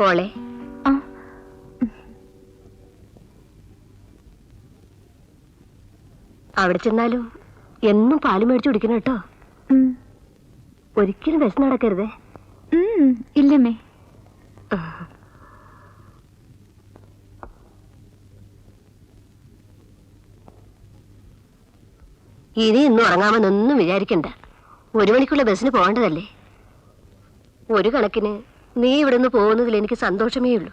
മോളെ, അവിടെ ചെന്നാലും എന്നും പാല് മേടിച്ചു കുടിക്കണം കേട്ടോ. ഒരിക്കലും വിശന്ന് നടക്കരുതേ. ഇല്ലമ്മേ. ഇനി ഇന്നും ഉറങ്ങാമെന്നൊന്നും വിചാരിക്കണ്ട. 1 മണിക്കുള്ള ബസ്സിന് പോകേണ്ടതല്ലേ. ഒരു കണക്കിന് നീ ഇവിടുന്ന് പോകുന്നതിൽ എനിക്ക് സന്തോഷമേ ഉള്ളൂ.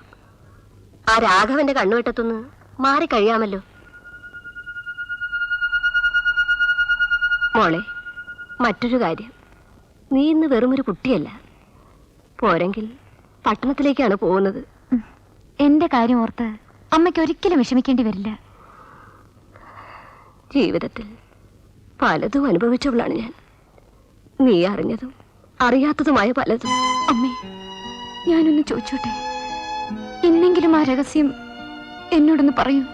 ആ രാഘവന്റെ കണ്ണുവെട്ടത്തൊന്ന് മാറിക്കഴിയാമല്ലോ. മോളെ, മറ്റൊരു കാര്യം, നീ ഇന്ന് വെറുമൊരു കുട്ടിയല്ല. പോരെങ്കിൽ പട്ടണത്തിലേക്കാണ് പോകുന്നത്. എന്റെ കാര്യം ഓർത്ത് അമ്മയ്ക്ക് ഒരിക്കലും വിഷമിക്കേണ്ടി വരില്ല. ജീവിതത്തിൽ പലതും അനുഭവിച്ചവളാണ് ഞാൻ. നീ അറിഞ്ഞതും അറിയാത്തതുമായ പലതും. അമ്മേ, ഞാനൊന്ന് ചോദിച്ചോട്ടെ? എന്നെങ്കിലും ആ രഹസ്യം എന്നോടൊന്ന് പറയൂ.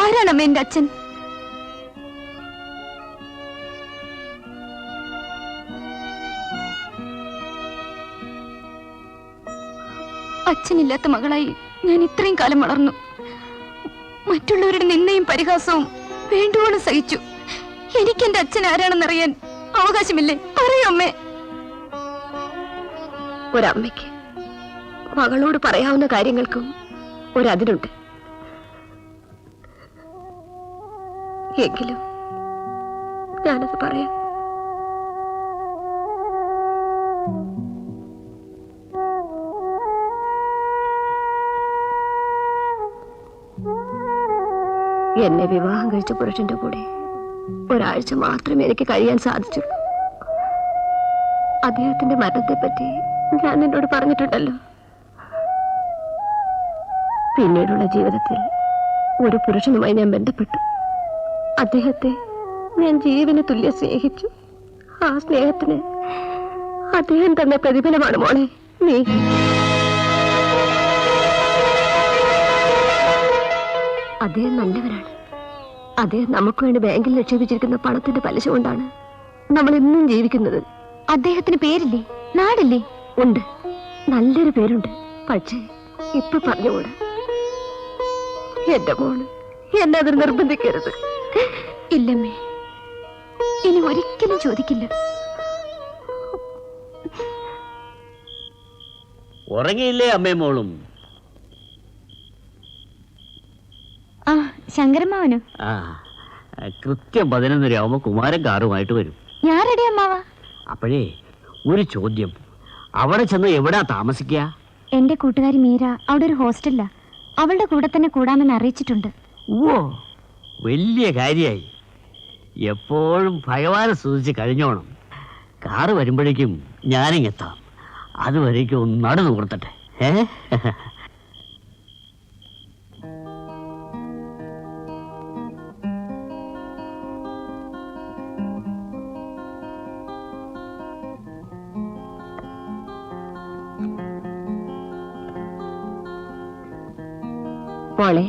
ആരാണമ്മ എന്റെ അച്ഛൻ? അച്ഛനില്ലാത്ത മകളായി ഞാൻ ഇത്രയും കാലം വളർന്നു. മറ്റുള്ളവരുടെ നിന്ദയും പരിഹാസവും വേണ്ടുവോളം സഹിച്ചു. എനിക്ക് എന്റെ അച്ഛൻ ആരാണെന്നറിയാൻ അവകാശമില്ലേ? പറയൂ അമ്മേ. ഒരമ്മയ്ക്ക് മകളോട് പറയാവുന്ന കാര്യങ്ങൾക്കും ഒരതിരുണ്ട്. എങ്കിലും ഞാനത് പറയാം. എന്നെ വിവാഹം കഴിച്ച പുരുഷന്റെ കൂടെ ഒരാഴ്ച മാത്രമേ എനിക്ക് കഴിയാൻ സാധിച്ചുള്ളൂ. അദ്ദേഹത്തിന്റെ മരണത്തെപ്പറ്റി ഞാൻ നിന്നോട് പറഞ്ഞിട്ടുണ്ടല്ലോ. പിന്നീടുള്ള ജീവിതത്തിൽ ഒരു പുരുഷനുമായി ഞാൻ ബന്ധപ്പെട്ടു. അദ്ദേഹത്തെ ഞാൻ ജീവന് തുല്യം സ്നേഹിച്ചു. ആ സ്നേഹത്തിന് അദ്ദേഹം തന്ന പ്രതിഫലമാണ് മോളെ നീ. അദ്ദേഹം നല്ലവരാണ്. അദ്ദേഹം നമുക്ക് വേണ്ടി ബാങ്കിൽ നിക്ഷേപിച്ചിരിക്കുന്ന പണത്തിന്റെ പലിശ കൊണ്ടാണ് നമ്മൾ ഇന്നും ജീവിക്കുന്നത്. അദ്ദേഹത്തിന് പേരില്ലേ? നാടില്ലേ? ഉണ്ട്, നല്ലൊരു പേരുണ്ട്. പക്ഷേ ഇപ്പൊ പറഞ്ഞുകൂടാ. എന്റെ മോള് എന്നെ അതിന് നിർബന്ധിക്കരുത്. ഇല്ലമ്മേ, ഇനി ഒരിക്കലും ചോദിക്കില്ല. ഉറങ്ങിയില്ലേ അമ്മയും മോളും? ആ, ശങ്കരമ്മാവനോ? ആ, കൃത്യം 11:30 ആവുമ്പോ കുമാരൻ കാറുമായിട്ട് വരും. ഞാൻ റെഡി അമ്മാവ. അപ്പോഴേ ഒരു ചോദ്യം, അവിടെ ചെന്ന് എവിടാ താമസിക്കുക? എന്റെ കൂട്ടുകാരി മീര അവിടെ ഒരു ഹോസ്റ്റലിലാ. അവളുടെ കൂടെ തന്നെ കൂടാമെന്ന് അറിയിച്ചിട്ടുണ്ട്. ഓ, വലിയ കാര്യമായി. എപ്പോഴും ഭഗവാനെ സ്തുതിച്ച് കഴിഞ്ഞോണം. കാറ് വരുമ്പോഴേക്കും ഞാനിങ്ങെത്താം. അതുവരേക്കും ഒന്ന് നടന്നു കൊടുത്തട്ടെ. മോളെ,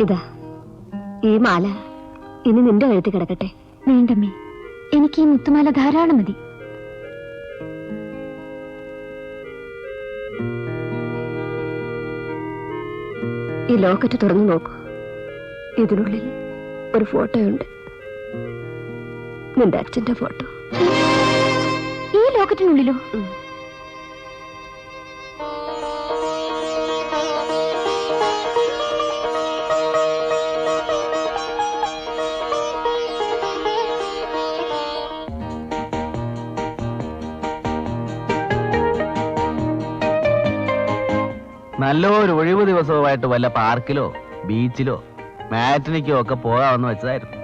ഇതാ ഈ മാല ഇനി നിന്റെ കഴുത്തിൽ കിടക്കട്ടെ. വേണ്ടമ്മേ, എനിക്ക് ഈ മുത്തുമാല ധാരാളം മതി. ഈ ലോക്കറ്റ് തുറന്നു നോക്കൂ. ഇതിനുള്ളിൽ ഒരു ഫോട്ടോയുണ്ട്, നിന്റെ അച്ഛന്റെ ഫോട്ടോ. ഈ ലോക്കറ്റിനുള്ളിലോ? നല്ലൊരു ഒഴിവ് ദിവസവുമായിട്ട് വല്ല പാർക്കിലോ ബീച്ചിലോ മാറ്റിനിക്കോ ഒക്കെ പോകാമെന്ന് വെച്ചതായിരുന്നു.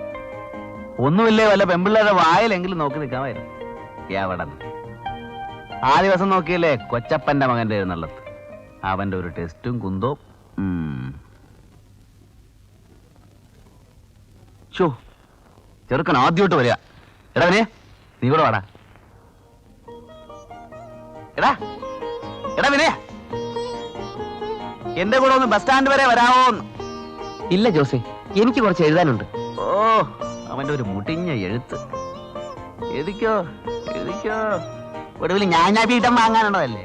ഒന്നുമില്ലേ, വല്ല പെമ്പിള്ളേരുടെ വായിലെങ്കിലും നോക്കി നിൽക്കാമായിരുന്നു. എവിടെ ആ ദിവസം നോക്കിയല്ലേ കൊച്ചപ്പന്റെ മകന്റെ എഴുന്നള്ളത്ത്. അവന്റെ ഒരു ടെസ്റ്റും കുന്തവും. ചെറുക്കൻ ആദ്യമായിട്ട് വരിക. എടാ വിനയ, നീ കൂടെ വാടാ. എടാ എടാ വിനയ, എന്റെ കൂടെ ഒന്ന് ബസ് സ്റ്റാൻഡ് വരെ വരാമോന്ന്? ഇല്ല ജോസേ, എനിക്ക് കുറച്ച് എഴുതാനുണ്ട്. ഓ, അവന്റെ ഒരു മുട്ടിഞ്ഞ എഴുത്ത്. എഴുതിക്കോ എഴുതിക്കോ. ഒടുവിൽ ഞാൻ പീഠം വാങ്ങാനുള്ളതല്ലേ.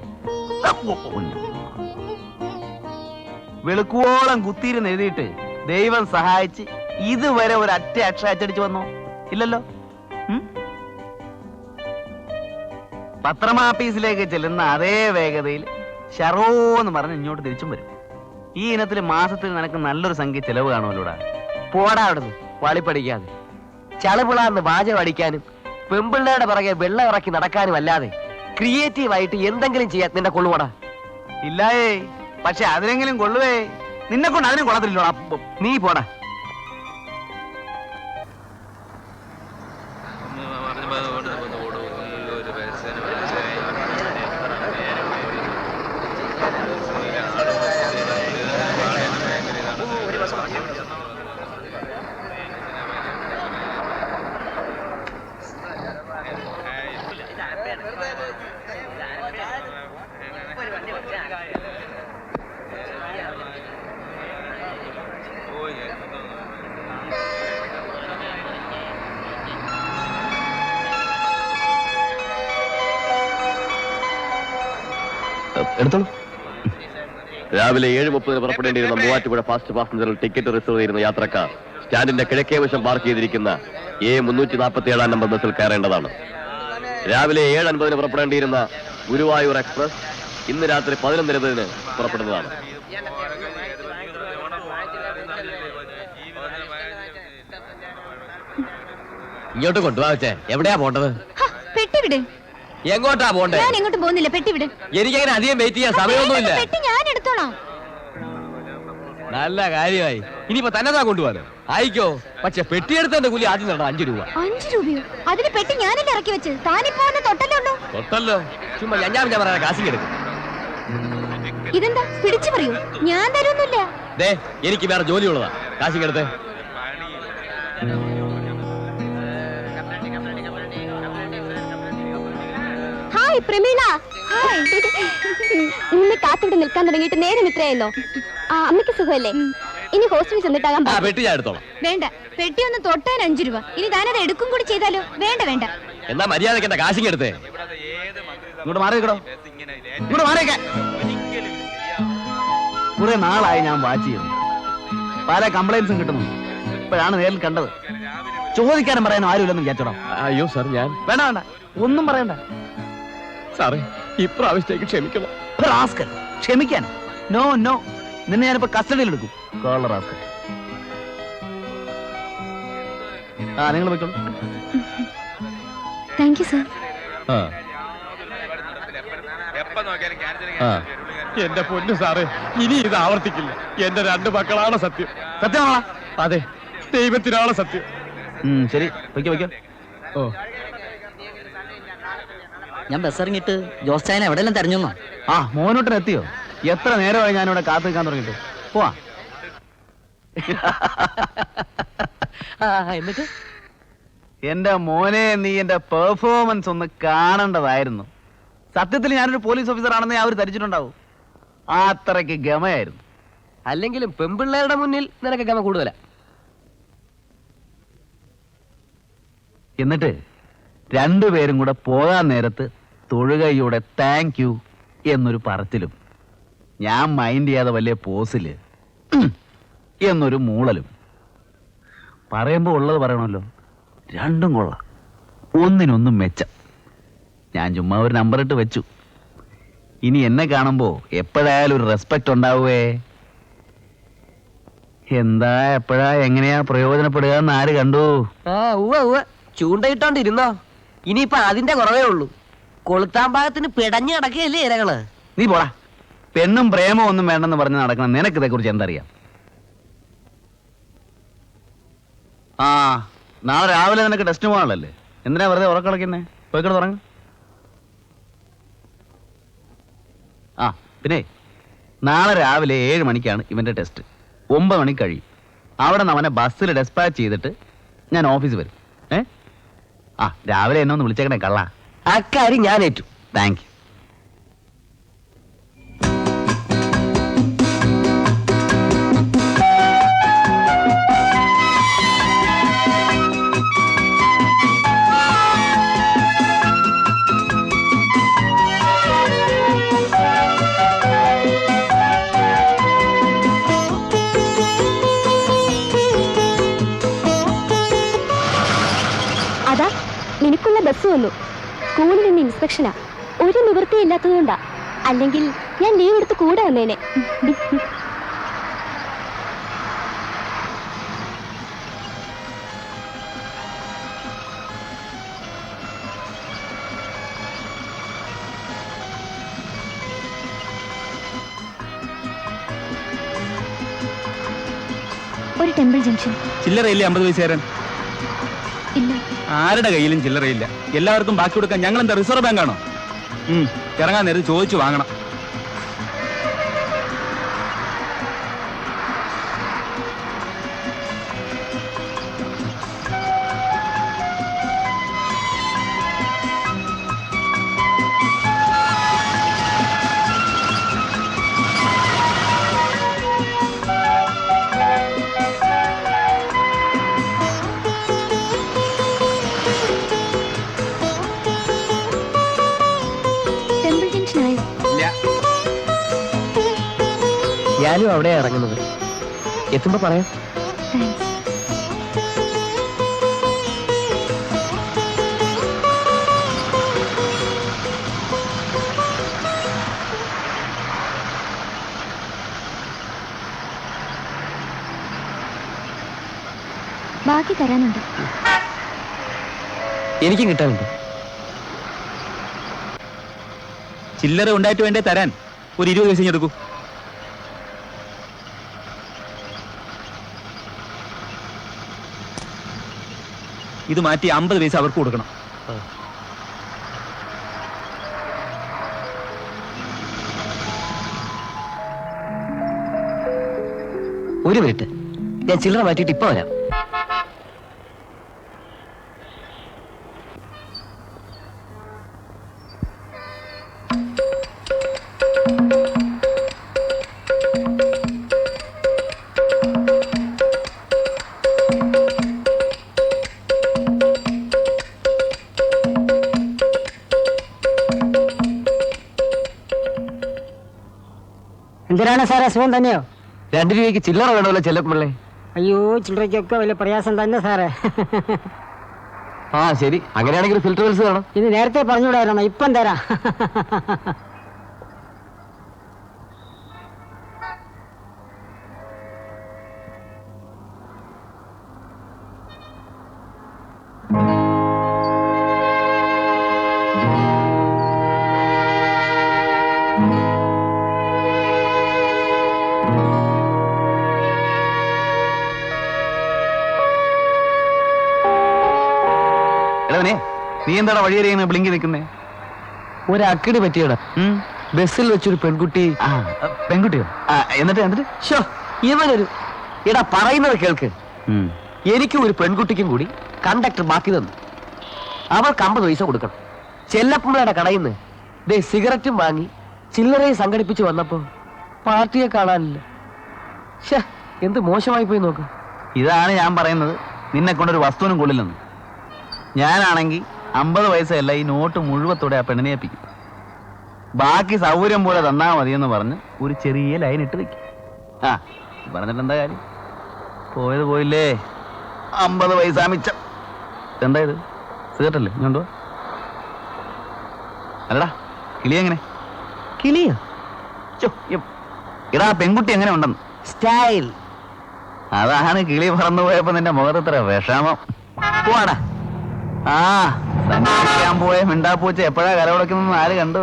വെളുക്കുവോളം കുത്തിയിരുന്ന് എഴുതിയിട്ട് ദൈവം സഹായിച്ച് ഇതുവരെ ഒരു അറ്റ അക്ഷരം അച്ചടിച്ചു വന്നോ? ഇല്ലല്ലോ. പത്രമാഫീസിലേക്ക് ചെല്ലുന്ന അതേ വേഗതയിൽ ഷറോന്ന് പറഞ്ഞ് ഇങ്ങോട്ട് തിരിച്ചും വരും. ഈ ഇനത്തിൽ മാസത്തിൽ നിനക്ക് നല്ലൊരു സംഖ്യ ചെലവ് കാണുമല്ലോടാ. പോടാ അവിടുന്ന് വളിപ്പടിക്കാതെ. ചളുപിളാന്ന് വാചകം അടിക്കാനും പെമ്പിള്ളയുടെ പിറകെ വെള്ളം ഇറക്കി നടക്കാനും അല്ലാതെ ക്രിയേറ്റീവായിട്ട് എന്തെങ്കിലും ചെയ്യാൻ നിന്നെ കൊള്ളുവാടാ. ഇല്ലായേ, പക്ഷെ അതിനെങ്കിലും കൊള്ളുവേ. നിന്നെ കൊണ്ട് അതിനും കൊള്ളത്തില്ലോടാ. നീ പോടാ. എടുത്തോളൂ. രാവിലെ 7:30 പുറപ്പെടേണ്ടിയിരുന്ന മൂവാറ്റുപുഴ ഫാസ്റ്റ് പാസഞ്ചറിൽ ടിക്കറ്റ് റിസർവ് ചെയ്യുന്ന യാത്രക്കാർ സ്റ്റാൻഡിന്റെ കിഴക്കേ വശം പാർക്ക് ചെയ്തിരിക്കുന്ന A347 നമ്പർ ബസ്സിൽ കയറേണ്ടതാണ്. രാവിലെ 7:50 പുറപ്പെടേണ്ടിയിരുന്ന ഗുരുവായൂർ എക്സ്പ്രസ് ഇന്ന് രാത്രി 11:20 പുറപ്പെടുന്നതാണ്. ഇങ്ങോട്ട് കൊണ്ടുപോവച്ചേ. എവിടെയാ പോണ്ടത്? പെട്ടിവിടെ. എങ്ങോട്ടാ പോണ്ടേ? ഞാൻ എങ്ങോട്ടും പോകുന്നില്ല, പെട്ടിവിടെ. എനിക്കങ്ങനെ അധികം വെയിറ്റ് ചെയ്യാൻ സമയമൊന്നുമില്ല. പെട്ടി ഞാൻ എടുത്തോളാം. നല്ല കാര്യമായി. ഇനിയിപ്പോ തന്നെ കൊണ്ടുപോകാനോ? ആയിക്കോ, പക്ഷെ പെട്ടിയെടുത്തതിന്റെ കൂലി ആദ്യം തരണം 5 രൂപ. 5 രൂപയോ? അതിന് പെട്ടി ഞാനല്ലേ ഇറക്കി വെച്ച്. താനിപ്പോ വന്ന് തൊട്ടല്ലേ ഉള്ളൂ. തൊട്ടല്ലോ, ചുമ്മാ ഞാൻ പറയാൻ കാശിങ് എടുക്കും. ഇതെന്താ പിടിച്ചു പറയൂ? ഞാൻ തരുന്നില്ല. ദേ, എനിക്ക് വേറെ ജോലിയുള്ളതാ. കാശിങ് എടുത്തേ. ഹായ് പ്രമീള. നിന്നെ കാത്തിവിടെ നിൽക്കാൻ തുടങ്ങിയിട്ട് നേരം ഇത്രയായല്ലോ. അമ്മയ്ക്ക് സുഖമല്ലേ? ഇനി ഹോസ്റ്റലിൽ ചെന്നിട്ടാകാൻ പെട്ടി ഞാൻ എടുത്തോളാം. വേണ്ട, പെട്ടി ഒന്ന് തൊട്ടാൻ 5 രൂപ. ഇനി താനത് എടുക്കും കൂടി ചെയ്താലോ? വേണ്ട വേണ്ട. എന്നാ മര്യാദക്ക് എന്റെ കാശിങ് എടുത്തേ. ഇങ്ങോട്ട് മാറിയിക്കടോ, ഇങ്ങോട്ട് മാറിയേക്കാൻ. കുറെ നാളായി ഞാൻ വാച്ച് ചെയ്യുന്നു. പല കംപ്ലൈൻസും കിട്ടുന്നു. ഇപ്പോഴാണ് നേരിൽ കണ്ടത്. ചോദിക്കാനും പറയാനും ആരുമില്ലെന്ന് വിചാരിച്ചോടാ. അയ്യോ സാർ, ഞാൻ വേണ്ട വേണ്ട, ഒന്നും പറയണ്ട സാറേ, ഇപ്രാവശ്യത്തേക്ക് ക്ഷമിക്കണം. റാസ്കൽ, ക്ഷമിക്കാൻ? നോ നോ, നിന്നെ ഞാനിപ്പോ കസ്റ്റഡിയിൽ എടുക്കും. റാസ്കൽ. നിങ്ങൾ പോയിക്കോളൂ. Thank you sir. എന്റെ പൊന്നു സാറേ, ഇനി ഇത് ആവർത്തിക്കില്ല. എന്റെ 2 മക്കളാണ് സത്യം. സത്യമാണോ? അതെ, ദൈവത്തിനാണ് സത്യം. ശരി, വയ്ക്കോ വയ്ക്കോ. ഓ, ഞാൻ ബസ് ഇറങ്ങിയിട്ട് ജോസ് ചായനെ എവിടെയെല്ലാം തെരഞ്ഞു. ആ, മോനോട്ടൻ എത്തിയോ? എത്ര നേരമായി ഞാനിവിടെ കാത്തു നിൽക്കാൻ തുടങ്ങിയിട്ട്. പോവാ. എന്നിട്ട് എന്റെ മോനെ, നീ എന്റെ പെർഫോമൻസ് ഒന്ന് കാണേണ്ടതായിരുന്നു. സത്യത്തിൽ ഞാനൊരു പോലീസ് ഓഫീസർ ആണെന്ന് അവർ ധരിച്ചിട്ടുണ്ടാവും. അത്രയ്ക്ക് ഗമയായിരുന്നു. അല്ലെങ്കിലും പെമ്പിള്ളേരുടെ മുന്നിൽ നിനക്ക് ഗമ കൂടുതലാ. എന്നിട്ട് രണ്ടുപേരും കൂടെ പോകാൻ നേരത്ത് തൊഴുകയോടെ താങ്ക് യു എന്നൊരു പറച്ചിലും, ഞാൻ മൈൻഡ് ചെയ്യാതെ വലിയ പോസില് എന്നൊരു മൂളലും. പറയുമ്പോ ഉള്ളത് പറയണമല്ലോ. രണ്ടും കൊള്ളാം, ഒന്നിനൊന്നും മെച്ചം. ഞാൻ ചുമ്മാ ഒരു നമ്പർ ഇട്ട് വെച്ചു. ഇനി എന്നെ കാണുമ്പോ എപ്പോഴായാലും ഒരു റെസ്പെക്ട് ഉണ്ടാവുകേ. എന്താ, എപ്പോഴാ, എങ്ങനെയാ പ്രയോജനപ്പെടുക എന്ന് ആര് കണ്ടു? ചൂണ്ടയിട്ടോണ്ടിരുന്നോ? ഇനിയിപ്പൊ അതിന്റെ കുറവേ ഉള്ളൂ. കൊളുത്താൻ ഭാഗത്തിന് പിടഞ്ഞു കിടക്കുകയല്ലേ ഇരകള്. നീ പോടാ. പെണ്ണും പ്രേമവും ഒന്നും വേണ്ടെന്ന് പറഞ്ഞ് നടക്കണം. നിനക്കിതേ കുറിച്ച് എന്തറിയാം? ആ, നാളെ രാവിലെ നിനക്ക് ടെസ്റ്റ് പോകാനുള്ളല്ലേ? എന്തിനാ വെറുതെ ഉറക്കളക്കുന്നേ? പോയിക്കൂടെ തുടങ്ങ. ആ, പിന്നെ നാളെ രാവിലെ 7 മണിക്കാണ് ഇവന്റെ ടെസ്റ്റ്. 9 മണിക്ക് കഴിയും. അവിടെ നിന്ന് അവനെ ബസ്സിൽ ഡെസ്പാച്ച് ചെയ്തിട്ട് ഞാൻ ഓഫീസിൽ വരും. ആ, രാവിലെ എന്നെ ഒന്ന് വിളിച്ചേക്കണേ കള്ള. അക്കാര്യം ഞാൻ ഏറ്റു. Thank you. വന്നു. സ്കൂളിൽ നിന്ന് ഇൻസ്പെക്ഷനാ. ഒരു നിവൃത്തിയില്ലാത്തതുകൊണ്ടാ. അല്ലെങ്കിൽ ഞാൻ ലീവ് എടുത്ത് കൂടെ വന്നേനെ. ഒരു ടെമ്പിൾ ജംഗ്ഷൻ. ചില്ലറയില്ലേ 50 പൈസ? ഇല്ല. ആരുടെ കയ്യിലും ചില്ലറയില്ല. എല്ലാവർക്കും ബാക്കി കൊടുക്കാൻ ഞങ്ങൾ എന്താ റിസർവ് ബാങ്ക് ആണോ? ഇറങ്ങാൻ നേരത്ത് ചോദിച്ചു വാങ്ങണം. ഞാനും അവിടെ ഇറങ്ങുന്നത്. എത്തുമ്പോ പറയാം. ബാക്കി തരാനുണ്ട്. എനിക്കും കിട്ടാനുണ്ട്. ചില്ലറ ഉണ്ടായിട്ട് വേണ്ടേ തരാൻ? ഒരു 20 പൈസ എടുക്കൂ. ഇത് മാറ്റി 50 പൈസ അവർക്ക് കൊടുക്കണം. ഒരു മിനിറ്റ്, ഞാൻ ചില്ലറ മാറ്റിയിട്ട് ഇപ്പൊ വരാം. എന്തിനാണ് സാറേ, സുഖം തന്നെയോ? 2 രൂപയ്ക്ക് ചില്ലറ വേണമല്ലോ ചെല്ലപ്പിള്ളേ. അയ്യോ, ചില്ലറയ്ക്കൊക്കെ വലിയ പ്രയാസം തന്നെ സാറേ. ആ ശരി, അങ്ങനെയാണെങ്കിൽ ഫിൽറ്റർ വെൽസ് വേണം. ഇത് നേരത്തെ പറഞ്ഞുകൂടായിരുന്നോ? ഇപ്പം തരാം. നീ എന്താടാ വഴിയേറിയ ബ്ലിങ്കി നിൽക്കുന്നേ? ഒരു അക്കിടി പറ്റിയടാ. ബസ്സിൽ വെച്ചൊരു പെൺകുട്ടി. പെൺകുട്ടിയോ? എന്നിട്ട് ഷോ, ഇവനൊരു എടാ പറയുന്നത് കേൾക്ക്. എനിക്കും ഒരു പെൺകുട്ടിക്കും കൂടി കണ്ടക്ടർ ബാക്കി തന്നു. അവർക്ക് 50 പൈസ കൊടുക്കണം. ചെല്ലപ്പുള്ളയുടെ കടയിൽ നിന്ന് സിഗരറ്റും വാങ്ങി ചില്ലറയും സംഘടിപ്പിച്ച് വന്നപ്പോ പാർട്ടിയെ കാണാനില്ല. ഷേ, എന്ത് മോശമായി പോയി നോക്ക്. ഇതാണ് ഞാൻ പറയുന്നത്, നിന്നെ കൊണ്ടൊരു വസ്തുവിനും കൊള്ളില്ലെന്ന്. ഞാനാണെങ്കിൽ 50 പൈസയല്ല, ഈ നോട്ട് മുഴുവത്തോടെ ആ പെണ്ണിനെ ഏൽപ്പിക്കും. ബാക്കി സൗകര്യം പോലെ തന്നാ മതിയെന്ന് പറഞ്ഞ് ഒരു ചെറിയ ലൈൻ ഇട്ട് വെക്കും. ആ പറഞ്ഞിട്ട് എന്താ കാര്യം? പോയത് പോയില്ലേ, 50 പൈസ മിച്ചം. എന്താ ഇത്, സിഗരറ്റല്ലേ? ഇങ്ങോട്ടോ. അല്ലടാ, കിളി എങ്ങനെ? കിളിയോ? ഇടാ, പെൺകുട്ടി എങ്ങനെ ഉണ്ടെന്ന്? സ്റ്റൈൽ. അതാണ് കിളി പറന്നു പോയപ്പോ നിന്റെ മുഖത്തത്ര വിഷമം. പോവാടാ. ആ സന്ദർശിക്കാൻ പോയ മിണ്ടാപ്പൂച്ച എപ്പോഴാ കരവിളക്കുന്ന ആര് കണ്ടു?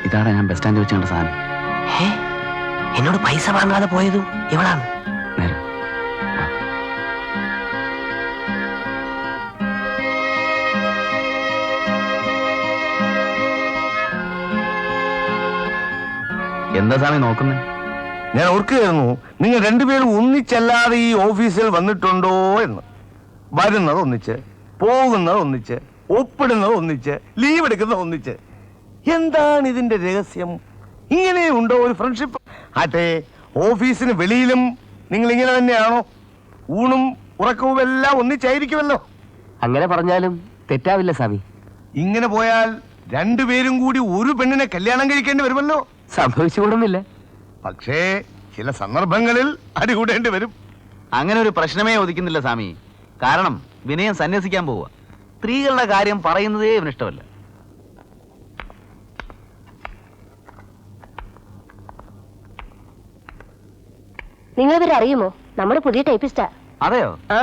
ഇതാണ് ഞാൻ ബസ് സ്റ്റാൻഡിൽ വെച്ച് കണ്ട സാധനം. എന്നോട് പൈസ വാങ്ങാതെ പോയതും ഇവളാണ്. നേരെ എന്താ സ്വാമി നോക്കുന്നേ? ഞാൻ ഓർക്കുകയായിരുന്നു, നിങ്ങൾ രണ്ടുപേരും ഒന്നിച്ചല്ലാതെ ഈ ഓഫീസിൽ വന്നിട്ടുണ്ടോ എന്ന്. വരുന്നത് ഒന്നിച്ച്, പോകുന്നത് ഒന്നിച്ച്, ഒപ്പിടുന്നത് ഒന്നിച്ച്, ലീവ് എടുക്കുന്നത് ഒന്നിച്ച്. എന്താണ് ഇതിന്റെ രഹസ്യം? ഇങ്ങനെ ഉണ്ടോ ഒരു ഫ്രണ്ട്ഷിപ്പ്? ആട്ടെ, ഓഫീസിന് വെളിയിലും നിങ്ങൾ ഇങ്ങനെ തന്നെയാണോ? ഊണും ഉറക്കവും എല്ലാം ഒന്നിച്ചായിരിക്കുമല്ലോ. അങ്ങനെ പറഞ്ഞാലും തെറ്റാവില്ല സ്വാമി. ഇങ്ങനെ പോയാൽ രണ്ടുപേരും കൂടി ഒരു പെണ്ണിനെ കല്യാണം കഴിക്കേണ്ടി വരുമല്ലോ. സംഭവിച്ചുകൂടുന്നില്ല. പക്ഷേ ചില സന്ദർഭങ്ങളിൽ അടികൂടേണ്ടി വരും. അങ്ങനെ ഒരു പ്രശ്നമേ ഉദിക്കുന്നില്ല സ്വാമി. കാരണം വിനയം സന്യസിക്കാൻ പോവുക. സ്ത്രീകളുടെ കാര്യം പറയുന്നതേ ഇവന് ഇഷ്ടമല്ല. നിങ്ങൾ ഇവരെ അറിയുമോ? നമ്മുടെ പുതിയ ടൈപ്പിസ്റ്റാ. അതെയോ? ആ,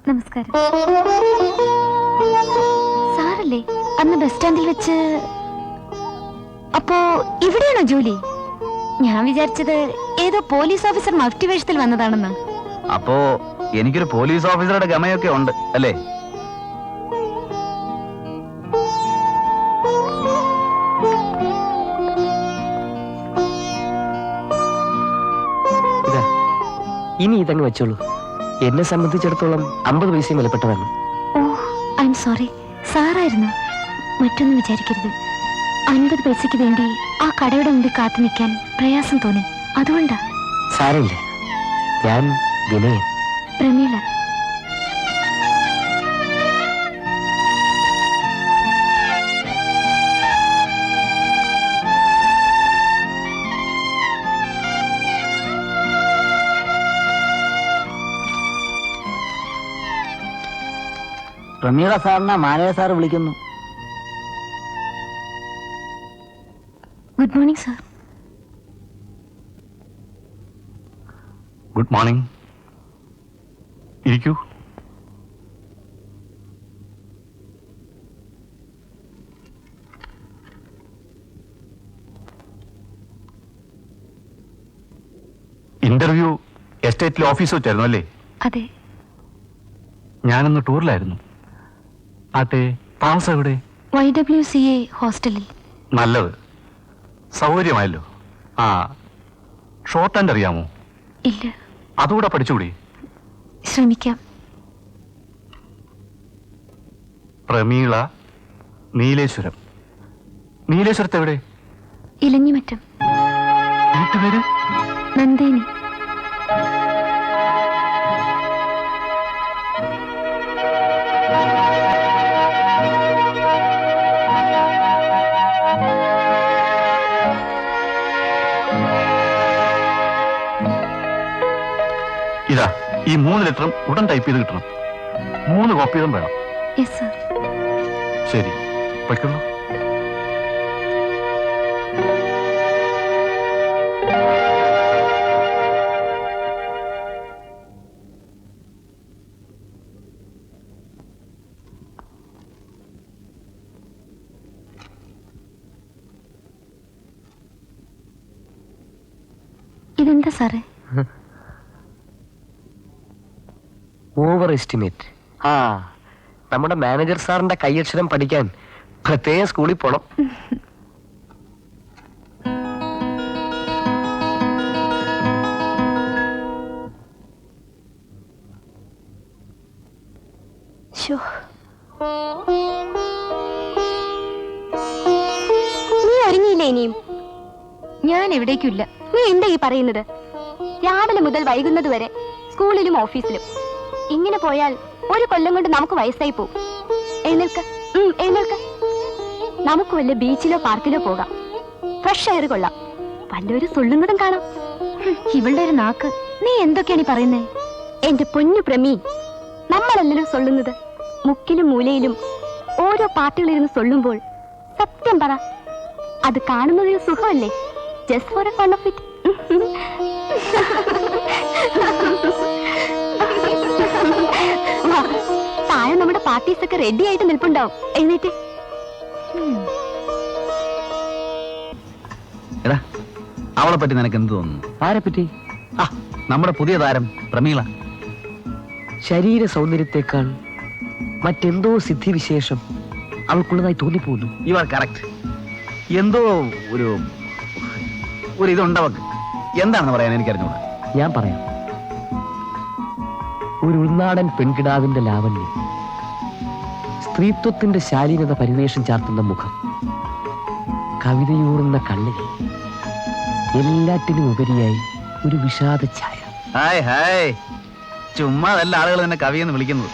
നമസ്കാരം. സാറല്ലേ അന്ന് ബസ് സ്റ്റാൻഡിൽ വെച്ച്? അപ്പോ ഇവിടെയാണോ ജോലി? ഞാൻ വിചാരിച്ചത് ഏതോ പോലീസ് ഓഫീസർ മഫ്റ്റി വേഷത്തിൽ വന്നതാണെന്ന്. അപ്പോ എനിക്കൊരു പോലീസ് ഓഫീസറുടെ ഗമയൊക്കെ ഉണ്ട് അല്ലേ? ഇതാ, ഇനി ഇതങ്ങ് വെച്ചോളൂ. എന്നെ സംബന്ധിച്ചിടത്തോളം 50 പൈസയും വിലപ്പെട്ടതാണ്. ഓ, ഐ എം സോറി. സാറായിരുന്നു. മറ്റൊന്നും വിചാരിക്കരുത്. 50 പൈസയ്ക്ക് വേണ്ടി ആ കടയുടെ മുമ്പിൽ കാത്തു നിൽക്കാൻ പ്രയാസം തോന്നി, അതുകൊണ്ടാ. സാരമില്ല, ഞാൻ വിനയൻ. പ്രമീള. പ്രമീള സാറിനെ മാനവ സാറ് വിളിക്കുന്നു. Good morning sir. Good morning. ഇരിക്കൂ. ഇന്റർവ്യൂ എസ്റ്റേറ്റിലെ ഓഫീസ് വെച്ചായിരുന്നു അല്ലേ? അതെ. ഞാനൊന്ന് ടൂറിലായിരുന്നു. ആട്ടെ, താമസം എവിടെ? YWCA ഹോസ്റ്റലിൽ. നല്ലത്, സൗകര്യമായല്ലോ. ആ, ഷോർട്ട് ഹാൻഡ് അറിയാമോ? ഇല്ല. അതുകൂടെ പഠിച്ചുകൂടി? ശ്രമിക്കാം. പ്രമീള നീലേശ്വരം. നീലേശ്വരത്ത് എവിടെ? ഇലഞ്ഞിമറ്റം. വീട്ടുപേര്? നന്ദേനി. ഇതാ, ഈ 3 ലെറ്ററും ഉടൻ ടൈപ്പ് ചെയ്ത് കിട്ടണം. 3 കോപ്പി വീതം വേണം. Yes sir. ശരി, വയ്ക്കുള്ളൂ. ഇതെന്താ സാറേ? Over estimate. ആ, നമ്മുടെ മാനേജർ സാറിന്റെ കൈയക്ഷരം പഠിക്കാൻ പ്രത്യേക സ്കൂളിൽ പോണം. നീ ഒരുങ്ങിയില്ലേ ഇനിയും? ഞാൻ എവിടേക്കില്ല. നീ എന്താ ഈ പറയുന്നത്? രാവിലെ മുതൽ വൈകുന്നത് വരെ സ്കൂളിലും ഓഫീസിലും. ഇങ്ങനെ പോയാൽ 1 കൊല്ലം കൊണ്ട് നമുക്ക് വയസ്സായി പോവും. എഴുന്നേൽക്ക, എഴുന്നേൽക്ക. നമുക്ക് വല്ല ബീച്ചിലോ പാർക്കിലോ പോകാം. ഫ്രഷ് എയർ കൊള്ളാം. വല്ലൊരു സുള്ളുന്നതും കാണാം. ഇവളുടെ ഒരു നാക്ക്. നീ എന്തൊക്കെയാണ് ഈ പറയുന്നേ? എന്റെ പൊന്നു പ്രമീ, നമ്മളല്ലല്ലോ സൊള്ളുന്നത്. മുക്കിലും മൂലയിലും ഓരോ പാർട്ടികളിരുന്ന് സൊള്ളുമ്പോൾ സത്യം പറ, അത് കാണുന്നതിന് സുഖമല്ലേ? Just for A fun of it. താഴെ നമ്മുടെ പാർട്ടീസ് ഒക്കെ റെഡി ആയിട്ട് നിൽപ്പുണ്ടാവും. എഴുന്നേറ്റ്. എടാ, അവളെ പറ്റി നിനക്ക് എന്ത് തോന്നുന്നു? ആരെ പറ്റി? ആ, നമ്മുടെ പുതിയ താരം പ്രമീള. ശരീര സൗന്ദര്യത്തെക്കാൾ മറ്റെന്തോ സിദ്ധിവിശേഷം അവൾക്കുള്ളതായി തോന്നിപ്പോകുന്നു. You are correct. എന്തോ ഒരു ഇതുണ്ടവക്ക്. എന്താണെന്ന് പറയാൻ എനിക്കറിഞ്ഞൂടാ. ഞാൻ പറയാം. ഒരു ഉൾനാടൻ പെൺകിടാവിന്റെ ലാവണ്യം, സ്ത്രീത്വത്തിന്റെ ശാലീനത പരിവേഷം ചാർത്തുന്ന മുഖം, കവിതയൂറുന്ന കണ്ണുകൾ, എല്ലാറ്റിനും ഉപരിയായി ഒരു വിഷാദ ഛായ. ഹായ് ഹായ്, ചുമ്മാ നല്ല ആളുകൾ തന്നെ കവിയെന്ന് വിളിക്കുന്നത്.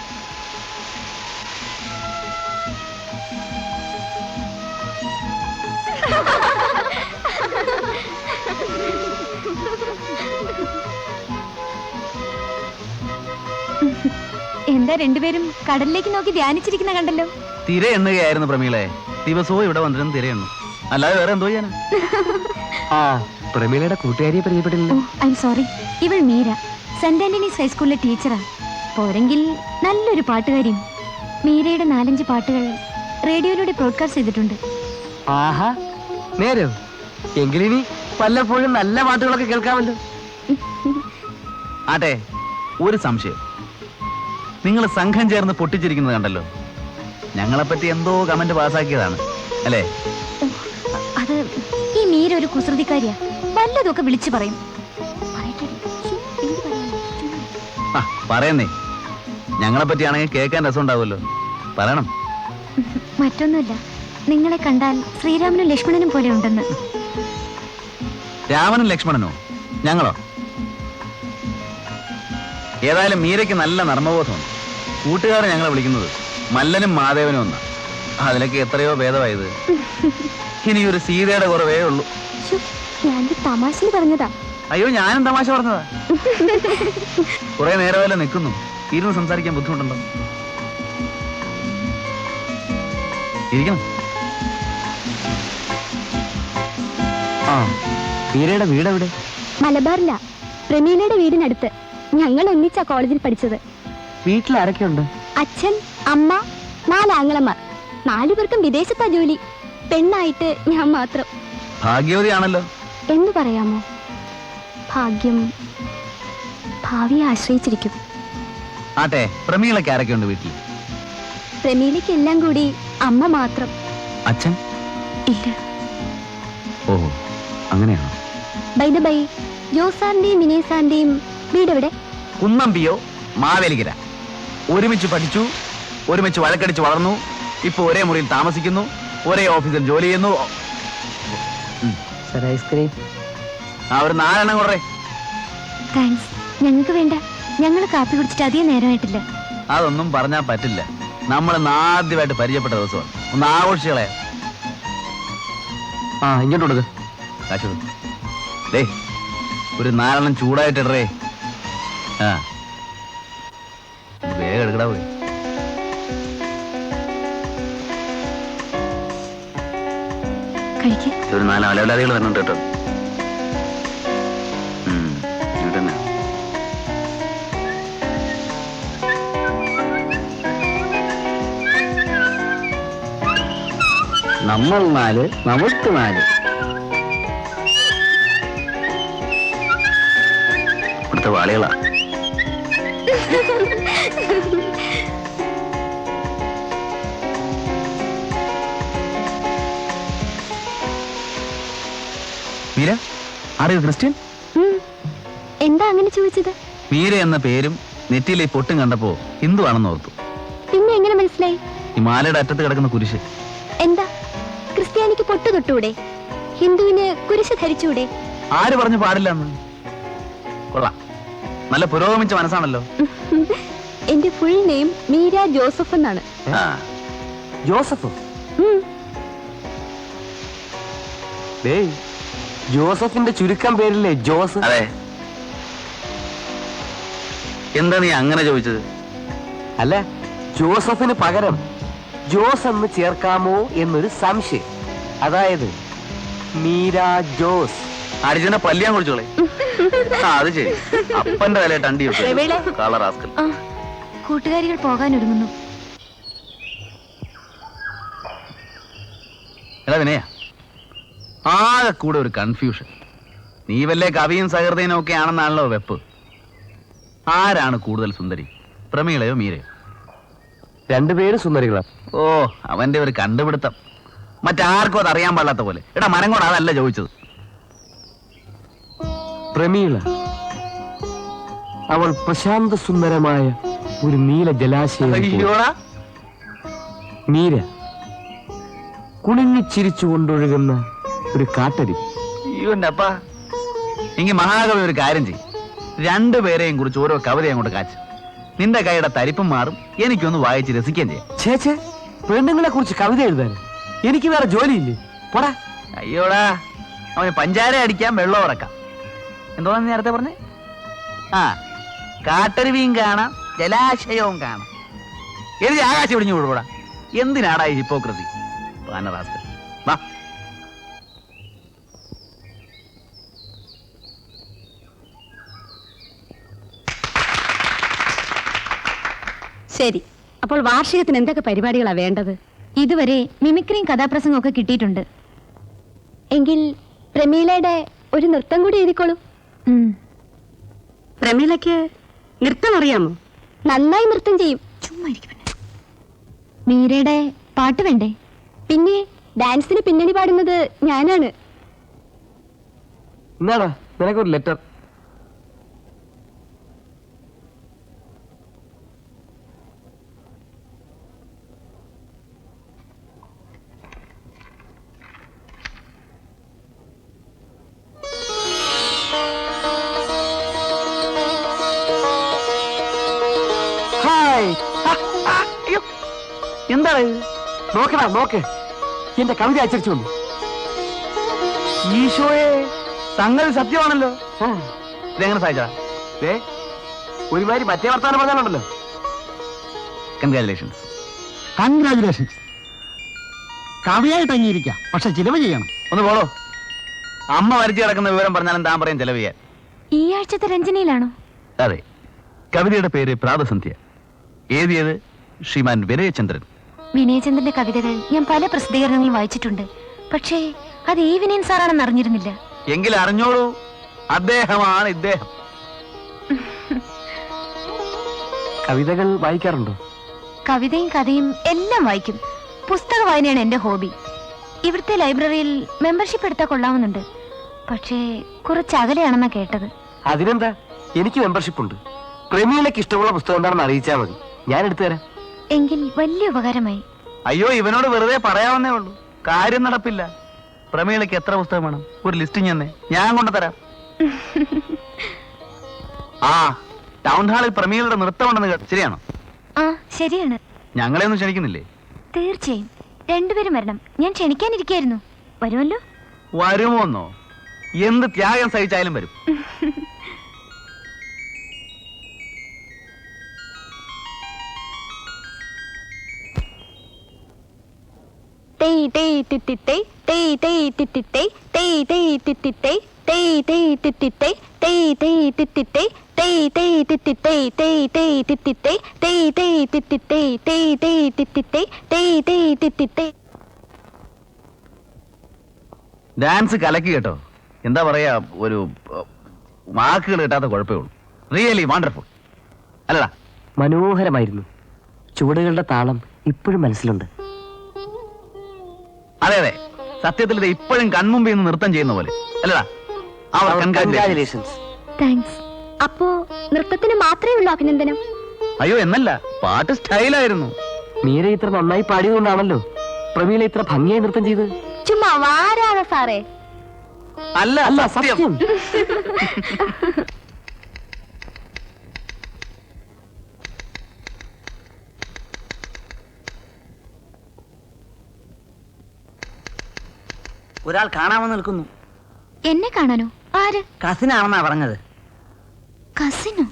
ഇന്നലെ രണ്ടുപേരും കടലിലേക്ക് നോക്കി ധ്യാനിച്ചിരിക്കുന്ന കണ്ടല്ലോ. തിര എണ്ണുകയായിരുന്നു പ്രമീളെ. ദിവസവും ഇവിടെ വന്നിരുന്നു തിര എണ്ണു, അല്ലാതെ വേറെ എന്തോ ചെയ്യാനാ? ആ പ്രമീളയുടെ കൂട്ടുകാരിയെ പരിചയപ്പെട്ടില്ല. I am sorry. ഇവൾ മീര, സെന്റ് ആന്റണീസ് ഹൈസ്കൂളിലെ ടീച്ചറാ. പോരെങ്കിൽ നല്ലൊരു പാട്ടുകാരിയും. മീരയുടെ 4-5 പാട്ടുകൾ റേഡിയോയിലൂടെ ബ്രോഡ്കാസ്റ്റ് ചെയ്തിട്ടുണ്ട്. ആഹാ, നേരോ? എങ്കിലിനി വല്ലപ്പോഴും നല്ല പാട്ടുകളൊക്കെ കേൾക്കാമല്ലോ. ആട്ടെ, ഒരു സംശയം. നിങ്ങൾ സംഘം ചേർന്ന് പൊട്ടിച്ചിരിക്കുന്നത് കണ്ടല്ലോ. ഞങ്ങളെപ്പറ്റി എന്തോ കമന്റ് പാസ്സാക്കിയതാണ് അല്ലേ? അത് ഈ മീര ഒരു കുസൃതിക്കാരിയാ. വല്ലതൊക്കെ വിളിച്ചു പറയും. ആ പറയുന്നേ, ഞങ്ങളെ പറ്റിയാണെങ്കിൽ കേൾക്കാൻ രസം ഉണ്ടാവുമല്ലോ. പറയണം. മറ്റൊന്നുമില്ല, നിങ്ങളെ കണ്ടാൽ ശ്രീരാമനും ലക്ഷ്മണനും പോലെ ഉണ്ടെന്ന്. രാമനും ലക്ഷ്മണനോ? ഞങ്ങളോ? ഏതായാലും മീരയ്ക്ക് നല്ല നർമ്മബോധമുണ്ട്. കൂട്ടുകാരെ ഞങ്ങളെ വിളിക്കുന്നത് മല്ലനും മാധവനും ഒന്നാ. അതിലൊക്കെ എത്രയോ ഭേദമായത്. ഇനിയൊരു സീതയുടെ കുറവേ ഉള്ളൂ. ഞാൻ തമാശ പറഞ്ഞതാ. അയ്യോ, ഞാനും തമാശ പറഞ്ഞതാ. കുറെ നേരമല്ല നിൽക്കുന്നു, ഇരുന്ന് സംസാരിക്കാൻ ബുദ്ധിമുട്ടുണ്ടോ? ഇരിക്കണം. ആ മീരയുടെ വീട് എവിടെ? മലബാറില, പ്രമീലയുടെ വീടിനടുത്ത്. ഞങ്ങൾ ഒന്നിച്ചാ കോളേജിൽ പഠിച്ചത്. വീട്ടിൽ ആരൊക്കെയുണ്ട്? അച്ഛൻ, അമ്മ, 4 ആങ്ങളമാർ. 4 പേർക്കും വിദേശത്താ ജോലി. പെണ്ണായിട്ട് ഞാൻ മാത്രം. ഭാഗ്യവതിയാണല്ലോ. എന്ന് പറയാമോ? ഭാഗ്യം ഭാവിയെ ആശ്രയിച്ചിരിക്കും. ആട്ടെ, പ്രമീളയ്ക്ക് ആരൊക്കെയുണ്ട് വീട്ടിൽ? പ്രമീലയ്ക്ക് എല്ലാം കൂടി അമ്മ മാത്രം. അച്ഛൻ ഇല്ല. ഓഹോ, അങ്ങനെയാണോ? ബൈ ദ ബൈ, ജോസാറിന്റെയും മിനേസാറിന്റെയും വീടെവിടെ? കുന്നമ്പിയോ മാവേലിക്കര. ഒരുമിച്ച് പഠിച്ചു, ഒരുമിച്ച് വഴക്കടിച്ച് വളർന്നു. ഇപ്പൊ ഒരേ മുറിയിൽ താമസിക്കുന്നു, ഒരേ ഓഫീസിൽ ജോലി ചെയ്യുന്നു. ഐസ്ക്രീം ആ ഒരു 4 എണ്ണം കുറേ. താങ്ക്സ്. ഞങ്ങൾക്ക് വേണ്ട. ഞങ്ങൾ കാപ്പി കുടിച്ചിട്ട് അധികം നേരമായിട്ടില്ല. അതൊന്നും പറഞ്ഞാൽ പറ്റില്ല. നമ്മൾ ആദ്യമായിട്ട് പരിചയപ്പെട്ട ദിവസമാണ്. ഒന്ന് ആഘോഷികളെ. ആ ഇങ്ങോട്ട് കൊടുക്ക്. കാശു ഡേ, ഒരു 4 എണ്ണം ചൂടായിട്ടിടറേ. ആ വേഗം എടുക്കടാ പോയി. കഴിക്ക്. ഒരു 4 അലവലാദികൾ വരുന്നുണ്ട് കേട്ടോ. തന്നെ നമ്മൾ 4, നമുക്ക് 4. ഇവിടുത്തെ വാളികളാ. മീര, ആരെയോ ക്രിസ്ത്യൻ? എന്താ അങ്ങനെ ചോദിച്ചത്? മീര എന്ന പേരും നെറ്റിയിലെ പൊട്ടും കണ്ടപ്പോ ഹിന്ദു ആണെന്ന് ഓർത്തു. പിന്നെ എങ്ങനെ മനസ്സിലായി? ഈ മാലയുടെ അറ്റത്ത് കിടക്കുന്ന കുരിശ്. എന്താ, ക്രിസ്ത്യാനിക്ക് പൊട്ടു തൊട്ടൂടെ? ഹിന്ദുവിന് കുരിശ് ധരിച്ചൂടെ? ആര് പറഞ്ഞു പാടില്ലെന്ന്? കൊള്ളാം, നല്ല പുരോഗമിച്ച മനസ്സാണല്ലോ. എന്റെ ഫുൾ നെയിം മീര ജോസഫ് എന്നാണ്. ജോസഫ്? ജോസഫിന്റെ ചുരുക്കം പേരില്ലേ ജോസ്? അതെ. എന്താ നീ അങ്ങനെ ചോദിച്ചത്? അല്ല, ജോസഫിന് പകരം ജോസ് എന്ന് ചേർക്കാമോ എന്നൊരു സംശയം. അതായത് മീര ജോസ്. അടിച്ചനെ പല്ലിയാൻ കുറിച്ചോളെ. അത് ശരി, അപ്പന്റെ തലയിട്ട് അണ്ടി കളറാസ്കൽ. കൂട്ടുകാരികൾ പോകാനൊരുങ്ങുന്നു. എടാ വിനയ, ആകെ കൂടെ ഒരു കൺഫ്യൂഷൻ. നീ വല്ലേ കവിയും സഹൃദയനും ഒക്കെ ആണെന്നാണല്ലോ വെപ്പ്. ആരാണ് കൂടുതൽ സുന്ദരി, പ്രമീളയോ മീരയോ? 2 പേരും സുന്ദരികളാണ്. ഓ, അവന്റെ ഒരു കണ്ടുപിടുത്തം. മറ്റാർക്കും അത് അറിയാൻ പാടില്ലാത്ത പോലെ. എടാ മരങ്ങോട് അതല്ല ചോദിച്ചത്. പ്രമീള, അവൾ പ്രശാന്ത സുന്ദരമായ ഒരു നീല ജലാശയം. അയ്യോടാ. മീര, കുണിഞ്ഞിച്ചിരിച്ചു കൊണ്ടൊഴുകുന്ന ഒരു കാട്ടരി. അയ്യോന്റെ അപ്പാ. എങ്കിൽ മഹാകവി ഒരു കാര്യം ചെയ്യും, 2 പേരെയും കുറിച്ച് ഓരോ കവിത അങ്ങോട്ട് കാച്ച്. നിന്റെ കൈയുടെ തരിപ്പും മാറും, എനിക്കൊന്ന് വായിച്ച് രസിക്കുകയും ചെയ്യാം. ചേച്ചേ, പെണ്ണുങ്ങളെ കുറിച്ച് കവിത എഴുതാൻ എനിക്ക് വേറെ ജോലിയില്ലേ? പോടാ. അയ്യോടാ, അവന് പഞ്ചാര അടിക്കാൻ വെള്ളം ഇറക്കാം. എന്തോന്ന് നേരത്തെ പറഞ്ഞേ? ആ, കാട്ടരുവിയും കാണാം, ജലാശയവും കാണാം. എഴുതി ആകാശം ഒടിഞ്ഞു വിടുകൂടാ. എന്തിനാടാ ഈ ഹിപ്പോക്രസി? വാ. ശരി, അപ്പോൾ വാർഷികത്തിന് എന്തൊക്കെ പരിപാടികളാ വേണ്ടത്? ഇതുവരെ മിമിക്രിയും കഥാപ്രസംഗവും ഒക്കെ കിട്ടിയിട്ടുണ്ട്. എങ്കിൽ പ്രമീളയുടെ ഒരു നൃത്തം കൂടി എഴുതിക്കോളൂ. പ്രമീളയ്ക്ക് നൃത്തം അറിയാമോ? നന്നായി നൃത്തം ചെയ്യും. ചുമ്മാ ഇരിക്കും. മീരയുടെ പാട്ട് വേണ്ടേ? പിന്നെ ഡാൻസിന് പിന്നണി പാടുന്നത് ഞാനാണ്. എന്നാടാ നിനക്കൊരു ലെറ്റർ. എന്താണ് ഇത്? നോക്കടാ നോക്ക്, എന്റെ കവിത അച്ചടിച്ചു വന്നു. ഈശോയെ, സംഗതി സത്യമാണല്ലോ. ഇതെങ്ങനെ സാധിച്ചാ? ഒരുമാതിരി മറ്റേ വർത്താനം പറഞ്ഞാലുണ്ടല്ലോ. കൺഗ്രാജുലേഷൻസ്. കൺഗ്രാചുലേഷൻസ്. കവിയായിട്ട് അംഗീകരിക്കാം, പക്ഷെ ചിലവ് ചെയ്യണം. ഒന്ന് പോളോ. അമ്മ മരിച്ചു കിടക്കുന്ന വിവരം പറഞ്ഞാലും താൻ പറയും ചെലവ് ചെയ്യാൻ. ഈ ആഴ്ചത്തെ രഞ്ജനയിലാണോ? അതെ. കവിതയുടെ പേര് പ്രാതസന്ധ്യ. എഴുതിയത് ശ്രീമാൻ വിനയചന്ദ്രൻ. വിനയചന്ദ്രന്റെ കവിതകൾ ഞാൻ പല പ്രസിദ്ധീകരണങ്ങളും വായിച്ചിട്ടുണ്ട്. പക്ഷേ അത് ഈ വിനയൻ സാറാണെന്ന് അറിഞ്ഞിരുന്നില്ല. എങ്കിൽ അറിഞ്ഞോളൂ, അദ്ദേഹമാണ് ഇദ്ദേഹം. കവിതകൾ വായിക്കാറുണ്ടോ? കവിതയും കഥയും എല്ലാം വായിക്കും. പുസ്തക വായനയാണ് എന്റെ ഹോബി. ഇവിടുത്തെ ലൈബ്രറിയിൽ മെമ്പർഷിപ്പ് എടുത്താൽ കൊള്ളാവുന്നുണ്ട്. പക്ഷേ കുറച്ച് അകലെയാണെന്നാ കേട്ടത്. അതിനെന്താ, എനിക്ക് മെമ്പർഷിപ്പ് ഉണ്ട്. പ്രമീളയ്ക്ക് ഇഷ്ടമുള്ള പുസ്തകം എന്താണെന്ന് അറിയിച്ചാൽ മതി, ഞാൻ എടുത്തു തരാം. എങ്കിൽ വലിയ ഉപകാരമായി. അയ്യോ, ഇവനോട് വെറുതെ പറയാവുന്നേ ഉള്ളൂ, കാര്യം നടപ്പില്ല. പ്രമീളയ്ക്ക് എത്ര പുസ്തകം വേണം? ഒരു ലിസ്റ്റ് ഞാൻ കൊണ്ടുതരാം. ആ, ടൗൺ ഹാളിൽ പ്രമീളയുടെ നൃത്തമുണ്ടെന്ന് ശരിയാണോ? ആ, ശരിയാണ്. ഞങ്ങളെ ഒന്നും ക്ഷണിക്കുന്നില്ലേ? തീർച്ചയായും രണ്ടുപേരും വരണം. ഞാൻ ക്ഷണിക്കാനിരിക്കായിരുന്നു. വരുമല്ലോ? വരുമോന്നോ? എന്ത് ത്യാഗം സഹിച്ചാലും വരും. തേയ് തേയ് തിത്തിത്തേ തേയ് തേയ് തിത്തിത്തേ തേയ് തേയ് തിത്തിത്തേ തേയ് തേയ് തിത്തിത്തേ തേയ് തേയ് തിത്തിത്തേ തേയ് തേയ് തിത്തിത്തേ തേയ് തേയ് തിത്തിത്തേ തേയ് തേയ് തിത്തിത്തേ തേയ് തേയ് തിത്തിത്തേ തേയ് തേയ് തിത്തിത്തേ. ഡാൻസ് കലക്കി കേട്ടോ. എന്താ പറയാ, ഒരു വാക്കുകൾ കിട്ടാത്ത കുഴപ്പമേ ഉള്ളൂ. റിയലി വണ്ടർഫുൾ അല്ലടാ? മനോഹരമായിരുന്നു. ചുവടുകളുടെ താളം ഇപ്പോഴും മനസ്സിലുണ്ട്. അതെ അതെ, സത്യത്തിൽ ഇത് ഇപ്പോഴും കൺമുമ്പിൽ നിന്ന് നൃത്തം ചെയ്യുന്ന പോലെ അല്ലടാ? കൺഗ്രാജുലേഷൻസ്. താങ്ക്സ്. അപ്പോ നൃത്തത്തിന് മാത്രമേ ഉള്ളൂ അഭിനന്ദനം? അയ്യോ, എന്നല്ല, പാട്ട് സ്റ്റൈലായിരുന്നു. മീര ഇത്ര നന്നായി പാടിയതുകൊണ്ടാണല്ലോ പ്രമീള ഇത്ര ഭംഗിയായി നൃത്തം ചെയ്ത്. ചുമ്മാ വാരാണ് സാറേ. അല്ല അല്ല, സത്യം. സത്യം. ഒരാൾ കാണാമെന്ന് നിൽക്കുന്നു. എന്നെ കാണാനോ? ആര്? കസിനാണെന്നാ പറഞ്ഞത്. കസിനോ?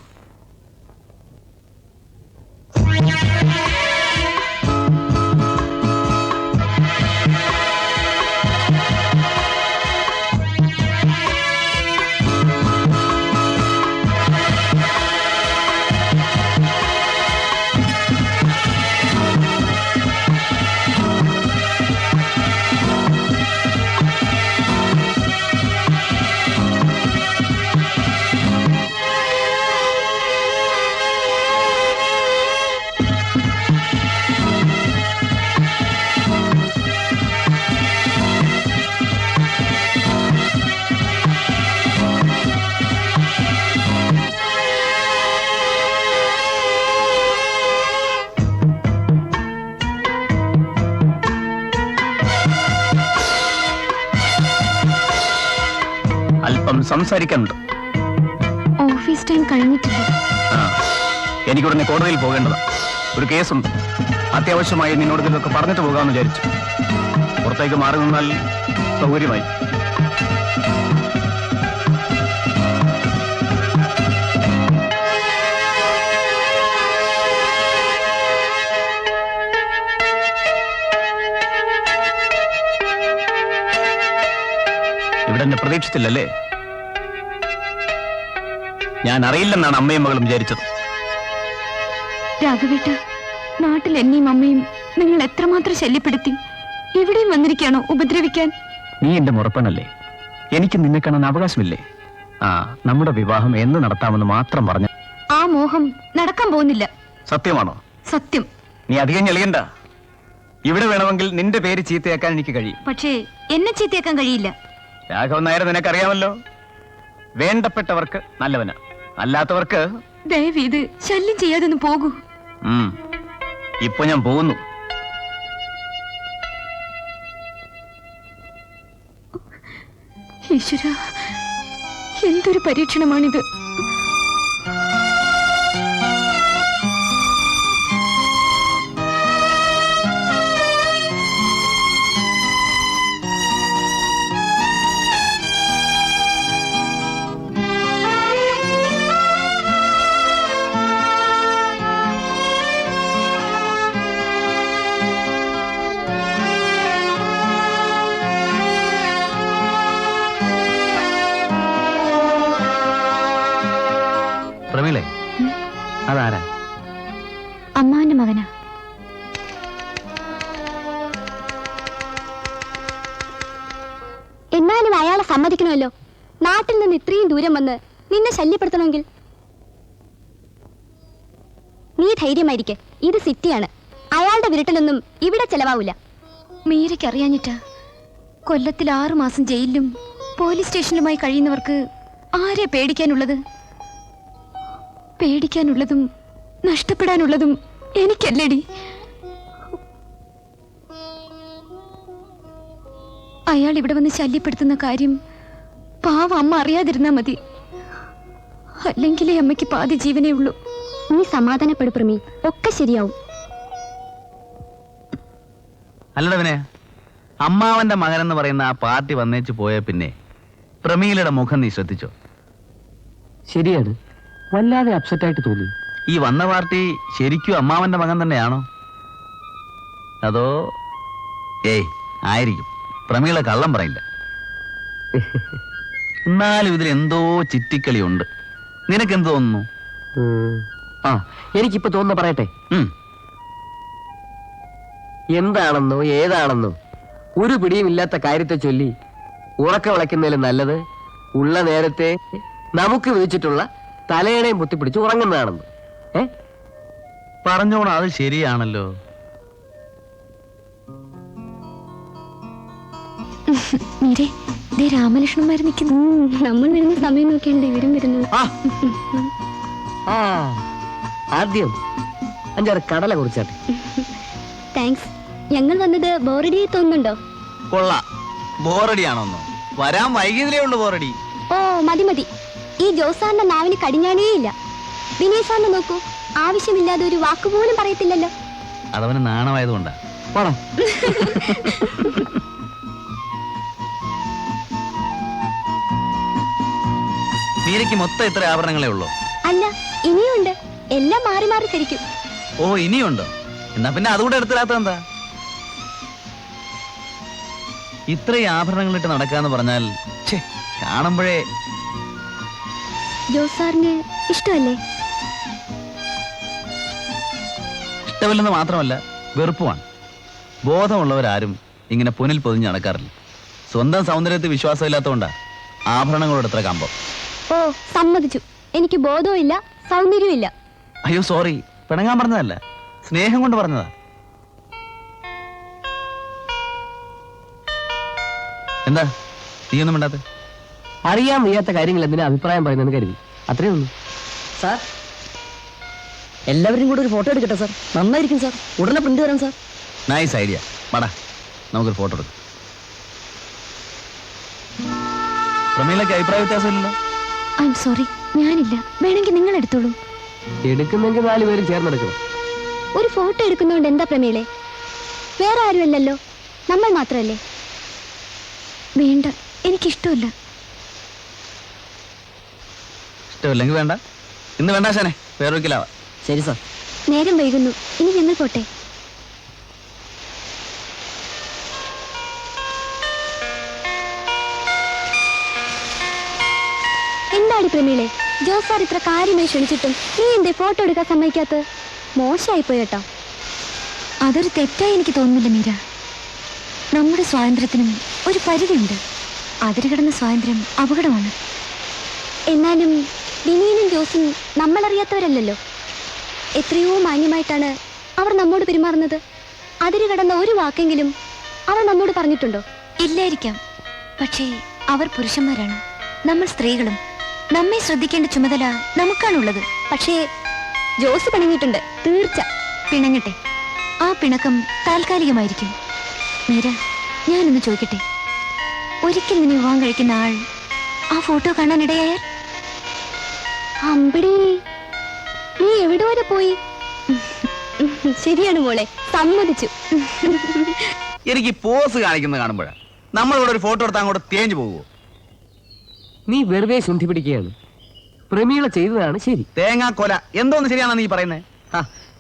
അല്പം സംസാരിക്കാനുണ്ട്. ഓഫീസ് ടൈം കഴിഞ്ഞിട്ടില്ല. എനിക്കുടനെ കോടതിയിൽ പോകേണ്ടതാണ്. ഒരു കേസുണ്ട്. അത്യാവശ്യമായി നിന്നോട് ഇതൊക്കെ പറഞ്ഞിട്ട് പോകാമെന്ന് വിചാരിച്ചു. പുറത്തേക്ക് മാറി നിന്നാൽ സൗകര്യമായി. ഇവിടെ എന്നെ പ്രതീക്ഷിച്ചില്ലല്ലേ? ഞാൻ അറിയില്ലെന്നാണ് അമ്മയും മകളും വിചാരിച്ചത്. രാഘവേട്ട, നാട്ടിൽ എന്നെയും അമ്മയും നിങ്ങൾ എത്രമാത്രം ശല്യപ്പെടുത്തി. ഇവിടെയും വന്നിരിക്കുകയാണോ ഉപദ്രവിക്കാൻ? നീ എന്റെ മുറപ്പനല്ലേ, എനിക്ക് നിന്നെ കാണാൻ അവകാശമില്ലേ? നമ്മുടെ വിവാഹം എന്ന് നടത്താമെന്ന് മാത്രം പറഞ്ഞു. ആ മോഹം നടക്കാൻ പോകുന്നില്ല. സത്യമാണോ? സത്യം. നീ അധികം ഞെളിയണ്ട. ഇവിടെ വേണമെങ്കിൽ നിന്റെ പേര് ചീത്തയാക്കാൻ എനിക്ക് കഴിയും. പക്ഷേ എന്നെ ചീത്തയാക്കാൻ കഴിയില്ല. രാഘവൻ നായർ നിനക്കറിയാമല്ലോ, വേണ്ടപ്പെട്ടവർക്ക് നല്ലവനാ, അല്ലാത്തവർക്ക്. ദയവീത് ശല്യം ചെയ്യാതൊന്ന് പോകൂ. ഇപ്പൊ ഞാൻ പോകുന്നു. ഈശ്വര, എന്തൊരു പരീക്ഷണമാണിത്. പ്രമീളെ, അതാരാ? അമ്മാവന്റെ മകനാ. എന്നാലും അയാളെ സമ്മതിക്കണമല്ലോ. നാട്ടിൽ നിന്ന് ഇത്രയും ദൂരം വന്ന് നിന്നെ ശല്യപ്പെടുത്തണമെങ്കിൽ. നീ ധൈര്യമായിരിക്കെ, ഇത് സിറ്റിയാണ്. അയാളുടെ വിരട്ടലൊന്നും ഇവിടെ ചെലവാവില്ല. മീരയ്ക്കറിയാഞ്ഞിട്ടാ. കൊല്ലത്തിൽ 6 മാസം ജയിലിലും പോലീസ് സ്റ്റേഷനിലുമായി കഴിയുന്നവർക്ക് ആരെ പേടിക്കാനുള്ളത്? പേടിക്കാനുള്ളതും നഷ്ടപ്പെടാനുള്ളതും എനിക്കല്ലേടി. അയാൾ ഇവിടെ വന്ന് ശല്യപ്പെടുത്തുന്ന കാര്യം പാവം അമ്മ അറിയാതിരുന്നാ മതി. അല്ലെങ്കിലേ അമ്മയ്ക്ക് പാതി ജീവനേ ഉള്ളൂ. നീ സമാധാനപ്പെടും പ്രമി, ഒക്കെ ശരിയാവും. അല്ലടവനെ, അമ്മാവന്റെ മകനെന്ന് പറയുന്ന ആ പാർട്ടി വന്നേച്ച് പോയ പിന്നെ പ്രമീലയുടെ മുഖം നീ ശ്രദ്ധിച്ചോ? ശരിയാണ്, വല്ലാതെ അപ്സെറ്റ് ആയിട്ട് തോന്നി. ഈ വന്ന പാർട്ടി ശരിക്കും അമ്മാവന്റെ മകൻ തന്നെയാണോ? അതോ ആയിരിക്കും. പ്രമീള കള്ളം പറയില്ല. എന്നാലും ഇതിൽ എന്തോ ചിറ്റിക്കളിയുണ്ട്. നിനക്കെന്ത് തോന്നുന്നു? എനിക്കിപ്പോ തോന്നുന്ന പറയട്ടെ. എന്താണെന്നോ ഏതാണെന്നോ ഒരു പിടിയും ഇല്ലാത്ത കാര്യത്തെ ചൊല്ലി ഉറക്ക വിളക്കുന്നതിലും നല്ലത് ഉള്ള നേരത്തെ നമുക്ക് വിധിച്ചിട്ടുള്ള തലയണയും പൊത്തിപ്പിടിച്ച് ഉറങ്ങുന്നതാണെന്ന്. പറഞ്ഞോണം, അത് ശരിയാണല്ലോ. രാമലക്ഷ്മണന്മാർ നിൽക്കുന്നു. നമ്മൾ വരുന്ന സമയം നോക്കിയുണ്ട് ഇവരും വരുന്നത്. ആദ്യം 5-6 കടല കുറിച്ചാട്ടെ. താങ്ക്സ്. ഞങ്ങൾ വന്നത് ബോറടിയായി തോന്നുന്നുണ്ടോ? കൊള്ളാം. ബോറടിയാണോന്നോ? വരാൻ വൈകിയതിലേ ഉള്ളു ബോറടി. ഓ മതി മതി. ഈ ജോസാറിന്റെ നാവിന് കടിഞ്ഞാണേ ഇല്ല. വിനയ് സാറിനെ നോക്കൂ, ആവശ്യമില്ലാതെ ഒരു വാക്കുപോലും പറയത്തില്ലല്ലോ. അതവന് നാണമായതുകൊണ്ടാ. മീരയ്ക്ക് മൊത്തം ഇത്ര ആഭരണങ്ങളേ ഉള്ളൂ? അല്ല, ഇനിയുണ്ട്. എല്ലാം മാറി മാറി ധരിക്കും. ഓ, ഇനിയുണ്ടോ? എന്നാ പിന്നെ അതുകൂടെ എടുത്തില്ലാത്ത എന്താ? ഇത്രയും ആഭരണങ്ങളിട്ട് നടക്കാന്ന് പറഞ്ഞാൽ കാണുമ്പോഴേ. ജോസാറിന് ഇഷ്ടമല്ലേ? ഇഷ്ടമില്ലെന്ന് മാത്രമല്ല, വെറുപ്പുമാണ്. ബോധമുള്ളവരാരും ഇങ്ങനെ പൊന്നിൽ പൊതിഞ്ഞ് നടക്കാറില്ല. സ്വന്തം സൗന്ദര്യത്തിൽ വിശ്വാസമില്ലാത്തതുകൊണ്ടാ ആഭരണങ്ങളോട് എത്ര കമ്പം. ഓ സമ്മതിച്ചു. എനിക്ക് ബോധവും ഇല്ല, സൗന്ദര്യവും ഇല്ല. അയ്യോ സോറി, പിണങ്ങാൻ പറഞ്ഞതല്ല, സ്നേഹം കൊണ്ട് പറഞ്ഞതാ. എന്താ നീയൊന്നും മിണ്ടാത്തെ? അറിയാൻ വയ്യാത്ത കാര്യങ്ങൾ എന്തിനാ അഭിപ്രായം പറയുന്നതെന്ന് കരുതി, അത്രേ ഉള്ളൂ. സാർ, എല്ലാവരും കൂടെ ഒരു ഫോട്ടോ എടുക്കട്ടെ സാർ? നന്നായിരിക്കും സാർ. ഉടനെ പ്രിന്റ് തരാം സാർ. Nice idea. വാടാ, നമുക്കൊരു ഫോട്ടോ എടുക്കാം. പ്രമീലയ്ക്ക് അഭിപ്രായ വ്യത്യാസമില്ലല്ലോ? ഐ എം സോറി, ഞാനില്ല. വേണമെങ്കിൽ നിങ്ങൾ എടുത്തോളൂ. എടുക്കുന്നെങ്കിൽ 4 പേരും ചേർന്നെടുക്കണം. ഒരു ഫോട്ടോ എടുക്കുന്നതുകൊണ്ട് എന്താ പ്രമീളെ? വേറെ ആരുമല്ലല്ലോ, നമ്മൾ മാത്രമല്ലേ. വേണ്ട, എനിക്കിഷ്ടമില്ല. ഇഷ്ടമില്ലെങ്കിൽ വേണ്ട. ഇന്ന് വേണ്ട ശാനെ, വേറൊരിക്കലാവാ. ശരി സാർ. നേരം വൈകുന്നു, ഇനി ഞങ്ങൾ പോട്ടെ. എന്താണ് പ്രമീളെ, ജോസ് സാർ ഇത്ര കാര്യമായി ക്ഷണിച്ചിട്ടും നീ എന്തേ ഫോട്ടോ എടുക്കാൻ സമ്മതിക്കാത്ത? മോശമായിപ്പോയി കേട്ടോ. അതൊരു തെറ്റായി എനിക്ക് തോന്നുന്നില്ല മീര. നമ്മുടെ സ്വാതന്ത്ര്യത്തിനും ഒരു പരിധിയുണ്ട്. അതിര് കിടന്ന സ്വാതന്ത്ര്യം അപകടമാണ്. എന്നാലും വിനീനും ജോസും നമ്മളറിയാത്തവരല്ലല്ലോ. എത്രയോ മാന്യമായിട്ടാണ് അവർ നമ്മോട് പെരുമാറുന്നത്. അതിര് കിടന്ന ഒരു വാക്കെങ്കിലും അവർ നമ്മോട് പറഞ്ഞിട്ടുണ്ടോ? ഇല്ലായിരിക്കാം. പക്ഷേ അവർ പുരുഷന്മാരാണ്, നമ്മൾ സ്ത്രീകളും. നമ്മെ ശ്രദ്ധിക്കേണ്ട ചുമതല നമുക്കാണുള്ളത്. പക്ഷേ ജോസ് പിണങ്ങിയിട്ടുണ്ട്, തീർച്ച. പിണങ്ങട്ടെ, ആ പിണക്കം താൽക്കാലികമായിരിക്കും. മീര, ഞാനൊന്ന് ചോദിക്കട്ടെ, ഒരിക്കൽ നിന്നെ വിവാഹം കഴിക്കുന്ന ആൾ ആ ഫോട്ടോ കാണാനിടയായാൽ? അമ്പടി, നീ എവിടെ വരെ പോയി? ശരിയാണ് മോളെ, സമ്മതിച്ചു. എനിക്ക് പോസ് കാണിക്കുന്നത് കാണുമ്പോഴാണ് നമ്മളിവിടെ ഒരു ഫോട്ടോ എടുത്താൽ അങ്ങോട്ട് തേഞ്ഞു പോകുമോ? നീ വെറുതെ ശുദ്ധി പിടിക്കുകയാണ്. പ്രമീള ചെയ്തതാണ് ശരി. തേങ്ങാ കൊല എന്തോന്ന് ശരിയാണെന്ന് നീ പറയുന്നത്?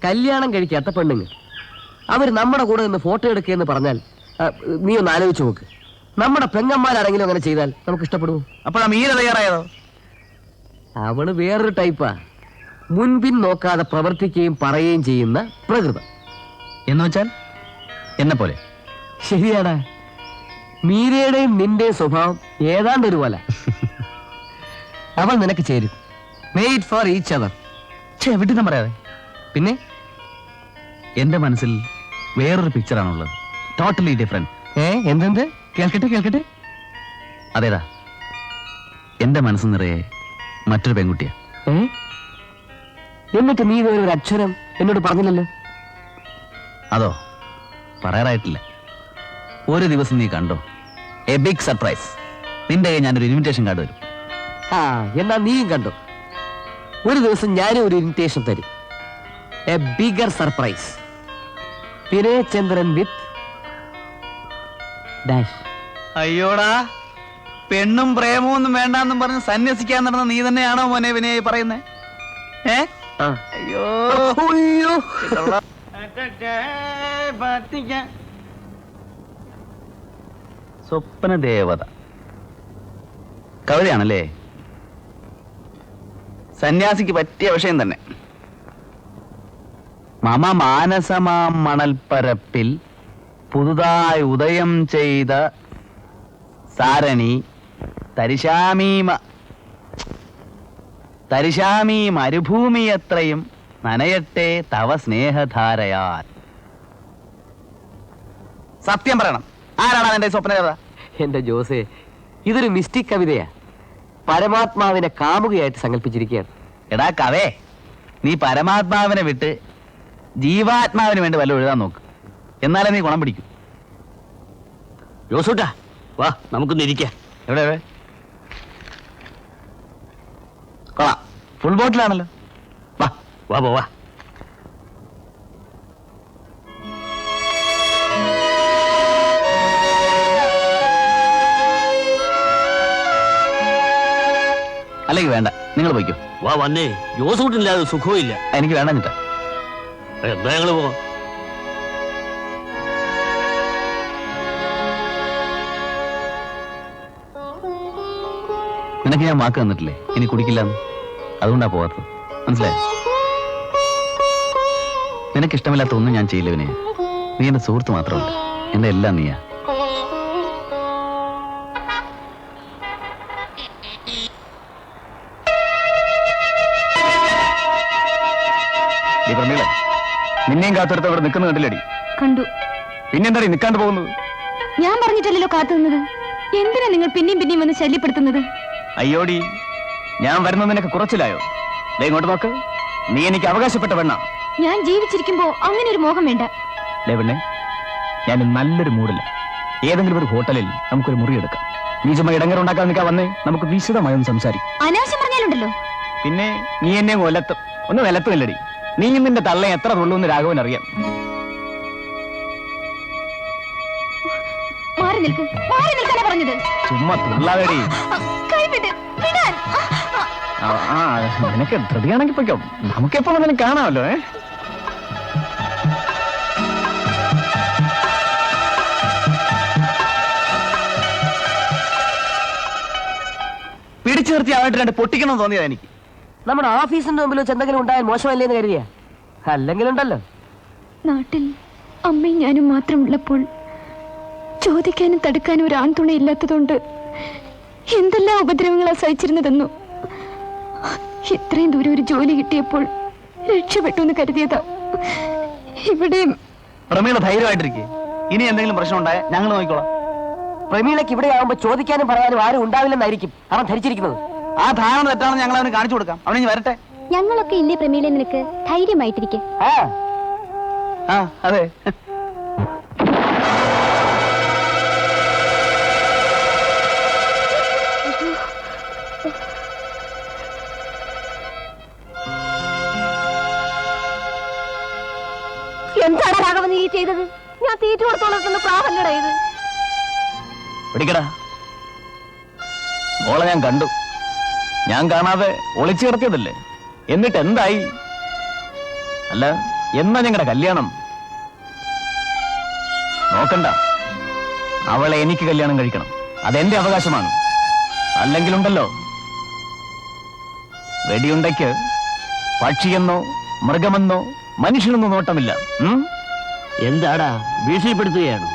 കല്യാണം കഴിക്കാത്ത പെണ്ണുങ്ങൾ അവർ നമ്മുടെ കൂടെ നിന്ന് ഫോട്ടോ എടുക്കുകയെന്ന് പറഞ്ഞാൽ നീ ഒന്ന് ആലോചിച്ച് നോക്ക്. നമ്മുടെ പെങ്ങന്മാരാരെങ്കിലും അങ്ങനെ ചെയ്താൽ നമുക്ക് ഇഷ്ടപ്പെടുമോ? അപ്പോഴാ മീര തയ്യാറായതോ? അവള് വേറൊരു ടൈപ്പാ. മുൻപിൻ നോക്കാതെ പ്രവർത്തിക്കുകയും പറയുകയും ചെയ്യുന്ന പ്രകൃതം. എന്ന് വെച്ചാൽ എന്നെ പോലെ? ശരിയാടാ, മീരയുടെയും നിന്റെയും സ്വഭാവം ഏതാണ്ട് ഒരു പോലെ. അവൾ നിനക്ക് ചേരും. Made for each other. വിട്ടിട്ടും പറയാതെ. പിന്നെ എന്റെ മനസ്സിൽ വേറൊരു പിക്ചറാണുള്ളത്, ടോട്ടലി ഡിഫറെന്റ്. എന്തെന്ത്? കേൾക്കട്ടെ കേൾക്കട്ടെ. അതേടാ, എന്റെ മനസ്സ് നിറയെ മറ്റൊരു പെൺകുട്ടിയാ. എന്നിട്ട് നീ ഇതുവരെ ഒരു അക്ഷരം എന്നോട് പറഞ്ഞില്ലല്ലോ. അതോ പറയാറായിട്ടില്ല. ഒരു ദിവസം നീ കണ്ടോ, എ ബിഗ് സർപ്രൈസ്. നിന്റെ കയ്യിൽ ഞാനൊരു ഇൻവിറ്റേഷൻ കാർഡ് തരും. എന്നാ നീയും കണ്ടോ, ഒരു ദിവസം ഞാനും ഒരു ഇൻവിറ്റേഷൻ തരും. A bigger surprise. Vinayachandran with dash. അയ്യോടാ, പെണ്ണും പ്രേമവും ഒന്നും വേണ്ടാന്നും പറഞ്ഞ് സന്യസിക്കാൻ നടന്ന നീ തന്നെയാണോ മോനെ വിനയ പറയുന്നേ? അയ്യോ സ്വപ്ന ദേവത കവിതയാണല്ലേ? സന്യാസിക്ക് പറ്റിയ വിഷയം തന്നെ. മമ മാനസമാം മണൽപ്പരപ്പിൽ പുതുതായി ഉദയം ചെയ്ത സാരണി തരിശാമീ മരുഭൂമിയത്രയും നനയട്ടെ തവ സ്നേഹധാരയാൽ. സത്യം പറയണം, ആരാണ് എന്റെ സ്വപ്ന ദേവത? എന്റെ ജോസേ, ഇതൊരു മിസ്റ്റിക് കവിതയാ. പരമാത്മാവിനെ കാമുകയായിട്ട് സങ്കല്പിച്ചിരിക്കുകയാണ്. എടാ കവേ, നീ പരമാത്മാവിനെ വിട്ട് ജീവാത്മാവിന് വേണ്ടി വല്ല എഴുതാൻ നോക്ക്, എന്നാലേ നീ ഗുണം പിടിക്കും. ജോസൂട്ടാ, വാ നമുക്കൊന്ന് ഇരിക്കാം. എവിടെ എവിടെ? കൊള്ളാം, ഫുൾ ബോട്ടിലാണല്ലോ. വാ വാ പോവാ. അല്ലെങ്കിൽ വേണ്ട, നിങ്ങൾ പോയിക്കോ. വാ വന്നേ, ജോസൂട്ടില്ലാതെ സുഖവും ഇല്ല. എനിക്ക് വേണ്ട എന്നിട്ടാ. എന്താ ഞങ്ങള് പോവാം. നിനക്ക് ഞാൻ വാക്ക് തന്നിട്ടില്ലേ ഇനി കുടിക്കില്ലെന്ന്? അതുകൊണ്ടാ പോവാത്തത്, മനസ്സിലായോ? നിനക്ക് ഇഷ്ടമില്ലാത്ത ഒന്നും ഞാൻ ചെയ്യില്ല വിനയ. നീ എന്റെ സുഹൃത്ത് മാത്രമല്ല, എന്റെ എല്ലാം നീയാ. നിന്നെയും കാത്തെടുത്ത് അവിടെ നിൽക്കുന്ന കണ്ടില്ലടി? കണ്ടു. പിന്നെന്താടി നിൽക്കാണ്ട് പോകുന്നത്? ഞാൻ പറഞ്ഞിട്ടല്ലോ കാത്തുനിന്നത്. എന്തിനാ നിങ്ങൾ പിന്നെയും പിന്നെയും വന്ന് ശല്യപ്പെടുത്തുന്നത്? അയ്യോടി, ഞാൻ വരുന്നത് നിനക്ക് കുറച്ചിലായോ? ദേ ഇങ്ങോട്ട് നോക്ക്, നീ എനിക്ക് അവകാശപ്പെട്ട പെണ്ണ. ഞാൻ ജീവിച്ചിരിക്കുമ്പോ അങ്ങനെ ഒരു മോഹം വേണ്ട. ദേ പെണ്ണെ, ഞാൻ നല്ലൊരു മൂഡില്ല. ഏതെങ്കിലും ഒരു ഹോട്ടലിൽ നമുക്കൊരു മുറി എടുക്കാം. നീ ചുമ്മാ ഇടങ്ങറുണ്ടാക്കാൻ നിൽക്കാൻ വന്നേ, നമുക്ക് വിശദമായൊന്ന് സംസാരിക്കും. അനാവശ്യം പറഞ്ഞാലുണ്ടല്ലോ. പിന്നെ നീ എന്നെ കൊലത്തും ഒന്ന് വിലത്തുമില്ലടി. നീയും നിന്റെ തള്ള എത്ര തുള്ളൂന്ന് രാഘവൻ അറിയാം. മാറി നിൽക്കാനാ പറഞ്ഞത്. ചുമ്മാ തുള്ളാവേടി. നിനക്ക് ധൃതിയാണെങ്കിൽ പൊയ്ക്കോ, നമുക്കെപ്പോ നിന്നെ കാണാമല്ലോ. പിടിച്ചു നിർത്തി അവനായിട്ട് രണ്ട് പൊട്ടിക്കണം തോന്നിയതാ എനിക്ക്. നമ്മുടെ ഓഫീസിന്റെ മുമ്പിൽ വെച്ച് എന്തെങ്കിലും ഉണ്ടായാൽ മോശമല്ലേ എന്ന് കരുതിയാ? അല്ലെങ്കിലുണ്ടല്ലോ. നാട്ടിൽ അമ്മയും ഞാനും മാത്രം ഉള്ളപ്പോൾ ചോദിക്കാനും തടുക്കാനും ഒരു ആൺതുണ ഇല്ലാത്തതുകൊണ്ട് എന്തെല്ലാം ഉപദ്രവങ്ങളാ സഹിച്ചിരുന്നതെന്നു. ഇത്രയും ദൂരം ഒരു ജോലി കിട്ടിയപ്പോൾ രക്ഷപ്പെട്ടു എന്ന് കരുതിയതാ. ഇവിടെയും പ്രമീള ധൈര്യമായിട്ടിരിക്കേ. ഇനി എന്തെങ്കിലും പ്രശ്നം ഉണ്ടായാൽ ഞങ്ങൾ നോക്കിക്കോളാം. പ്രമീളയ്ക്ക് ഇവിടെ ആവുമ്പോ ചോദിക്കാനും പറയാനും ആരും ഉണ്ടാവില്ലെന്നായിരിക്കും അവൻ ധരിച്ചിരിക്കുന്നത്. ആ ധാരണ തെറ്റാണെന്ന് ഞങ്ങൾ അവന് കാണിച്ചു കൊടുക്കാം. അവനിനി വരട്ടെ. ഞങ്ങളൊക്കെ ഇല്ലേ പ്രമീള, നിനക്ക് ധൈര്യമായിട്ടിരിക്കെ. ആ അതെ. എന്താണ് രാഘവൻ നീ ചെയ്തത്? ഞാൻ തീറ്റ കൊടുത്തോളത്തുന്ന പ്രാവല്ലടാ ഇത്. പിടിക്കടാ. മോളെ ഞാൻ കണ്ടു. ഞാൻ കാണാതെ ഒളിച്ചു കിടത്തിയതല്ലേ. എന്നിട്ട് എന്തായി? അല്ല, എന്നാ ഞങ്ങളുടെ കല്യാണം? നോക്കണ്ട, അവളെ എനിക്ക് കല്യാണം കഴിക്കണം. അതെന്റെ അവകാശമാണ്. അല്ലെങ്കിലുണ്ടല്ലോ, വെടിയുണ്ടയ്ക്ക് പക്ഷിയെന്നോ മൃഗമെന്നോ മനുഷ്യനൊന്നും നോട്ടമില്ല. എന്താടാ ഭീഷണിപ്പെടുത്തുകയാണ്?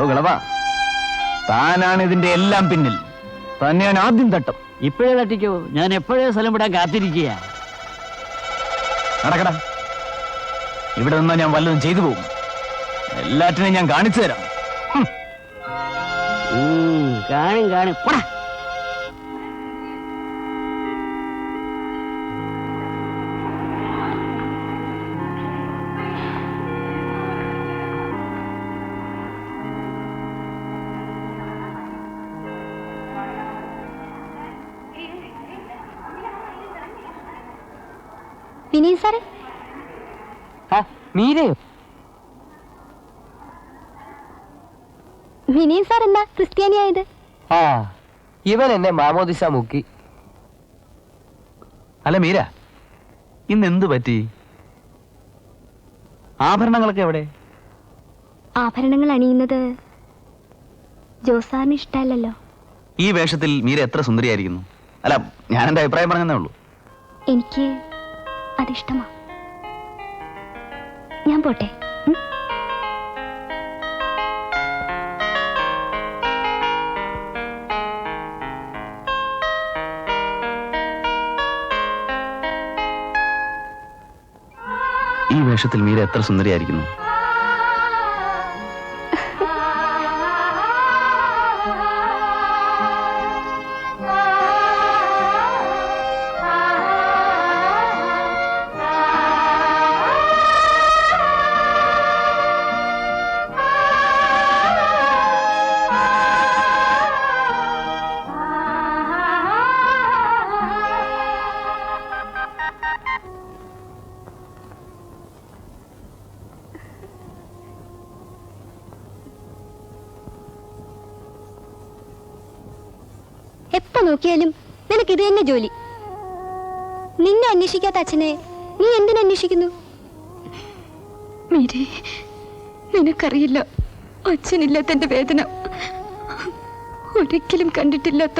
കളവാ, താനാണ് ഇതിന്റെ എല്ലാം പിന്നിൽ. തന്നെ ഞാൻ ആദ്യം തട്ടും. ഇപ്പോഴേ തട്ടിക്കോ, ഞാൻ എപ്പോഴേ സ്ഥലം വിടാൻ കാത്തിരിക്കുക. നടക്കടാ. ഇവിടെ നിന്നാ ഞാൻ വല്ലതും ചെയ്തു പോകും. എല്ലാറ്റിനെയും ഞാൻ കാണിച്ചു തരാം. കാണും കാണും. പോടാ. വിനീത് സാറേ. മീരയോ? വിനീത് സാർ എന്താ ക്രിസ്ത്യാനിയായത്? ഇവൻ എന്നെ മാമോദിസ മുക്കി. അല്ല മീര, ഇന്ന് എന്തു പറ്റി? ആഭരണങ്ങളൊക്കെ എവിടെ? ആഭരണങ്ങൾ അണിയുന്നത് ജോസാറിന് ഇഷ്ടമല്ലല്ലോ. ഈ വേഷത്തിൽ മീര എത്ര സുന്ദരിയായിരിക്കുന്നു. അല്ല, ഞാൻ എന്റെ അഭിപ്രായം പറഞ്ഞതേ ഉള്ളൂ. എനിക്ക് അതിഷ്ടമാ. ഞാൻ പോട്ടെ. ഈ വേഷത്തിൽ മീര എത്ര സുന്ദരിയായിരിക്കുന്നു. എപ്പോ നോക്കിയാലും നിനക്ക് ഇത് തന്നെ ജോലി. നിന്നെ അന്വേഷിക്കാത്ത അച്ഛനെ നീ എന്തിനന്വേഷിക്കുന്നു? മീരേ, നിനക്കറിയില്ല അച്ഛനില്ലാത്ത എന്റെ വേദന. ഒരിക്കലും കണ്ടിട്ടില്ലാത്ത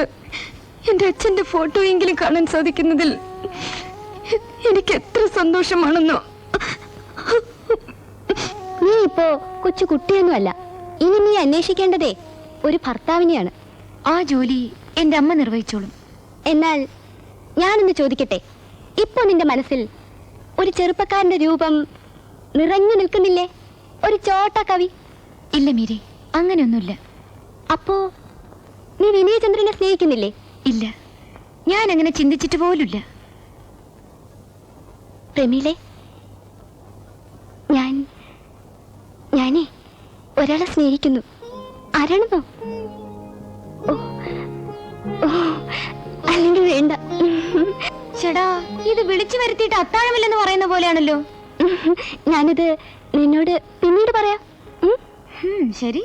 എന്റെ അച്ഛന്റെ ഫോട്ടോയെങ്കിലും കാണാൻ സാധിക്കുന്നതിൽ എനിക്ക് എത്ര സന്തോഷമാണെന്നോ. നീ ഇപ്പോ കൊച്ചു കുട്ടിയൊന്നുമല്ല. ഇനി നീ അന്വേഷിക്കേണ്ടതേ ഒരു ഭർത്താവിനെയാണ്. ആ ജോലി എന്റെ അമ്മ നിർവഹിച്ചോളും. എന്നാൽ ഞാനൊന്ന് ചോദിക്കട്ടെ, ഇപ്പൊ നിന്റെ മനസ്സിൽ ഒരു ചെറുപ്പക്കാരന്റെ രൂപം നിറഞ്ഞു നിൽക്കുന്നില്ലേ? ഒരു ചോട്ട കവി. ഇല്ല മീരെ, അങ്ങനെയൊന്നുമില്ല. അപ്പോ നീ വിനയചന്ദ്രനെ സ്നേഹിക്കുന്നില്ലേ? ഇല്ല, ഞാൻ അങ്ങനെ ചിന്തിച്ചിട്ട് പോലുമില്ല. പ്രമീളെ, ഞാനേ ഒരാളെ സ്നേഹിക്കുന്നു. ആരാണെന്നോ? അല്ലെങ്കിൽ വേണ്ട. ചേടാ, ഇത് വിളിച്ചു വരുത്തിയിട്ട് അത്താഴമില്ലെന്ന് പറയുന്ന പോലെയാണല്ലോ. ഞാനിത് നിന്നോട് പിന്നീട് പറയാം. ശരി.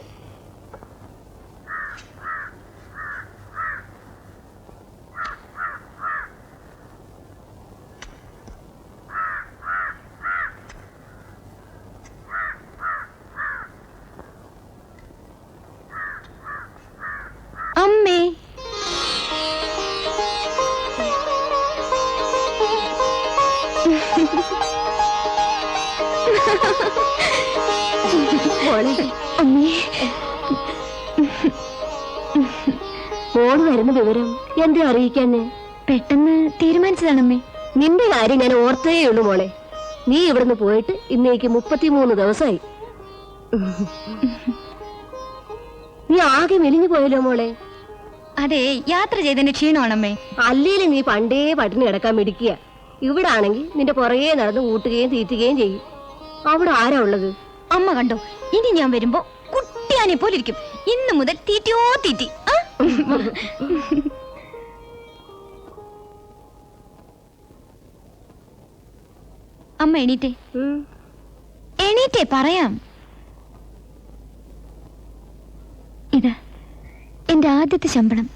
അമ്മേ, മോളെ അമ്മേ, മോള് വരുന്ന വിവരം എന്തേ അറിയിക്കാന്നെ? പെട്ടെന്ന് തീരുമാനിച്ചതാണമ്മേ. നിന്റെ കാര്യം ഞാൻ ഓർത്തേ ഉള്ളൂ മോളെ. നീ ഇവിടുന്ന് പോയിട്ട് ഇന്നേക്ക് 33 ദിവസമായി. നീ ആകെ മെലിഞ്ഞു പോയല്ലോ മോളെ. അതെ, യാത്ര ചെയ്തതിന്റെ ക്ഷീണമാണമ്മേ. അല്ലേലും നീ പണ്ടേ പട്ടിണി കിടക്കാൻ മിടിക്കുക. ഇവിടെ ആണെങ്കിൽ നിന്റെ പുറകെ നടന്ന് ഊട്ടുകയും തീറ്റുകയും ചെയ്യും. അവിടെ ആരാ ഉള്ളത്? അമ്മ കണ്ടോ, ഇനി ഞാൻ വരുമ്പോ കുട്ടിയാനെ പോലെ ഇരിക്കും. ഇന്ന് മുതൽ തീറ്റിയോ തീറ്റി. ആ? അമ്മ എണീറ്റേ, എണീറ്റേ പറയാം. ഇത് എന്റെ ആദ്യത്തെ ശമ്പളം.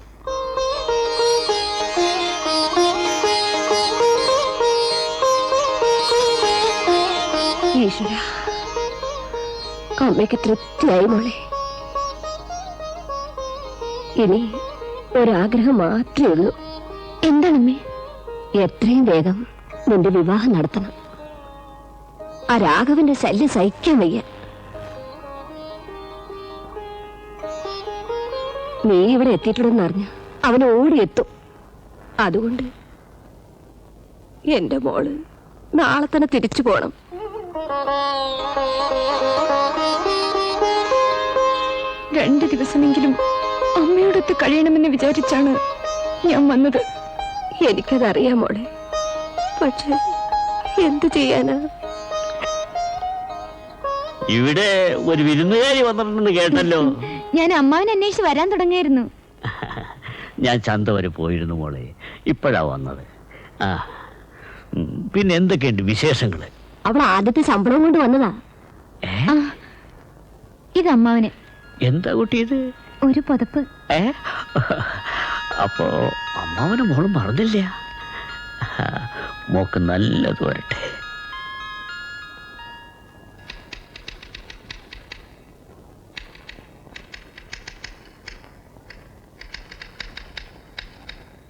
ഈശ്വര, അമ്മയ്ക്ക് തൃപ്തിയായി മോളെ. ഇനി ഒരാഗ്രഹം മാത്രമേ ഉള്ളൂ. എന്താണമ്മേ? എത്രയും വേഗം നിന്റെ വിവാഹം നടത്തണം. ആ രാഘവന്റെ ശല്യം സഹിക്കാൻ വയ്യ. നീ ഇവിടെ എത്തിയിട്ടുണ്ടെന്ന് അറിഞ്ഞ അവൻ ഓടിയെത്തും. അതുകൊണ്ട് എന്റെ മോള് നാളെ തന്നെ തിരിച്ചു പോണം. രണ്ടു ദിവസമെങ്കിലും അമ്മയോടൊത്ത് കഴിയണമെന്ന് വിചാരിച്ചാണ് ഞാൻ വന്നത്. എനിക്കതറിയാം മോളെ. പക്ഷെ എന്തു ചെയ്യാനാ? ഇവിടെ ഒരു വിരുന്നുകാരി വന്നിട്ടുണ്ടെന്ന് കേട്ടല്ലോ. ഞാൻ അമ്മാവനെ അന്വേഷിച്ച് വരാൻ തുടങ്ങിയായിരുന്നു. ഞാൻ ചന്ത വരെ പോയിരുന്നു മോളെ, ഇപ്പോഴാ വന്നത്. ആ, പിന്നെ എന്തൊക്കെയുണ്ട് വിശേഷങ്ങള്? അവൾ ആദ്യത്തെ ശമ്പളം കൊണ്ട് വന്നതാ. ആ, ഇത് അമ്മാവന്. എന്താ കുട്ടി ഇത്? ഒരു പുതപ്പ്. അപ്പോ അമ്മാവന് മോളും മറന്നില്ല. മോക്ക് നല്ലത് വരട്ടെ.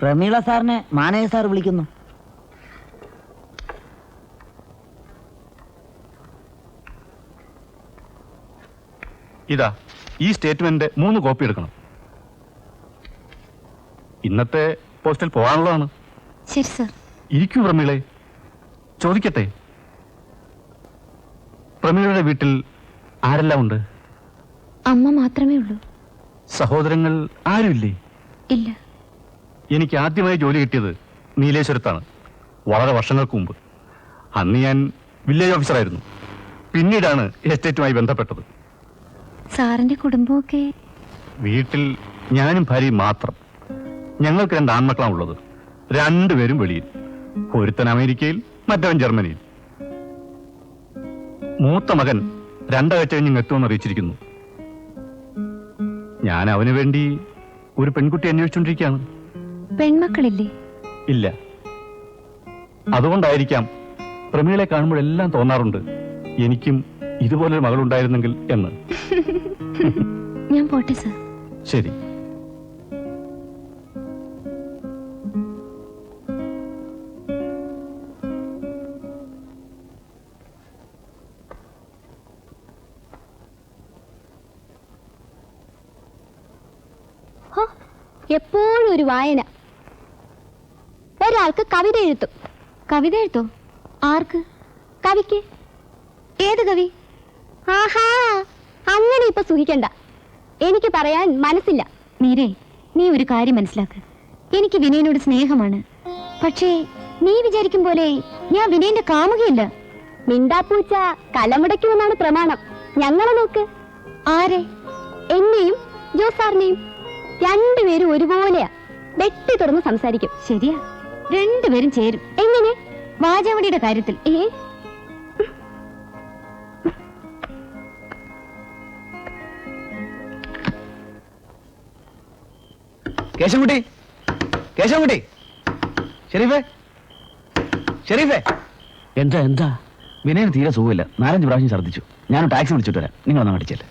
പ്രമീള സാറിനെ മാനേജർ സാർ വിളിക്കുന്നു. ഇതാ ഈ സ്റ്റേറ്റ്മെന്റ് 3 കോപ്പി എടുക്കണം. ഇന്നത്തെ പോസ്റ്റിൽ പോകാനുള്ളതാണ്. ശരി സർ. ഇരിക്കൂ പ്രമീളെ, ചോദിക്കട്ടെ, പ്രമീളയുടെ വീട്ടിൽ ആരെല്ലാം ഉണ്ട്? അമ്മ മാത്രമേ ഉള്ളൂ. സഹോദരങ്ങൾ ആരുമില്ലേ? ഇല്ല. എനിക്ക് ആദ്യമായി ജോലി കിട്ടിയത് നീലേശ്വരത്താണ്, വളരെ വർഷങ്ങൾക്ക് മുമ്പ്. അന്ന് ഞാൻ വില്ലേജ് ഓഫീസറായിരുന്നു. പിന്നീടാണ് എസ്റ്റേറ്റുമായി ബന്ധപ്പെട്ടത്. സാറിന്റെ കുടുംബമൊക്കെ? വീട്ടിൽ ഞാനും ഭാര്യയും മാത്രം. ഞങ്ങൾക്ക് 2 ആൺമക്കളാണ് ഉള്ളത്. 2 പേരും വെളിയിൽ. ഒരുത്തൻ അമേരിക്കയിൽ, മറ്റവൻ ജർമ്മനിയിൽ. മൂത്ത മകൻ 2 ആഴ്ച കഴിഞ്ഞ് എത്തുമെന്ന് അറിയിച്ചിരിക്കുന്നു. ഞാൻ അവന് വേണ്ടി ഒരു പെൺകുട്ടി അന്വേഷിച്ചുകൊണ്ടിരിക്കുകയാണ്. പെൺമക്കളില്ലേ? ഇല്ല. അതുകൊണ്ടായിരിക്കാം പ്രമീളെ കാണുമ്പോഴെല്ലാം തോന്നാറുണ്ട് എനിക്കും ഇതുപോലൊരു മകളുണ്ടായിരുന്നെങ്കിൽ എന്ന്. ഞാൻ പോട്ടെ സർ. ശരി. എപ്പോഴും ഒരു വായന. ഒരാൾക്ക് കവിത എഴുത്തും. കവിത എഴുത്തോ? ആർക്ക്? കവിക്ക്. ഏത് കവി? ആഹാ, അങ്ങനെ ഇപ്പൊ സുഖിക്കണ്ട. എനിക്ക് പറയാൻ മനസ്സില്ല. നീരേ, നീ ഒരു കാര്യം മനസ്സിലാക്ക്. എനിക്ക് വിനയനോട് സ്നേഹമാണ്. പക്ഷേ നീ വിചാരിക്കും പോലെ ഞാൻ വിനയന്റെ കാമുകയില്ല. മിണ്ടാപ്പൂച്ച കലമുടയ്ക്കുമെന്നാണ് പ്രമാണം. ഞങ്ങളെ നോക്ക്. ആരെ? എന്നെയും ജോസാറിനെയും. 2 പേരും ഒരുപോലെയാ. വെട്ടി തുറന്ന് സംസാരിക്കും. ശരിയാ, 2 പേരും ചേരും. എങ്ങനെ? വാചാവടിയുടെ കാര്യത്തിൽ. കേശവൻകുട്ടി, കേശവൻകുട്ടി, ഷെരീഫേ, ഷെരീഫേ. എന്താ എന്താ? വിനയന് തീരെ സുഖമില്ല. 4-5 പ്രാവശ്യം ഛർദ്ദിച്ചു. ഞാൻ ടാക്സി വിളിച്ചിട്ട് വരാം, നിങ്ങൾ ഒന്ന് അടിച്ചല്ലേ.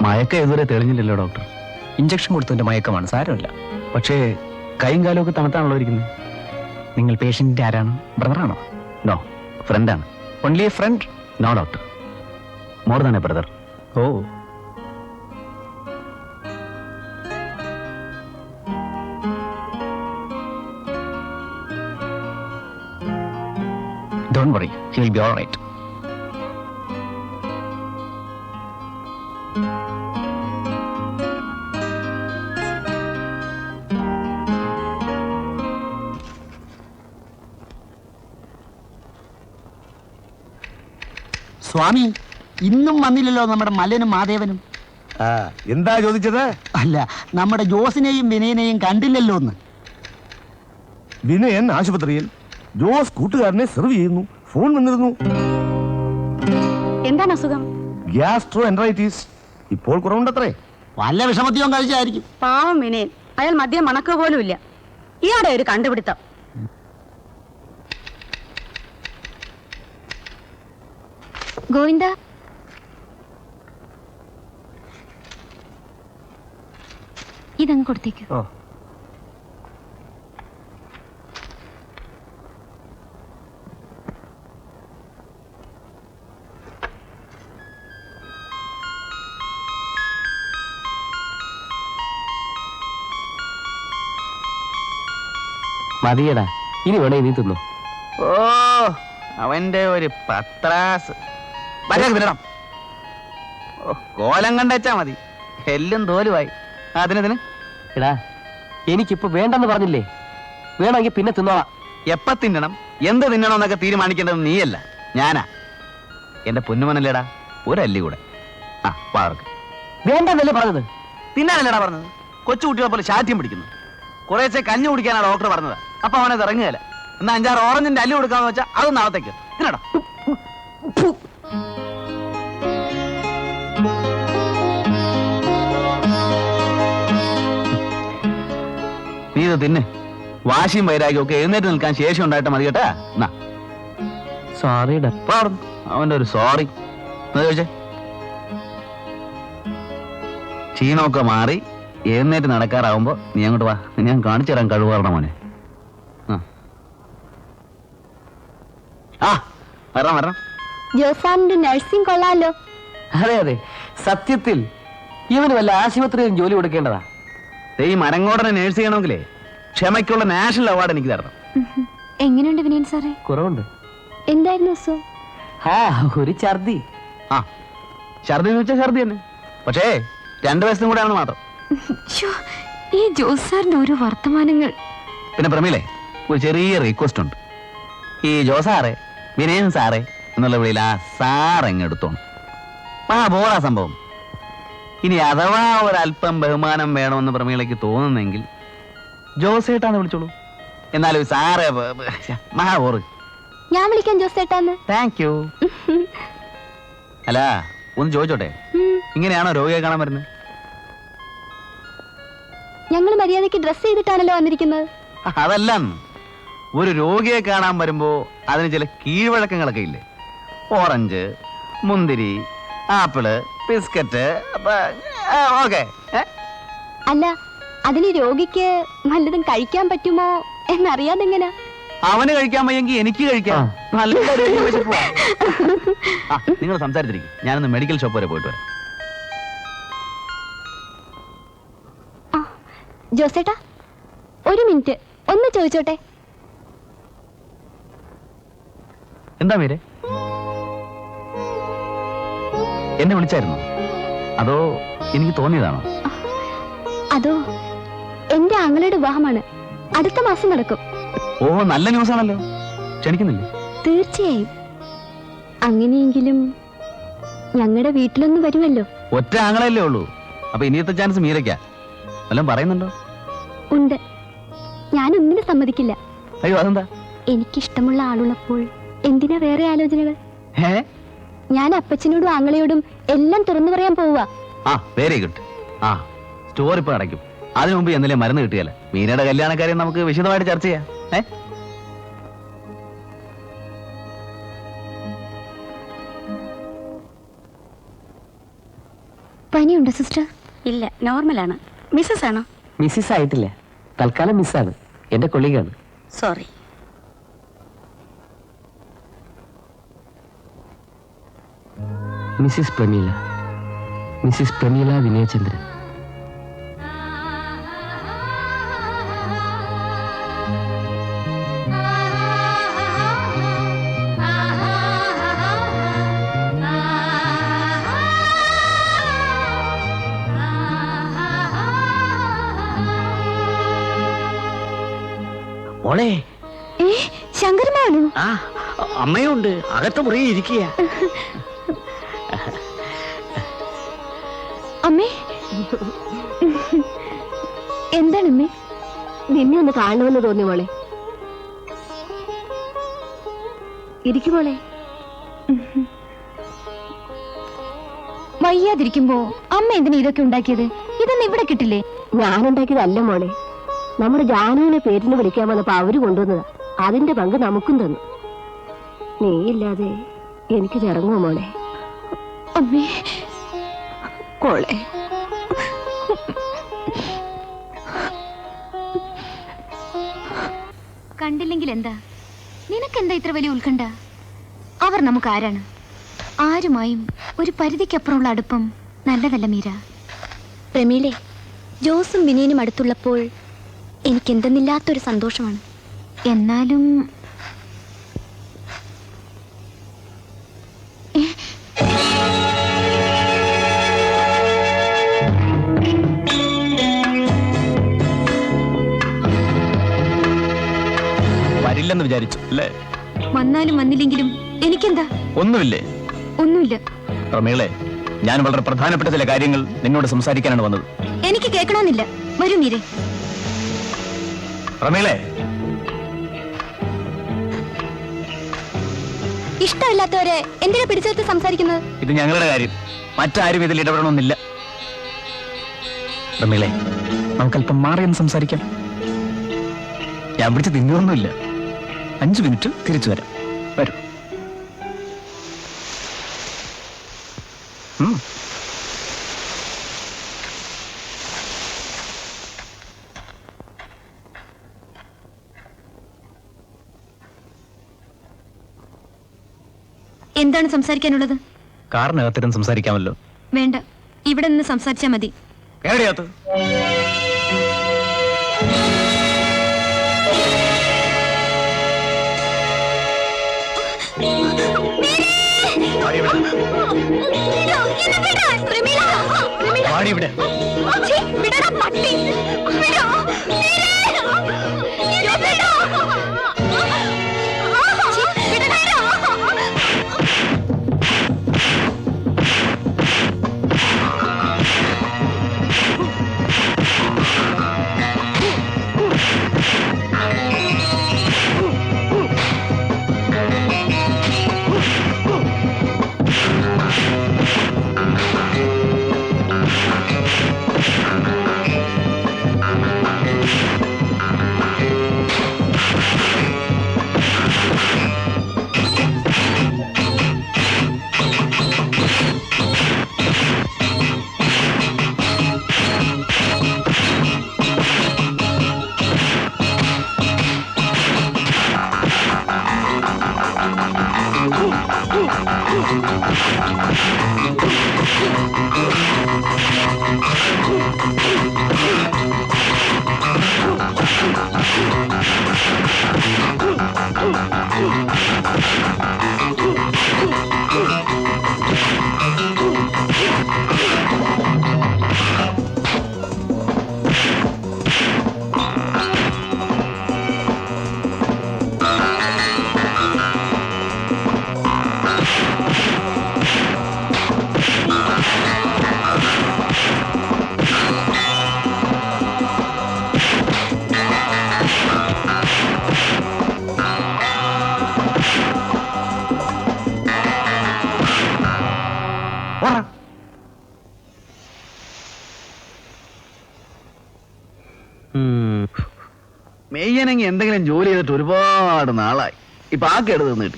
മയക്കം ഇതുവരെ തെളിഞ്ഞില്ലല്ലോ ഡോക്ടർ. ഇഞ്ചക്ഷൻ കൊടുത്തതിന്റെ മയക്കമാണ്, സാരമില്ല. പക്ഷേ കൈയും കാലും ഒക്കെ തണുത്താണല്ലോ ഇരിക്കുന്നത്. നിങ്ങൾ പേഷ്യന്റിന്റെ ആരാണ്? ബ്രദറാണോ? നോ, ഫ്രണ്ടാണ്. Only a friend? No doctor, more than a brother. Oh, don't worry, he will be all right. Swami, ഇന്നും വന്നില്ലല്ലോ നമ്മുടെ മല്ലനും മാധേവനും. എന്താ ചോദിച്ചത്? അല്ല, നമ്മുടെ ജോസിനെയും വിനയനെയും കണ്ടില്ലല്ലോ എന്ന്. വിനയൻ ആശുപത്രിയിൽ, ജോസ് കൂട്ടുകാരനെ സെർവ് ചെയ്യുന്നു. ഫോൺ വന്നിരുന്നു. എന്താണ് അസുഖം? ഗ്യാസ്ട്രോ എൻറൈറ്റിസ്. ഇപ്പോൾ കുറവുണ്ടത്രേ. വല്ല വിഷമത്തെയും കഴിച്ചായിരിക്കും. പാവം വിനയൻ, അയാൾ മദ്യം മണക്കുക പോലും ഇല്ല. ഇയാടെ ഒരു കണ്ടുപിടുത്തം. ഗോവിന്ദ, ഇതങ്ങ് കൊടുത്തേക്ക്. മതിയടാ, ഇനി വേണേ നീ തിന്നു. ഓ, അവന്റെ ഒരു പത്രാസ്. വിടണം. ഓ, കോലം കണ്ടേച്ചാ മതി, എല്ലും തോലുമായി. അതിനെതിന് എടാ, എനിക്കിപ്പോ വേണ്ടെന്ന് പറഞ്ഞില്ലേ? വേണമെങ്കിൽ പിന്നെ തിന്നോളാം. എപ്പ തിന്നണം, എന്ത് തിന്നണം എന്നൊക്കെ തീരുമാനിക്കേണ്ടത് നീയല്ല, ഞാനാ. എന്റെ പൊന്നുമനല്ലേടാ, ഒരല്ലി കൂടെ. ആ, പാർക്ക്. വേണ്ടെന്നല്ലേ പറഞ്ഞത്? തിന്നാനല്ലേടാ പറഞ്ഞത്? കൊച്ചുകുട്ടികളെ പോലെ ശാഠ്യം പിടിക്കുന്നു. കുറേശ്ശെ കഞ്ഞി കുടിക്കാനാണ് ഡോക്ടർ പറഞ്ഞത്. അപ്പൊ അവനത് ഇറങ്ങുകയല്ല. എന്നാ 5-6 ഓറഞ്ചിന്റെ അല്ലി കൊടുക്കാന്ന് വെച്ചാൽ അത് നാളത്തേക്ക് തിന്നടാ. നീ ഇത് തിന്നെ. വാശിയും വൈരാഗ്യം ഒക്കെ എഴുന്നേറ്റ് നിൽക്കാൻ ശേഷി ഉണ്ടായിട്ട് മതി കേട്ടാ. സോറിടാ. അവന്റെ ഒരു സോറി ചോദിച്ചേ. ക്ഷീണമൊക്കെ മാറി എഴുന്നേറ്റ് നടക്കാറാവുമ്പോ നീ അങ്ങോട്ട് വാ, ഞാൻ കാണിച്ചു തരാൻ കഴിവാറണം മോനെ. ആ, വരണം. ജോസാറിന്റെ നഴ്സിംഗ് കൊള്ളാലോ. അതെ അതെ, സത്യത്തിൽ ഇവന് വല്ല ആശുപത്രിയിലും ജോലി കൊടുക്കേണ്ടതാ. ഈ മരങ്ങോടനെ നേഴ്സ് ചെയ്യണമെങ്കിലേ ക്ഷമയ്ക്കുള്ള നാഷണൽ അവാർഡ് എനിക്ക് തരണം. എങ്ങനെയുണ്ട് വിനയൻ സാറേ? കുറവുണ്ട്. എന്തായിരുന്നു അസുഖം? ഒരു ഛർദി. ആ, ഛർദി എന്ന് വെച്ചാൽ ഛർദി തന്നെ, പക്ഷേ 2 വയസ്സിനും കൂടെ ആണ് മാത്രം. ഈ ജോസ് സാറിന്റെ ഓരോ വർത്തമാനങ്ങൾ. പിന്നെ പ്രമീലേ, ഒരു ചെറിയ റിക്വസ്റ്റ് ഉണ്ട്. ഈ ജോസാറെ, വിനയൻ സാറേ എന്നുള്ള വിളിയിൽ ആ സാറെങ്ങെടുത്തോണം. ബോറാ സംഭവം. ഇനി അഥവാ ഒരല്പം ബഹുമാനം വേണമെന്ന് പ്രമീളയ്ക്ക് തോന്നുന്നെങ്കിൽ ജോസേട്ടാന്ന് വിളിച്ചോളൂ. എന്നാലും സാറേ മഹാബോറ്. ഞാൻ വിളിക്കാൻ ജോസേട്ടാന്ന്. Thank you. അല്ല, ഒന്ന് ചോദിച്ചോട്ടെ, ഇങ്ങനെയാണോ രോഗിയെ കാണാൻ വരുന്നത്? ഞങ്ങൾ മര്യാദയ്ക്ക് ഡ്രസ് ചെയ്തിട്ടാണല്ലോ വന്നിരിക്കുന്നത്. അതല്ല, ഒരു രോഗിയെ കാണാൻ വരുമ്പോ അതിന് ചില കീഴ്വഴക്കങ്ങളൊക്കെ ഇല്ലേ? ഓറഞ്ച്, മുന്തിരി, ആപ്പിള്, ബിസ്ക്കറ്റ്. ഓക്കെ. അല്ല, അതിന് രോഗിക്ക് വല്ലതും കഴിക്കാൻ പറ്റുമോ എന്നറിയാതെങ്ങനെ? അവന് കഴിക്കാൻ വയ്യെങ്കിൽ എനിക്ക് കഴിക്കാം. നല്ല നിങ്ങൾ സംസാരിച്ചിരിക്കും, ഞാനൊന്ന് മെഡിക്കൽ ഷോപ്പ് വരെ പോയിട്ട് വരാം. ജോസേട്ടാ, ഒരു മിനിറ്റ് ഒന്ന് ചോദിച്ചോട്ടെ. എന്താ മീരെ, എന്നെ വിളിച്ചായിരുന്നോ? അതോ എനിക്ക് തോന്നിയതാണോ? അതോ, എന്റെ ആങ്ങളുടെ വിവാഹമാണ്, അടുത്ത മാസം നടക്കും. ഓ, നല്ല ന്യൂസ് ആണല്ലോ. ക്ഷണിക്കുന്നില്ലേ? തീർച്ചയായും. അങ്ങനെയെങ്കിലും ഞങ്ങളുടെ വീട്ടിലൊന്നും വരുമല്ലോ. ഒറ്റ ആങ്ങളല്ലേ ഉള്ളൂ, അപ്പൊ ഇനിയത്തെ ചാൻസ് മീരയ്ക്കാ. വല്ലതും പറയുന്നുണ്ടോ? ഉണ്ട്. ഞാനൊന്നിനും സമ്മതിക്കില്ല. അയ്യോ, അതെന്താ? എനിക്കിഷ്ടമുള്ള ആളുള്ളപ്പോൾ എന്തിനാ വേറെ ആലോചനകൾ? ഞാൻ അപ്പച്ചനോടും ആങ്ങളയോടും എല്ലാം തുറന്നു പറയാൻ പോവുക. ആ, വെരി ഗുഡ്. ആ, സ്റ്റോർ ഇപ്പൊ അടയ്ക്കും. അതിനു മുമ്പ് എന്തെങ്കിലും മരുന്ന് കിട്ടിയല്ല. മീനയുടെ കല്യാണക്കാര്യം നമുക്ക് വിശദമായിട്ട് ചർച്ച ചെയ്യാം. പനിയുണ്ടോ സിസ്റ്റർ? ഇല്ല, നോർമലാണ്. മിസ്സസ് ആണോ? മിസ്സിസ് ആയിട്ടില്ല, തൽക്കാലം മിസ്സാണ്. എന്റെ കൊളീഗാണ്. Sorry. Mrs Pramila, Mrs Pramila Vinayachandran. മോളെ, ശങ്കരമാണോ? ആ അമ്മയുണ്ട്, അകത്ത് മുറിയിൽ ഇരിക്കുക. അമ്മേ, എന്താണ് അമ്മേ? നിന്നെ ഒന്ന് കാണണമെന്ന് തോന്നി മോളെ. ഇരിക്കും മോളെ. വയ്യാതിരിക്കുമ്പോ അമ്മ എന്തിനാ ഇതൊക്കെ ഉണ്ടാക്കിയത്? ഇതൊന്നും ഇവിടെ കിട്ടില്ലേ? ഞാനുണ്ടാക്കിയതല്ല മോളെ, നമ്മുടെ ജാനുവിനെ പേരിന് വിളിക്കാൻ വന്നപ്പോ അവര് കൊണ്ടുവന്നതാ. അതിന്റെ പങ്ക് നമുക്കും തന്നു. നീയില്ലാതെ എനിക്ക് ഇറങ്ങുമോ മോളെ? അമ്മേ, മോളെ, കണ്ടില്ലെങ്കിൽ എന്താ? നിനക്കെന്താ ഇത്ര വലിയ ഉത്കണ്ഠ? അവർ നമുക്ക് ആരാണ്? ആരുമായും ഒരു പരിധിക്കപ്പുറമുള്ള അടുപ്പം നല്ലതല്ല മീര. പ്രമീളെ, ജോസും വിനയനും അടുത്തുള്ളപ്പോൾ എനിക്കെന്തെന്നില്ലാത്തൊരു സന്തോഷമാണ്. എന്നാലും വരില്ലെന്ന് വിചാരിച്ചു അല്ലേ? വന്നാലും വന്നില്ലെങ്കിലും എനിക്കെന്താ? ഒന്നുമില്ലേ? ഒന്നുമില്ല. പ്രമീളെ, ഞാൻ വളരെ പ്രധാനപ്പെട്ട ചില കാര്യങ്ങൾ നിന്നോട് സംസാരിക്കാനാണ് വന്നത്. എനിക്ക് കേൾക്കണമെന്നില്ല. വരൂ മീരെ. പ്രമീളെ, ഇഷ്ടമില്ലാത്തവരെ എന്തിനാ പിടിച്ചെടുത്ത് സംസാരിക്കുന്നത്? ഇത് ഞങ്ങളുടെ കാര്യം, മറ്റാരും ഇതിൽ ഇടപെടണമെന്നില്ല. പ്രമീളെ, നമുക്കല്പം മാറിയെന്ന് സംസാരിക്കാം. ഞാൻ പിടിച്ച് തിന്നൊന്നുമില്ല. 5 മിനിറ്റ് തിരിച്ചു വരാം. വരൂ. എന്താണ് സംസാരിക്കാനുള്ളത്? കാറിനകത്തിരുന്ന് സംസാരിക്കാമല്ലോ. വേണ്ട, ഇവിടെ നിന്ന് സംസാരിച്ചാ മതി. എവിടെയാത്ത്? ഇവിടെ മെയ്യനെങ്കിൽ എന്തെങ്കിലും ജോലി ചെയ്തിട്ട് ഒരുപാട് നാളായി. ഇപ്പൊ ആ കേട് തീർന്നിട്ട്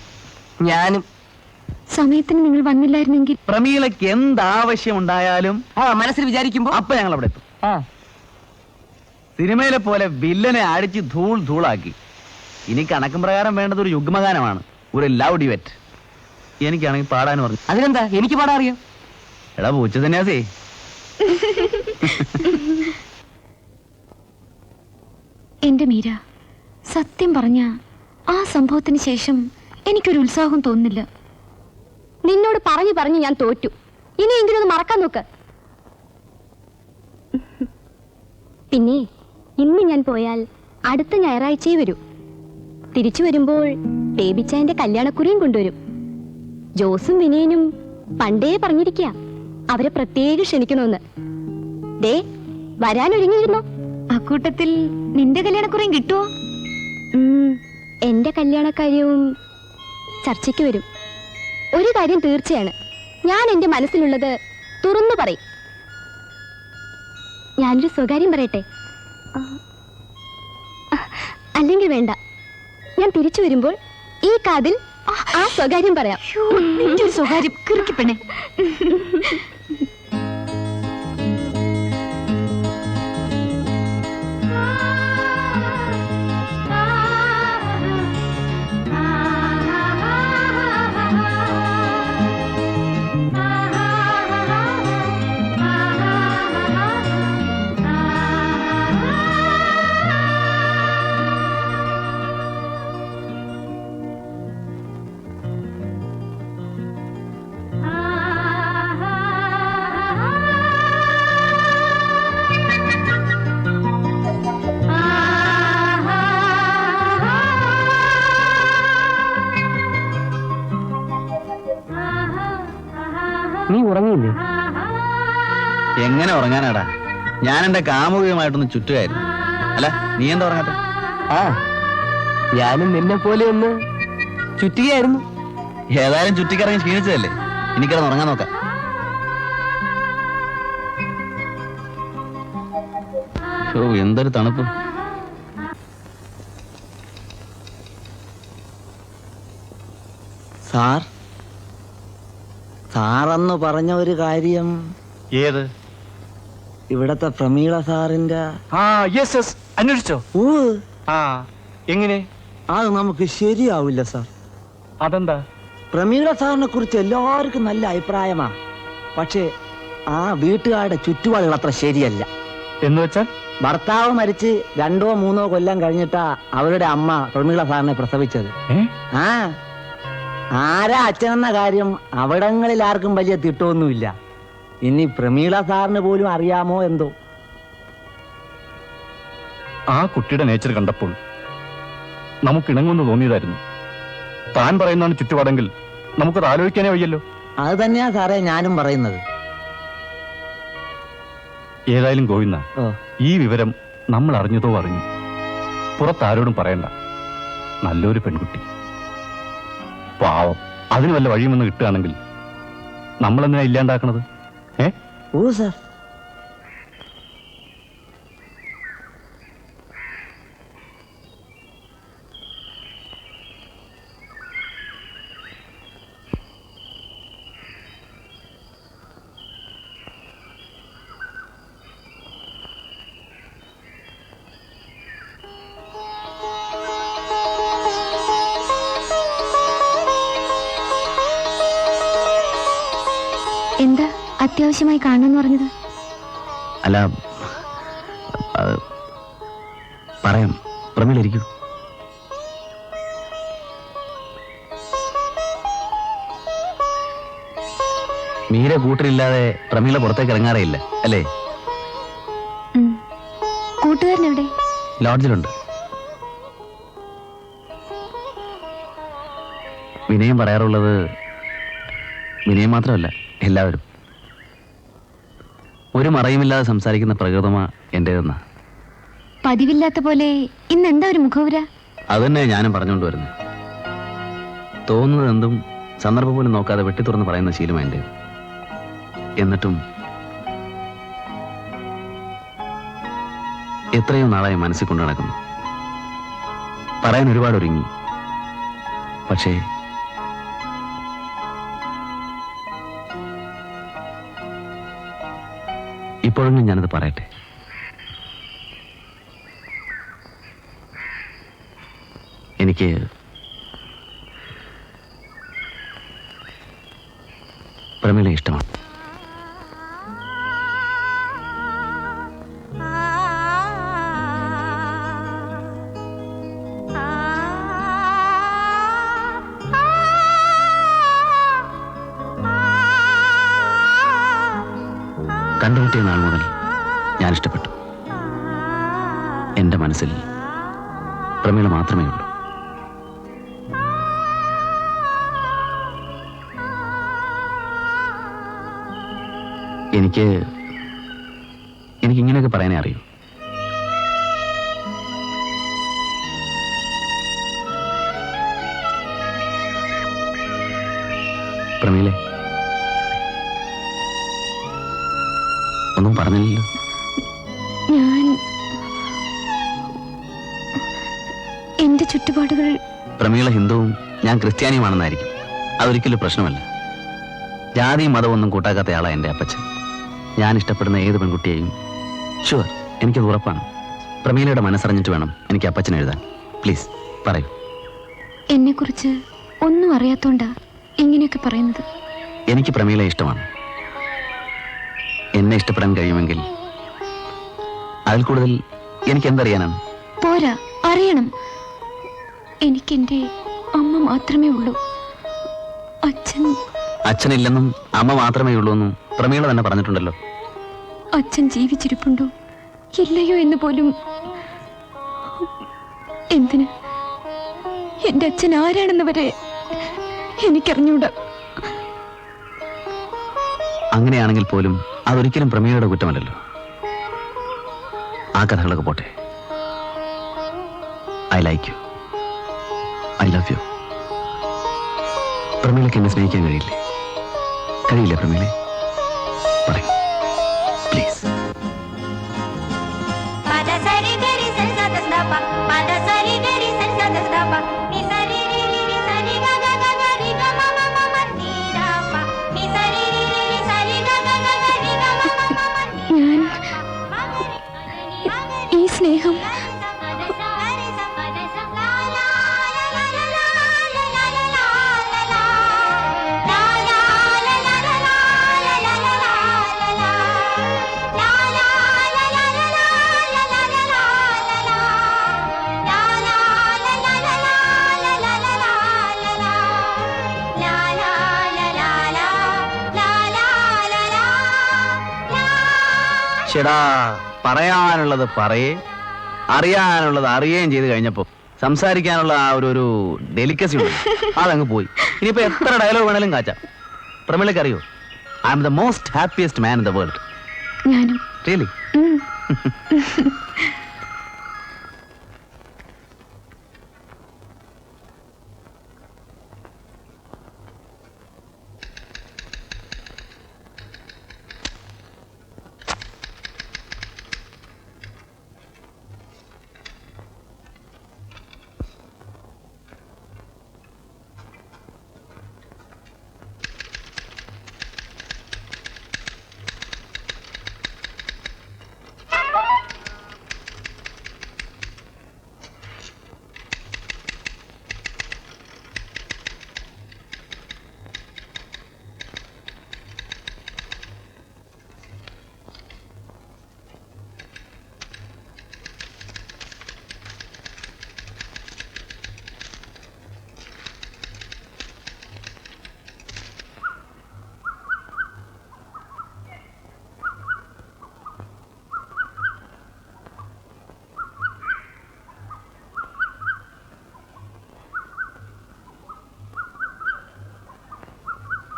ഞാനും സമയത്തിന് നിങ്ങൾ വന്നില്ലായിരുന്നെങ്കിൽ പ്രമീളയ്ക്ക് എന്താവശ്യം ഉണ്ടായാലും മനസ്സിൽ വിചാരിക്കുമ്പോ അപ്പൊ ഞങ്ങൾ അവിടെ എത്തും. സിനിമയിലെ പോലെ വില്ലനെ അടിച്ച് ധൂളാക്കി. ഇനി കണക്കും പ്രകാരം വേണ്ടത് ഒരു യുഗ്മഗാനമാണ്, ഒരു ലവ് ഡിവറ്റ്. എനിക്കാണെങ്കിൽ പാടാൻ പറഞ്ഞു. അതിനെന്താ, എനിക്ക് പാടാൻ അറിയാം. എടാ പൂച്ച സന്യാസേ, എന്റെ മീര, സത്യം പറഞ്ഞ ആ സംഭവത്തിന് ശേഷം എനിക്കൊരു ഉത്സാഹം തോന്നുന്നില്ല. നിന്നോട് പറഞ്ഞു ഞാൻ തോറ്റു. ഇനിയെങ്കിലും ഒന്ന് മറക്കാൻ നോക്ക്. പിന്നെ ഇന്ന് ഞാൻ പോയാൽ അടുത്ത ഞായറാഴ്ചയെ വരൂ. തിരിച്ചു വരുമ്പോൾ ബേബിച്ചായന്റെ കല്യാണക്കുറിയും കൊണ്ടുവരും. ജോസും വിനയനും പണ്ടേ പറഞ്ഞിരിക്കുക അവരെ പ്രത്യേകം ക്ഷണിക്കണമെന്ന്. ദേ വരാനൊരുങ്ങിയിരുന്നോ? അക്കൂട്ടത്തിൽ നിന്റെ കല്യാണക്കുറിയും കിട്ടുമോ? എന്റെ കല്യാണക്കാര്യവും ചർച്ചയ്ക്ക് വരും. ഒരു കാര്യം തീർച്ചയാണ്, ഞാൻ എന്റെ മനസ്സിലുള്ളത് തുറന്നു പറയും. ഞാനൊരു സ്വകാര്യം പറയട്ടെ? അല്ലെങ്കിൽ വേണ്ട, ഞാൻ തിരിച്ചു വരുമ്പോൾ ഈ കാതിൽ ആ സ്വകാര്യം പറയാം. സ്വകാര്യം കിറുക്കിപ്പെണ്ണേ. നീ ഉറങ്ങിയില്ലേ? എങ്ങനെ ഉറങ്ങാനാടാ? ഞാൻ എന്റെ കാമുകമായിട്ടൊന്ന് ചുറ്റുകയായിരുന്നു. അല്ല, നീ എന്താ ഉറങ്ങാത്ത? ഞാനും നിന്നെ പോലെ ഒന്ന് ചുറ്റുകയായിരുന്നു. ഏതായാലും ചുറ്റിക്കറങ്ങി ക്ഷീണിച്ചതല്ലേ, എനിക്കിടന്ന് ഉറങ്ങാൻ നോക്കാം. എന്തൊരു തണുപ്പ്. സാറന്ന് പറഞ്ഞ ഒരു കാര്യം. ഏത്? ഇവിടത്തെ പ്രമീള സാറിന്റെ. അന്വേഷിച്ചോ? എങ്ങനെ? അത് നമുക്ക് ശരിയാവില്ല സാർ. അതെന്താ? പ്രമീള സാറിനെ കുറിച്ച് എല്ലാവർക്കും നല്ല അഭിപ്രായമാ. പക്ഷേ ആ വീട്ടുകാരുടെ ചുറ്റുപാടുകൾ അത്ര ശരിയല്ല. എന്ന് വെച്ചാൽ? ഭർത്താവ് മരിച്ച് 2-3 കൊല്ലം കഴിഞ്ഞിട്ടാ അവരുടെ അമ്മ പ്രമീള സാറിനെ പ്രസവിച്ചത്. ആരാ അച്ഛനെന്ന കാര്യം അവിടങ്ങളിൽ ആർക്കും വലിയ തിട്ടൊന്നുമില്ല. ഇനി പ്രമീള സാറിന് പോലും അറിയാമോ എന്തോ. ആ കുട്ടിയുടെ നേച്ചർ കണ്ടപ്പോൾ നമുക്കിണങ്ങുമെന്ന് തോന്നിയതായിരുന്നു. താൻ പറയുന്നതാണ് ചുറ്റുപാടെങ്കിൽ നമുക്കത് ആലോചിക്കാനേ വയ്യല്ലോ. അത് തന്നെയാ സാറേ ഞാനും പറയുന്നത്. ഏതായാലും ഗോവിന്ദ, ഈ വിവരം നമ്മൾ അറിഞ്ഞതോ അറിഞ്ഞു, പുറത്താരോടും പറയണ്ട. നല്ലൊരു പെൺകുട്ടി, പാവം. അതിന് വല്ല വഴിയുമെന്ന് കിട്ടുകയാണെങ്കിൽ നമ്മളെന്തിനാ ഇല്ലാണ്ടാക്കണത്? ഓ സാർ. എന്താ അത്യാവശ്യമായി കാണണമെന്ന് പറഞ്ഞത്? അല്ല, പറയാം. പ്രമീളിരിക്കൂ. മീര കൂട്ടരില്ലാതെ പ്രമീള പുറത്തേക്ക് ഇറങ്ങാറേ ഇല്ല അല്ലേ? കൂട്ടുകാരനെവിടെ? ലോഡ്ജിലുണ്ട്. വിനയം പറയാറുള്ളത്, വിനയം മാത്രമല്ല എല്ലാവരും, ഒരു മറയുമില്ലാതെ സംസാരിക്കുന്ന പ്രകൃതമാ എന്റേതെന്ന. പതിവില്ലാത്ത പോലെ ഇന്ന് എന്താ ഒരു മുഖവുര? അത് തന്നെ ഞാനും പറഞ്ഞുകൊണ്ട് വരുന്നത്. തോന്നുന്നത് എന്തും സന്ദർഭം പോലും നോക്കാതെ വെട്ടി തുറന്ന് പറയുന്ന ശീലമാണ് എൻ്റെ. എന്നിട്ടും എത്രയോ നാളായി മനസ്സിൽ കൊണ്ടു നടക്കുന്നു. പറയാൻ ഒരുപാട് ഒരുങ്ങി, പക്ഷേ ഇപ്പോഴെങ്കിലും ഞാനത് പറയട്ടെ. എനിക്ക് പ്രമീളയെ ഇഷ്ടമാണ്. കണ്ടുമുട്ടിയ നാൾ മുതൽ ഞാൻ ഇഷ്ടപ്പെട്ടു. എന്റെ മനസ്സിൽ പ്രമീള മാത്രമേ ഉള്ളൂ. എനിക്ക് ഇങ്ങനെയൊക്കെ പറയാനേ അറിയൂ. പ്രമീളെ, ഒന്നും പറഞ്ഞില്ലല്ലോ. ഞാൻ എന്റെ ചുറ്റുപാടുകൾ പ്രമീള ഹിന്ദുവും ഞാൻ ക്രിസ്ത്യാനിയുമാണെന്നായിരിക്കും. അതൊരിക്കലും പ്രശ്നമല്ല. ജാതിയും മതവും ഒന്നും കൂട്ടാക്കാത്ത ആളാണ് എൻ്റെ അപ്പച്ചൻ. ഞാൻ ഇഷ്ടപ്പെടുന്ന ഏത് പെൺകുട്ടിയെയും ഷുവർ, എനിക്കത് ഉറപ്പാണ്. പ്രമീളയുടെ മനസ്സറിഞ്ഞിട്ട് വേണം എനിക്ക് അപ്പച്ചൻ എഴുതാൻ. പ്ലീസ് പറയൂ. എന്നെക്കുറിച്ച് ഒന്നും അറിയാത്തോണ്ടാ ഇങ്ങനെയൊക്കെ പറയുന്നത്. എനിക്ക് പ്രമീളയെ ഇഷ്ടമാണ്. എന്നെ ഇഷ്ടപ്പെടാൻ കഴിയുമെങ്കിൽ അതിൽ കൂടുതൽ എനിക്ക് എന്തറിയാനാണ്? പോരാ, അറിയണം. എനിക്കെന്റെ അമ്മ മാത്രമേ ഉള്ളൂ. അച്ഛനില്ലെന്നും അമ്മ മാത്രമേ ഉള്ളൂ എന്നും പ്രമീള തന്നെ പറഞ്ഞിട്ടുണ്ടല്ലോ. അച്ഛൻ ജീവിച്ചിരിപ്പുണ്ടോ ഇല്ലയോ എന്ന് പോലും എന്തിന്? എന്റെ അച്ഛൻ ആരാണെന്ന് വരെ എനിക്കറിഞ്ഞൂടാ. അങ്ങനെയാണെങ്കിൽ പോലും അതൊരിക്കലും പ്രമീളയുടെ കുറ്റമല്ലല്ലോ. ആ കഥകളൊക്കെ പോട്ടെ. I like you, I love you. പ്രമീളയ്ക്ക് എന്നെ സ്നേഹിക്കാൻ കഴിയില്ലേ? കഴിയില്ലേ പ്രമീളെ? പറയൂ പ്ലീസ്. ഞാൻ ഈ സ്നേഹം ചേടാ, പറയാനുള്ളത് പറയേ, അറിയാനുള്ളത് അറിയുകയും ചെയ്ത് കഴിഞ്ഞപ്പോ സംസാരിക്കാനുള്ള ആ ഒരു ഡെലിക്കസി ഉണ്ട്, അതങ്ങ് പോയി. ഇനിയിപ്പോ എത്ര ഡയലോഗ് വേണേലും കാച്ചാം. പ്രമീളയ്ക്ക് അറിയോ, I am the most happiest man in the world. ഞാനും. റിയലി?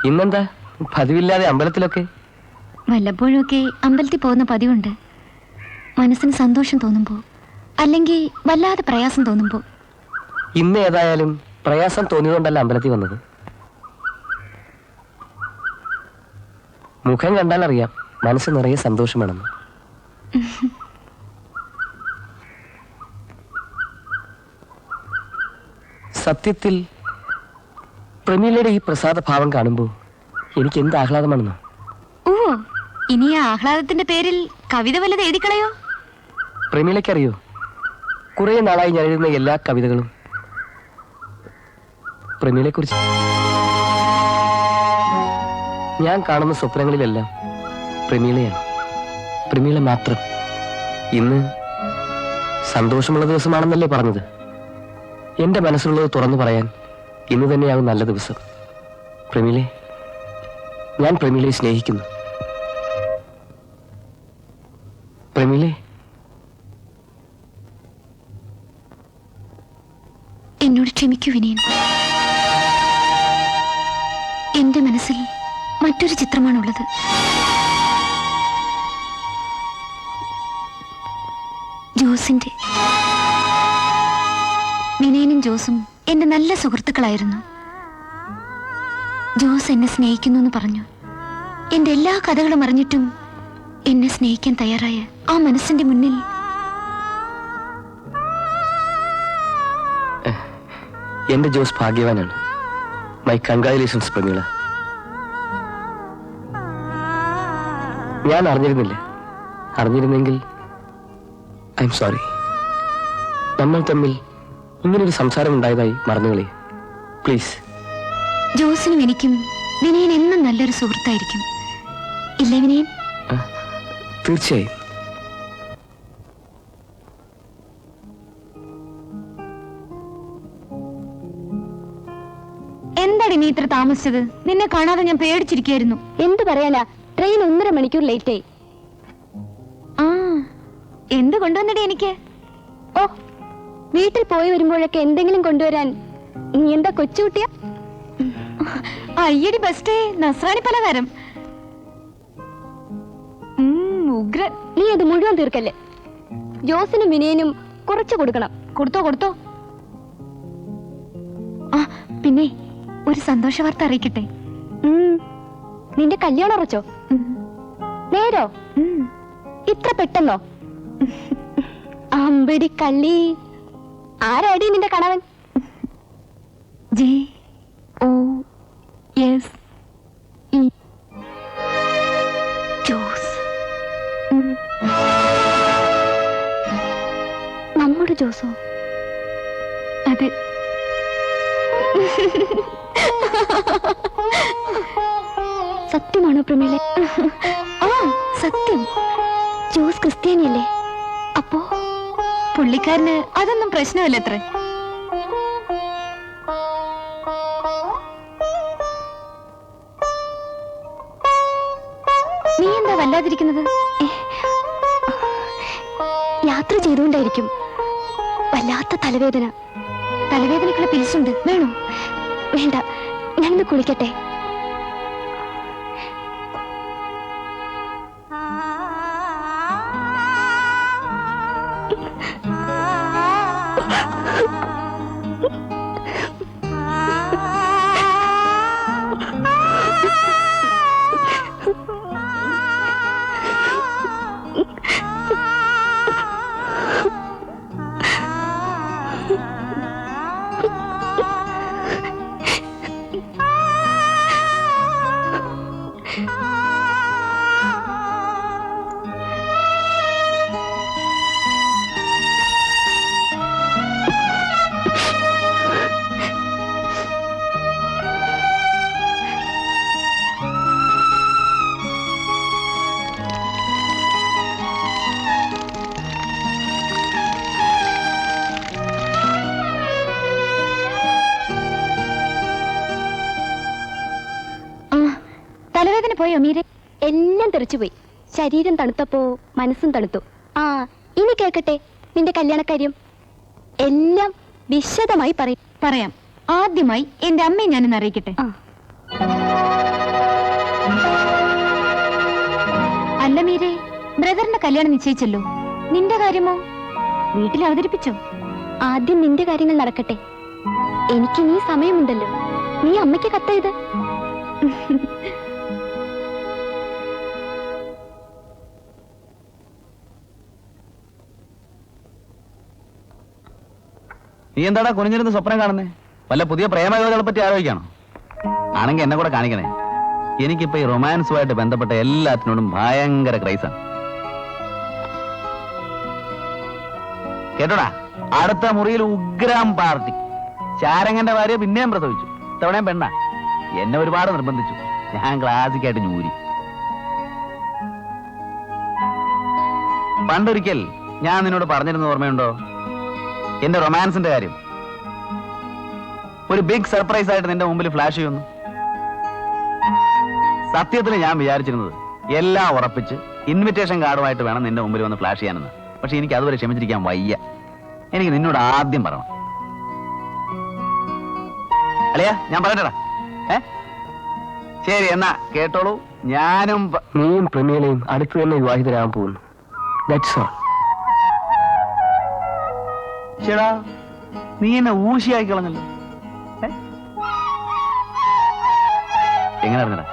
ഇന്നെന്താ പതിവില്ലാതെ അമ്പലത്തിലൊക്കെ? വല്ലപ്പോഴൊക്കെ അമ്പലത്തിൽ പോകുന്ന പതിവുണ്ട്. മനസ്സിന് സന്തോഷം തോന്നുമ്പോ, അല്ലെങ്കിൽ വല്ലാതെ പ്രയാസം തോന്നുമ്പോ. ഇന്ന് ഏതായാലും പ്രയാസം തോന്നിയതുകൊണ്ടല്ല അമ്പലത്തിൽ വന്നത്. മുഖം കണ്ടാൽ അറിയാം മനസ്സ് നിറയെ സന്തോഷമാണെന്ന്. സത്യത്തിൽ പ്രമീളയുടെ ഈ പ്രസാദ ഭാവം കാണുമ്പോൾ എനിക്ക് എന്ത് ആഹ്ലാദമാണെന്നോ. ഓ, ഇനി ആ ആഹ്ലാദത്തിന്റെ പേരിൽ കവിത വല്ലത് എഴുതിക്കളയോ? പ്രമീളയ്ക്കറിയോ, കുറെ നാളായി ഞാൻ എഴുതുന്ന എല്ലാ കവിതകളും പ്രമീളയെ കുറിച്ച്. ഞാൻ കാണുന്ന സ്വപ്നങ്ങളിലെല്ലാം പ്രമീളയാണ്, പ്രമീള മാത്രം. ഇന്ന് സന്തോഷമുള്ള ദിവസമാണെന്നല്ലേ പറഞ്ഞത്? എന്റെ മനസ്സിലുള്ളത് തുറന്നു പറയാൻ ഇന്ന് തന്നെയാകും നല്ല ദിവസം. പ്രമീളെ, ഞാൻ പ്രമീളയെ സ്നേഹിക്കുന്നു. പ്രമീളെ, എന്നോട് ക്ഷമിക്കൂ വിനയൻ. എന്റെ മനസ്സിൽ മറ്റൊരു ചിത്രമാണുള്ളത്. ജോസിന്റെ. വിനയനും ജോസും എന്റെ നല്ല സുഹൃത്തുക്കളായിരുന്നു. ജോസ് എന്നെ സ്നേഹിക്കുന്നു എന്ന് പറഞ്ഞു. എന്റെ എല്ലാ കഥകളും അറിഞ്ഞിട്ടും എന്നെ സ്നേഹിക്കാൻ തയ്യാറായ ആ മനസ്സിന്റെ മുന്നിൽ എന്റെ ജോസ് ഭാഗ്യവാനാണ്. My congratulations Pramila. ഞാൻ അറിഞ്ഞിരുന്നില്ല. അറിഞ്ഞിരുന്നെങ്കിൽ ഐ എം സോറി. നമ്മൾ തമ്മിൽ ഇങ്ങനൊരു സംസാരം ഉണ്ടായതായി മറന്നുകളി പ്ലീസ്. ജോസിനും എനിക്കും വിനയൻ എന്നും നല്ലൊരു സുഹൃത്തായിരിക്കും, ഇല്ലേ വിനയൻ? തീർച്ചയായും. എന്താണ് നീ ഇത്ര താമസിച്ചത്? നിന്നെ കാണാതെ ഞാൻ പേടിച്ചിരിക്കുകയായിരുന്നു. എന്തു പറയാനാ, ട്രെയിൻ 1.5 മണിക്കൂർ ലേറ്റായി. ആ, എന്ത് കൊണ്ടുവന്നടി എനിക്ക്? ഓ, വീട്ടിൽ പോയി വരുമ്പോഴൊക്കെ എന്തെങ്കിലും കൊണ്ടുവരാൻ നീ എന്താ കൊച്ചുകുട്ടിയാ? അയ്യടി ബസ്റ്റേ, നസ്രാണി പലഹാരം. ഉഗ്ര. നീ അത് മുഴുവൻ തീർക്കല്ലേ. ജോസിനും വിനയനും കുറച്ച് കൊടുക്കണം. കൊടുത്തോ. ആ, പിന്നെ ഒരു സന്തോഷ വാർത്ത അറിയിക്കട്ടെ. നിന്റെ കല്യാണം ഉറച്ചോ? നേരോ? ഇത്ര പെട്ടെന്നോ? അമ്പടി കള്ളി. ആരാടി നിന്റെ കണവൻ? JOSE. ജോസ്. നമ്മുടെ ജോസോ? അതെ. സത്യമാണോ പ്രമീള? ആ, സത്യം. ജോസ് ക്രിസ്ത്യാനിയല്ലേ? അപ്പോ പുള്ളിക്കാരന് അതൊന്നും പ്രശ്നമല്ല അത്ര. നീ എന്താ വല്ലാതിരിക്കുന്നത്? യാത്ര ചെയ്തുകൊണ്ടായിരിക്കും. വല്ലാത്ത തലവേദന. തലവേദനക്കുള്ള പിൽസുണ്ട്, വേണോ? വേണ്ട, ഞാനിന്ന് കുളിക്കട്ടെ. തലവേദന പോയോ മീരെ? എല്ലാം തെറിച്ചുപോയി. ശരീരം തണുത്തപ്പോ മനസ്സും തണുത്തു. ആ, ഇനി കേൾക്കട്ടെ നിന്റെ കല്യാണക്കാര്യം. എല്ലാം വിശദമായി പറയാം. ആദ്യമായി എന്റെ അമ്മയെ ഞാനിന്ന് അറിയിക്കട്ടെ. അല്ല മീരെ, ബ്രദറിന്റെ കല്യാണം നിശ്ചയിച്ചല്ലോ. നിന്റെ കാര്യമോ? വീട്ടിൽ അവതരിപ്പിച്ചോ? ആദ്യം നിന്റെ കാര്യങ്ങൾ നടക്കട്ടെ. എനിക്ക് നീ സമയമുണ്ടല്ലോ. നീ അമ്മയ്ക്ക് കത്തെഴുത്. നീ എന്താടാ കുനിഞ്ഞിരുന്ന് സ്വപ്നം കാണുന്നേ? വല്ല പുതിയ പ്രേമകഥകളെ പറ്റി ആലോചിക്കാണോ? ആണെങ്കിൽ എന്നെ കൂടെ കാണിക്കണേ. എനിക്കിപ്പോ ഈ റൊമാൻസുമായിട്ട് ബന്ധപ്പെട്ട എല്ലാത്തിനോടും ഭയങ്കര ക്രൈസാണ്. കേട്ടോടാ, അടുത്ത മുറിയിൽ ഉഗ്രാം പാർട്ടി. ശാരങ്ങന്റെ ഭാര്യ പിന്നെയും പ്രസവിച്ചു. ഇത്തവണയും പെണ്ണ. എന്നെ ഒരുപാട് നിർബന്ധിച്ചു. ഞാൻ ക്ലാസിക്കായിട്ട് ഞൂരി. പണ്ടൊരിക്കൽ ഞാൻ നിന്നോട് പറഞ്ഞിരുന്ന ഓർമ്മയുണ്ടോ? എന്റെ റൊമാൻസിന്റെ കാര്യം ഒരു ബിഗ് സർപ്രൈസ് ആയിട്ട് നിന്റെ മുമ്പിൽ ഫ്ലാഷ് ചെയ്യുന്നു. സത്യത്തിൽ ഞാൻ വിചാരിച്ചിരുന്നത് എല്ലാം ഉറപ്പിച്ച് ഇൻവിറ്റേഷൻ കാർഡുമായിട്ട് വേണം നിന്റെ മുമ്പിൽ വന്ന് ഫ്ലാഷ് ചെയ്യാനെന്ന്. പക്ഷെ എനിക്ക് അതുവരെ ക്ഷമിച്ചിരിക്കാൻ വയ്യ. എനിക്ക് നിന്നോട് ആദ്യം പറയണം. അളിയാ, ഞാൻ പറഞ്ഞടാ. ശരി, എന്നാ കേട്ടോളൂ. ഞാനും നീയും പ്രമീലയും അടുത്ത് തന്നെ വിവാഹിതരാകാൻ പോകുന്നു. That's all. ചേടാ, നീ എന്നെ ഊശിയാക്കി കളഞ്ഞല്ലോ. എങ്ങനെ അറിഞ്ഞടാ?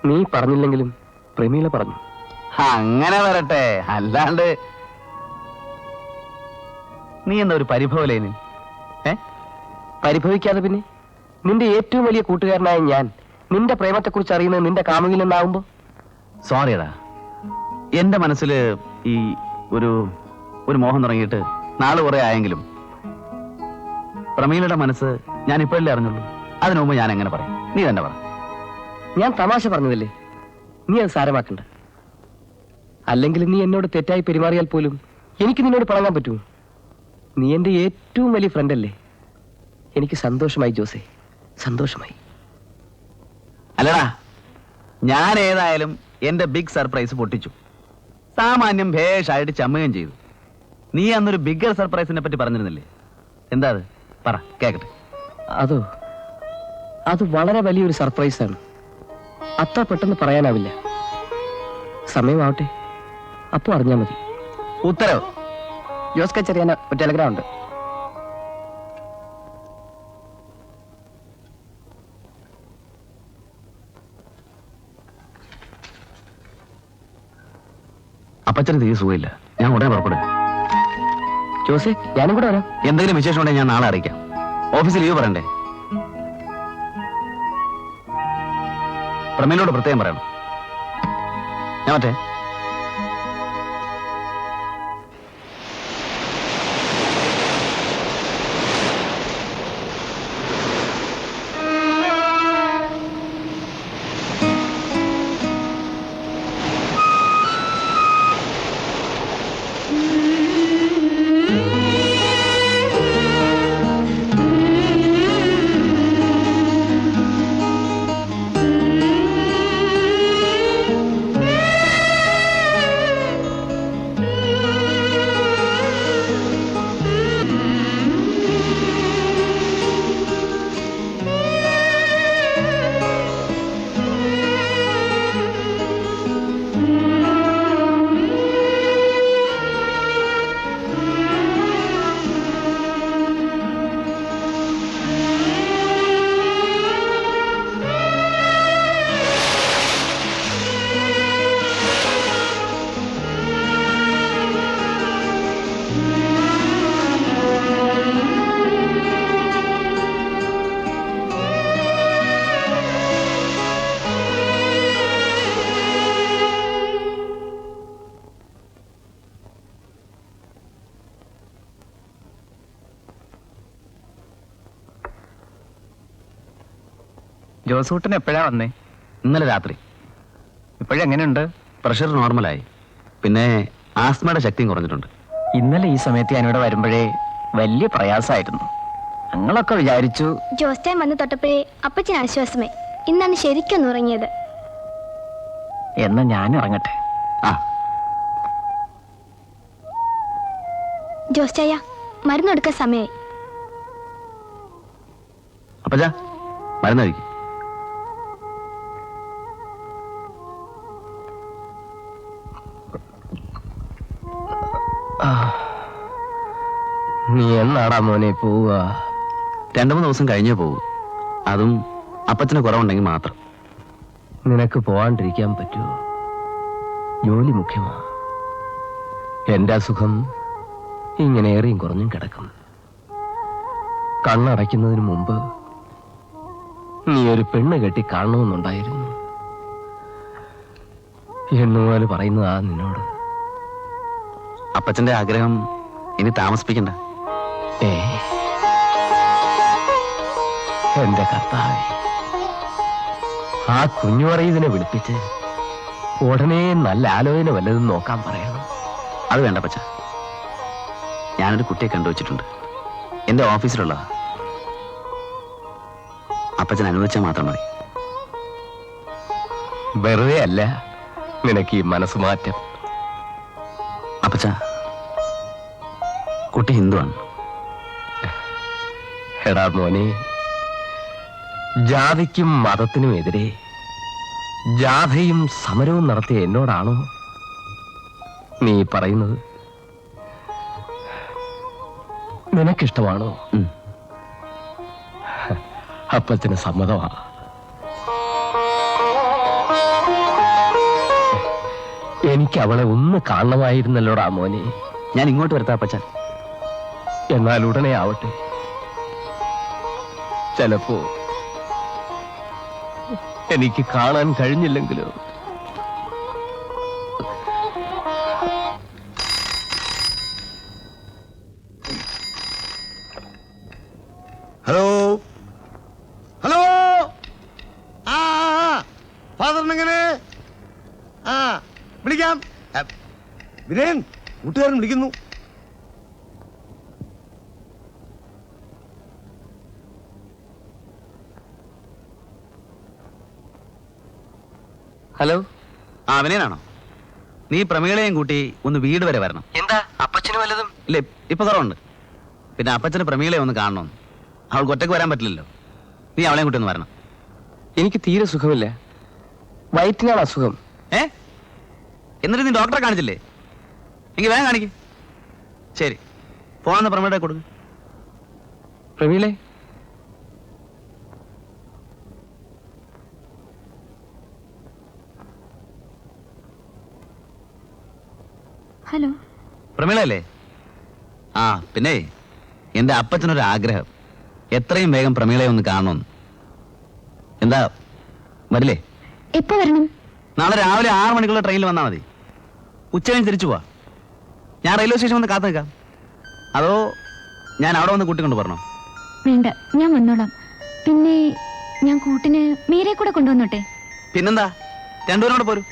നീ പറഞ്ഞില്ലെങ്കിലും പ്രമീല പറഞ്ഞു. അങ്ങനെ വരട്ടെ, അല്ലാണ്ട് നീ എന്താ ഒരു പരിഭവലേന്? പരിഭവിക്കാതെ പിന്നെ? നിന്റെ ഏറ്റവും വലിയ കൂട്ടുകാരനായ ഞാൻ നിന്റെ പ്രേമത്തെക്കുറിച്ച് അറിയുന്നത് നിന്റെ കാമുകിൽ നിന്നാവുമ്പോ? സോറിയടാ, എന്റെ മനസ്സിൽ ഈ ഒരു ഒരു മോഹം തുടങ്ങിയിട്ട് നാള് കുറെ ആയെങ്കിലും പ്രമീലയുടെ മനസ്സ് ഞാൻ ഇപ്പോഴല്ലേ അറിഞ്ഞുള്ളൂ. അതിനു മുമ്പ് ഞാൻ എങ്ങനെ പറയും? നീ തന്നെ പറ. ഞാൻ തമാശ പറഞ്ഞതല്ലേ, നീ അത് സാരമാക്കണ്ട. അല്ലെങ്കിൽ നീ എന്നോട് തെറ്റായി പെരുമാറിയാൽ പോലും എനിക്ക് നിന്നോട് പഴങ്ങാൻ പറ്റുമോ? നീ എന്റെ ഏറ്റവും വലിയ ഫ്രണ്ടല്ലേ. എനിക്ക് സന്തോഷമായി ജോസേ, സന്തോഷമായി. അല്ലടാ, ഞാൻ ഏതായാലും എന്റെ ബിഗ് സർപ്രൈസ് പൊട്ടിച്ചു. സാമാന്യം ഭേഷായിട്ട് ചമ്മുകയും ചെയ്തു. നീ അന്നൊരു ബിഗർ സർപ്രൈസിനെ പറ്റി പറഞ്ഞിരുന്നില്ലേ? എന്താ അത്? പറ, കേക്കട്ടെ. അതോ, അത് വളരെ വലിയൊരു സർപ്രൈസാണ്. അത്ര പെട്ടെന്ന് പറയാനാവില്ല. സമയമാവട്ടെ, അപ്പൊ അറിഞ്ഞാൽ മതി. ഉത്തരവ്. ജോസ് കച്ചറിയാൻ ഒരു ടെലഗ്രാം ഉണ്ട്. അപ്പച്ചന് തീരെ സുഖമില്ല. ഞാൻ ഉടനെ പുറപ്പെടുക. ജോസേ, ഞാനും കൂടെ വരാം. എന്തെങ്കിലും വിശേഷം ഉണ്ടെങ്കിൽ ഞാൻ നാളെ അറിയിക്കാം. ഓഫീസിൽ ലീവ് പറയണ്ടേ? പ്രമീലോട് പ്രത്യേകം പറയണം. ഞാൻ മറ്റേ ജോസൂട്ടൻ എപ്പോഴാ വന്നേ? ഇന്നലെ രാത്രി. ഇപ്പോഴെങ്ങനെയുണ്ട്? പ്രഷർ നോർമലായി. പിന്നെ ആസ്മയുടെ ശക്തിയും കുറഞ്ഞിട്ടുണ്ട്. ഇന്നലെ ഈ സമയത്ത് ഞാനിവിടെ വരുമ്പോഴേ വലിയ പ്രയാസമായിരുന്നു. ഞങ്ങളൊക്കെ വിചാരിച്ചു. ജോസ് ടൈം വന്ന് തൊട്ടപ്പോഴേ അപ്പച്ചന് ആശ്വാസമേ. ഇന്നാണ് ശരിക്കൊന്ന് ഉറങ്ങിയത്. എന്നാ ഞാനും ഇറങ്ങട്ടെ. ആ, ജോസ് ചായ, മരുന്ന് കൊടുക്കാൻ സമയമായി. അപ്പച്ചാ, മരുന്ന് കഴിക്കും. നീ എന്നാടാ മോനെ പോവുക? 2-3 ദിവസം കഴിഞ്ഞേ പോകൂ. അതും അപ്പച്ചന് കുറവുണ്ടെങ്കിൽ മാത്രം. നിനക്ക് പോവാണ്ടിരിക്കാൻ പറ്റുമോ? ജോലി മുഖ്യമാ. എന്റെ അസുഖം ഇങ്ങനെ ഏറിയും കുറഞ്ഞും കിടക്കും. കണ്ണടയ്ക്കുന്നതിന് മുമ്പ് നീ ഒരു പെണ്ണ് കെട്ടി കാണണമെന്നുണ്ടായിരുന്നു എന്നുപോലെ പറയുന്നതാ നിന്നോട്. അപ്പച്ചന്റെ ആഗ്രഹം ഇനി താമസിപ്പിക്കണ്ട. എന്റെ കർത്താവേ, ആ കുഞ്ഞു പറയുന്നതിനെ വിളിപ്പിച്ച് ഉടനെ നല്ല ആലോചന വല്ലതും നോക്കാൻ പറയണം. അത് വേണ്ട അപ്പച്ച, ഞാനൊരു കുട്ടിയെ കണ്ടുവച്ചിട്ടുണ്ട്. എന്റെ ഓഫീസിലുള്ളതാ. അപ്പച്ചൻ അനുവദിച്ചാൽ മാത്രം മതി. വെറുതെ അല്ല നിനക്ക് ഈ മനസ്സ് മാറ്റം. അപ്പച്ച, കുട്ടി ഹിന്ദുവാണ്. എടാ മോനെ, ജാതിക്കും മതത്തിനും എതിരെ ജാഥയും സമരവും നടത്തിയ എന്നോടാണോ നീ പറയുന്നത്? നിനക്കിഷ്ടമാണോ? അപ്പച്ചന് സമ്മതമാ. എനിക്ക് അവളെ ഒന്ന് കാണണമായിരുന്നല്ലോടാ മോനെ. ഞാൻ ഇങ്ങോട്ട് വരത്താ അപ്പച്ച. എന്നാൽ ഉടനെ ആവട്ടെ. ചിലപ്പോ എനിക്ക് കാണാൻ കഴിഞ്ഞില്ലെങ്കിലോ? ഹലോ ഹലോ, ആ ഫാദറിനെങ്ങനെ? ആ വിളിക്കാം. വിനയൻ, കൂട്ടുകാരൻ വിളിക്കുന്നു. ഹലോ, വിനയനാണോ? നീ പ്രമീളയും കൂട്ടി ഒന്ന് വീട് വരെ വരണം. എന്താ അപ്പച്ചന് വല്ലതും? ഇല്ല, ഇപ്പൊ കുറവുണ്ട്. പിന്നെ അപ്പച്ചന് പ്രമീളയെ ഒന്ന് കാണണമെന്ന്. അവൾക്ക് ഒറ്റയ്ക്ക് വരാൻ പറ്റില്ലല്ലോ. നീ അവളെയും കൂട്ടി ഒന്ന് വരണം. എനിക്ക് തീരെ സുഖമില്ല. വയറ്റിനാണ് അസുഖം. എന്നിട്ട് നീ ഡോക്ടറെ കാണിച്ചില്ലേ? എനിക്ക് വേഗം കാണിക്ക്. ശരി, ഫോണെന്ന് പ്രമീളയെ കൊടുക്ക്. പ്രമീളെ, ഹലോ. പ്രമീളയല്ലേ? പിന്നെ എന്റെ അപ്പച്ചനൊരു ആഗ്രഹം, എത്രയും വേഗം പ്രമീളയെ ഒന്ന് കാണണമെന്ന്. എന്താ, വരില്ലേ? എപ്പോ വരണം? നാളെ രാവിലെ 6 മണിക്കുള്ള ട്രെയിനിൽ വന്നാൽ മതി. ഉച്ചകഴിഞ്ഞ് തിരിച്ചു പോവാ. ഞാൻ റെയിൽവേ സ്റ്റേഷൻ വന്ന് കാത്തു നിൽക്കാം. അതോ ഞാൻ അവിടെ വന്ന് കൂട്ടിക്കൊണ്ട് പറഞ്ഞോ? വേണ്ട, ഞാൻ വന്നോളാം. പിന്നെ ഞാൻ കൂട്ടിന് മീരെ കൂടെ കൊണ്ടുവന്നോട്ടെ? പിന്നെന്താ, രണ്ടുപേരും കൂടെ പോരും.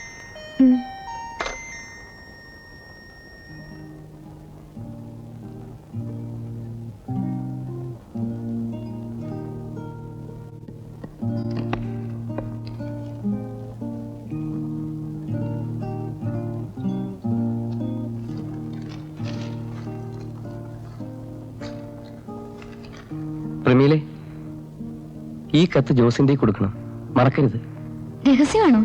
പ്രമീലെ, ഈ കത്ത് ജോസിന്റെ കൊടുക്കണം, മറക്കരുത്. രഹസ്യമാണോ?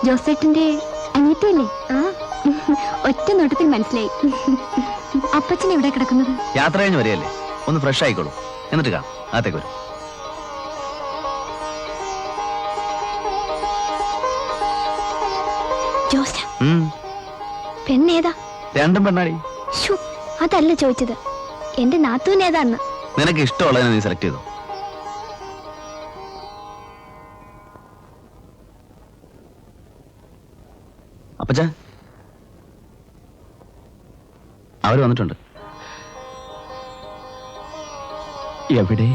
ജോസേട്ടന്റെ അനിയത്തിയല്ലേ? ഒറ്റ നോട്ടത്തിൽ മനസ്സിലായി. അപ്പച്ചൻ എവിടെ കിടക്കുന്നത്? യാത്ര കഴിഞ്ഞ് വരികയല്ലേ, ഒന്ന് ഫ്രഷ് ആയിക്കോളൂ. എന്നിട്ട് കാണാം, അകത്തേക്ക് വരും. ജോസ, പെണ്ണേതാ? രണ്ടും പെണ്ണാടി. അതല്ല ചോദിച്ചത്, എന്റെ നാത്തൂനേതാന്ന്. നിനക്ക് ഇഷ്ടമുള്ളതിനെ നീ സെലക്ട് ചെയ്തു. അപ്പച്ച, അവര് വന്നിട്ടുണ്ട്. എവിടെ?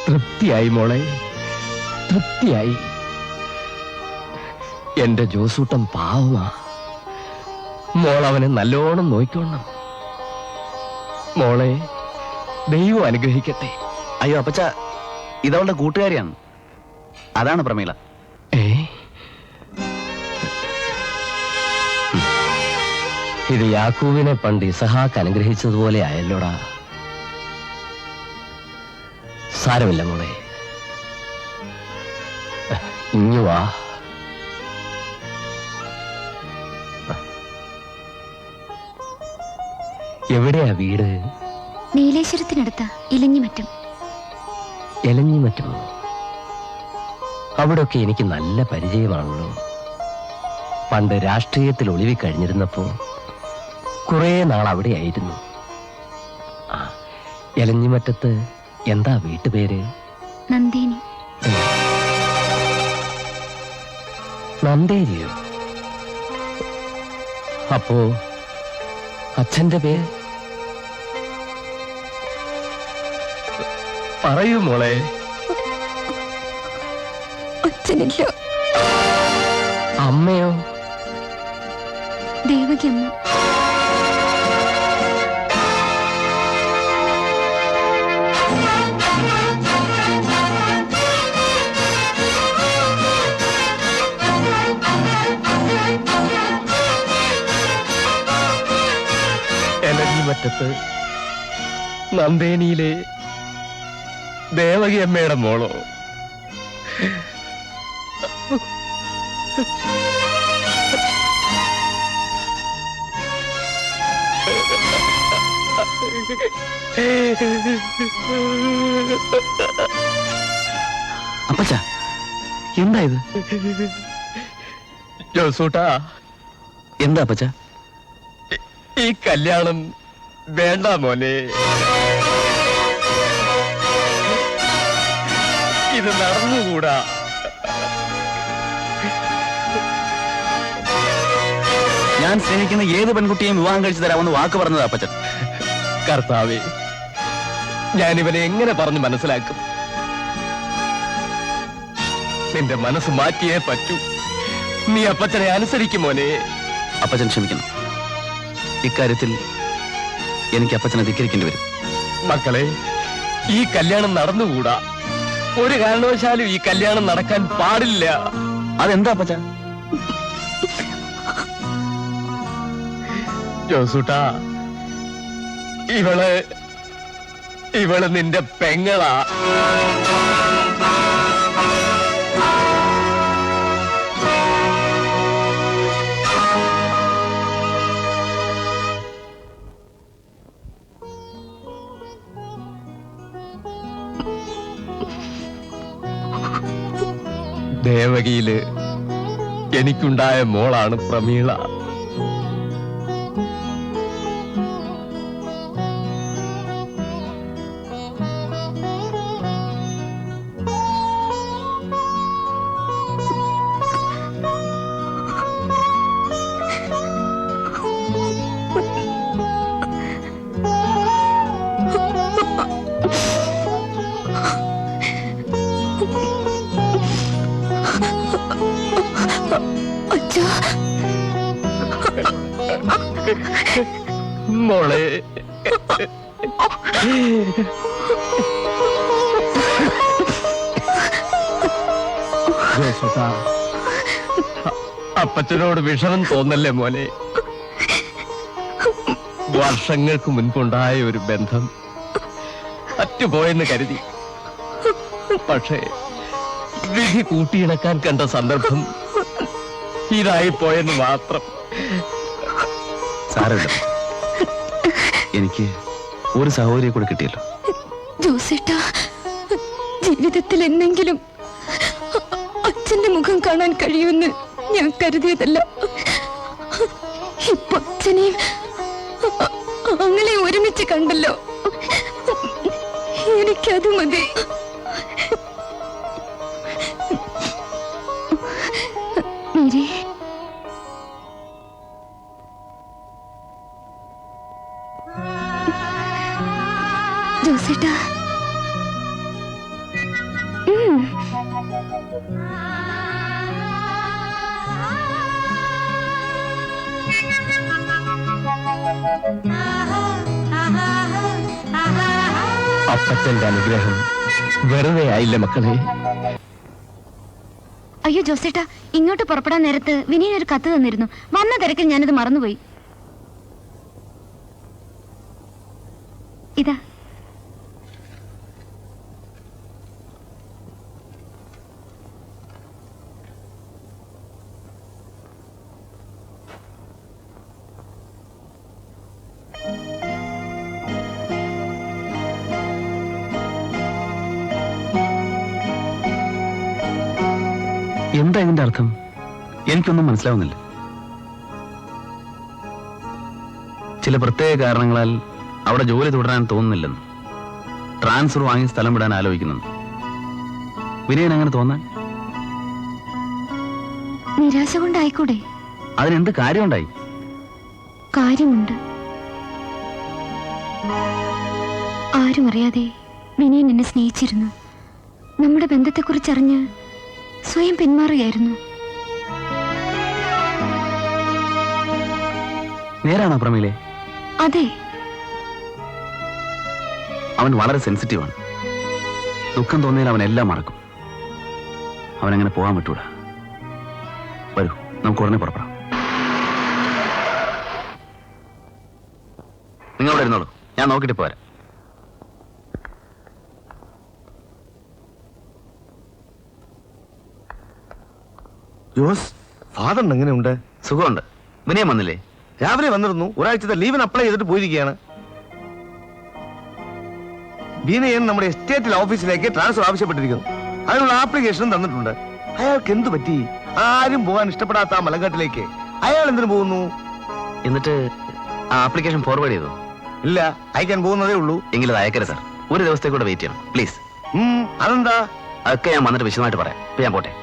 തൃപ്തിയായി മോളെ, തൃപ്തിയായി. എന്റെ ജോസൂട്ടൻ പാവമാ. മോൾ അവനെ നല്ലോണം നോക്കിക്കൊള്ളണം. മോളെ, ദൈവം അനുഗ്രഹിക്കട്ടെ. അയ്യോ അപ്പച്ച, ഇതവളുടെ കൂട്ടുകാരിയാണ്. അതാണ് പ്രമീള. ഇത് യാക്കൂബിനെ പണ്ട് ഇസഹാക്ക് അനുഗ്രഹിച്ചതുപോലെ ആയല്ലോടാ. സാരമില്ല മോളെ, ഇഞ്ഞു വാ. എവിടെയാ വീട്? നീലേശ്വരത്തിനടുത്ത ഇലഞ്ഞിമറ്റം. എലഞ്ഞിമറ്റമോ? അവിടൊക്കെ എനിക്ക് നല്ല പരിചയമാണല്ലോ. പണ്ട് രാഷ്ട്രീയത്തിൽ ഒളിവിക്കഴിഞ്ഞിരുന്നപ്പോ കുറെ നാൾ അവിടെയായിരുന്നു. ആ, എലഞ്ഞിമറ്റത്ത് എന്താ വീട്ടുപേര്? നന്ദിനി. നന്ദേരിയോ? അപ്പോ അച്ഛന്റെ പേര് പറയൂ മോളെ. അച്ഛനില്ല. അമ്മയോ? ദേവകി അമ്മ. എലഞ്ഞിമറ്റത്ത് നന്ദേനിയിലെ ദേവകി അമ്മയുടെ മോളോ? അപ്പച്ച, എന്താ ഇത്? ജോസൂട്ടാ, എന്താ അപ്പച്ച? ഈ കല്യാണം വേണ്ട മോനെ. ഇത് നടന്നുകൂടാ. ഞാൻ സ്നേഹിക്കുന്ന ഏത് പെൺകുട്ടിയും വിവാഹം കഴിച്ചു തരാമെന്ന് വാക്ക് പറഞ്ഞതാ അപ്പച്ചൻ. കർത്താവേ, ഞാനിവനെ എങ്ങനെ പറഞ്ഞു മനസ്സിലാക്കും? നിന്റെ മനസ്സ് മാറ്റിയേ പറ്റൂ. നീ അപ്പച്ചനെ അനുസരിക്കും മോനെ. അപ്പച്ചൻ ക്ഷമിക്കണം. ഇക്കാര്യത്തിൽ എനിക്ക് അപ്പച്ചനെ ധിക്കരിക്കേണ്ടി വരും. മക്കളെ, ഈ കല്യാണം നടന്നുകൂടാ. ഒരു കാരണവശാലും ഈ കല്യാണം നടക്കാൻ പാടില്ല. അതെന്താ അപ്പച്ച? ജോസൂട്ടാ, ഇവള് നിന്റെ പെങ്ങളാ. ദേവകിയില് എനിക്കുണ്ടായ മോളാണ് പ്രമീള. മോളെ, അപ്പച്ചനോട് വിഷമം തോന്നല്ലേ മോനെ? വർഷങ്ങൾക്ക് മുൻപുണ്ടായ ഒരു ബന്ധം അറ്റുപോയെന്ന് കരുതി. പക്ഷേ വിധി കൂട്ടിയിണക്കാൻ കണ്ട സന്ദർഭം ഇതായിപ്പോയെന്ന് മാത്രം. സാരമില്ല, എനിക്ക് ഒരു സഹോദരിയെ കൂടെ കിട്ടിയല്ലോ. ജോസേട്ടാ, ജീവിതത്തിൽ എന്നെങ്കിലും അച്ഛന്റെ മുഖം കാണാൻ കഴിയുമെന്ന് ഞാൻ കരുതിയതല്ല. ഇപ്പൊ അച്ഛനെയും അങ്ങനെ ഒരുമിച്ച് കണ്ടല്ലോ. എനിക്കത് മതി. മേരി, ജോസേട്ടാ, അപ്പച്ചന്റെ അനുഗ്രഹം വെറുതെ ആയില്ല മക്കളെ. അയ്യോ ജോസേട്ടാ, ഇങ്ങോട്ട് പുറപ്പെടാൻ നേരത്ത് വിനീൻ ഒരു കത്ത് തന്നിരുന്നു. വന്ന തിരക്കിൽ ഞാനത് മറന്നുപോയി. ഇതാ. എന്താ ഇതിന്റെ അർത്ഥം? എനിക്കൊന്നും മനസ്സിലാവുന്നില്ല. ചില പ്രത്യേക കാരണങ്ങളാൽ അവിടെ ജോലി തുടരാൻ തോന്നുന്നില്ലെന്ന്, ട്രാൻസ്ഫർ വാങ്ങി സ്ഥലം വിടാൻ ആലോചിക്കുന്നെന്ന്. വിനയൻ അങ്ങനെ തോന്നാൻ നിരാശ കൊണ്ടായിക്കൂടെ? അതിനെന്ത് കാര്യമുണ്ടായി? കാര്യമുണ്ട്. ആരും അറിയാതെ വിനയൻ എന്നെ സ്നേഹിച്ചിരുന്നു. നമ്മുടെ ബന്ധത്തെക്കുറിച്ചറിഞ്ഞ് സ്വയം പിന്മാറുകയായിരുന്നു. നേരാണോ പ്രമീലെ? അതെ. അവൻ വളരെ സെൻസിറ്റീവാണ്. ദുഃഖം തോന്നിയാൽ അവൻ എല്ലാം മറക്കും. അവനങ്ങനെ പോകാൻ പറ്റൂടാ. വരൂ, നമുക്ക് ഉടനെ പുറപ്പെടാം. നിങ്ങളവിടെ ഇരുന്നോളൂ, ഞാൻ നോക്കിയിട്ട് പോരാ. ജോസ്, ഫാദറിന് എങ്ങനെയുണ്ട്? സുഖമുണ്ട്. വിനയം വന്നില്ലേ? രാവിലെ വന്നിരുന്നു. ഒരാഴ്ചത്തെ ലീവിന് അപ്ലൈ ചെയ്തിട്ട് പോയിരിക്കുകയാണ്. വിനയൻ നമ്മുടെ എസ്റ്റേറ്റിൽ ഓഫീസിലേക്ക് ട്രാൻസ്ഫർ ആവശ്യപ്പെട്ടിരിക്കുന്നു. അതിനുള്ള ആപ്ലിക്കേഷൻ തന്നിട്ടുണ്ട്. അയാൾക്ക് എന്തു പറ്റി? ആരും പോകാൻ ഇഷ്ടപ്പെടാത്ത ആ മലങ്കാട്ടിലേക്ക് അയാൾ എന്തിനു പോകുന്നു? എന്നിട്ട് ആ ആപ്ലിക്കേഷൻ ഫോർവേഡ് ചെയ്തോ? ഇല്ല, അയക്കാൻ പോകുന്നതേ ഉള്ളൂ. എങ്കിലും അയക്കരുത് സാർ. ഒരു ദിവസത്തേക്ക് കൂടെ വെയിറ്റ് ചെയ്യണം പ്ലീസ്. അതെന്താ? അതൊക്കെ ഞാൻ വന്നിട്ട് വിശദമായിട്ട് പറയാം. ഇപ്പൊ ഞാൻ പോട്ടെ.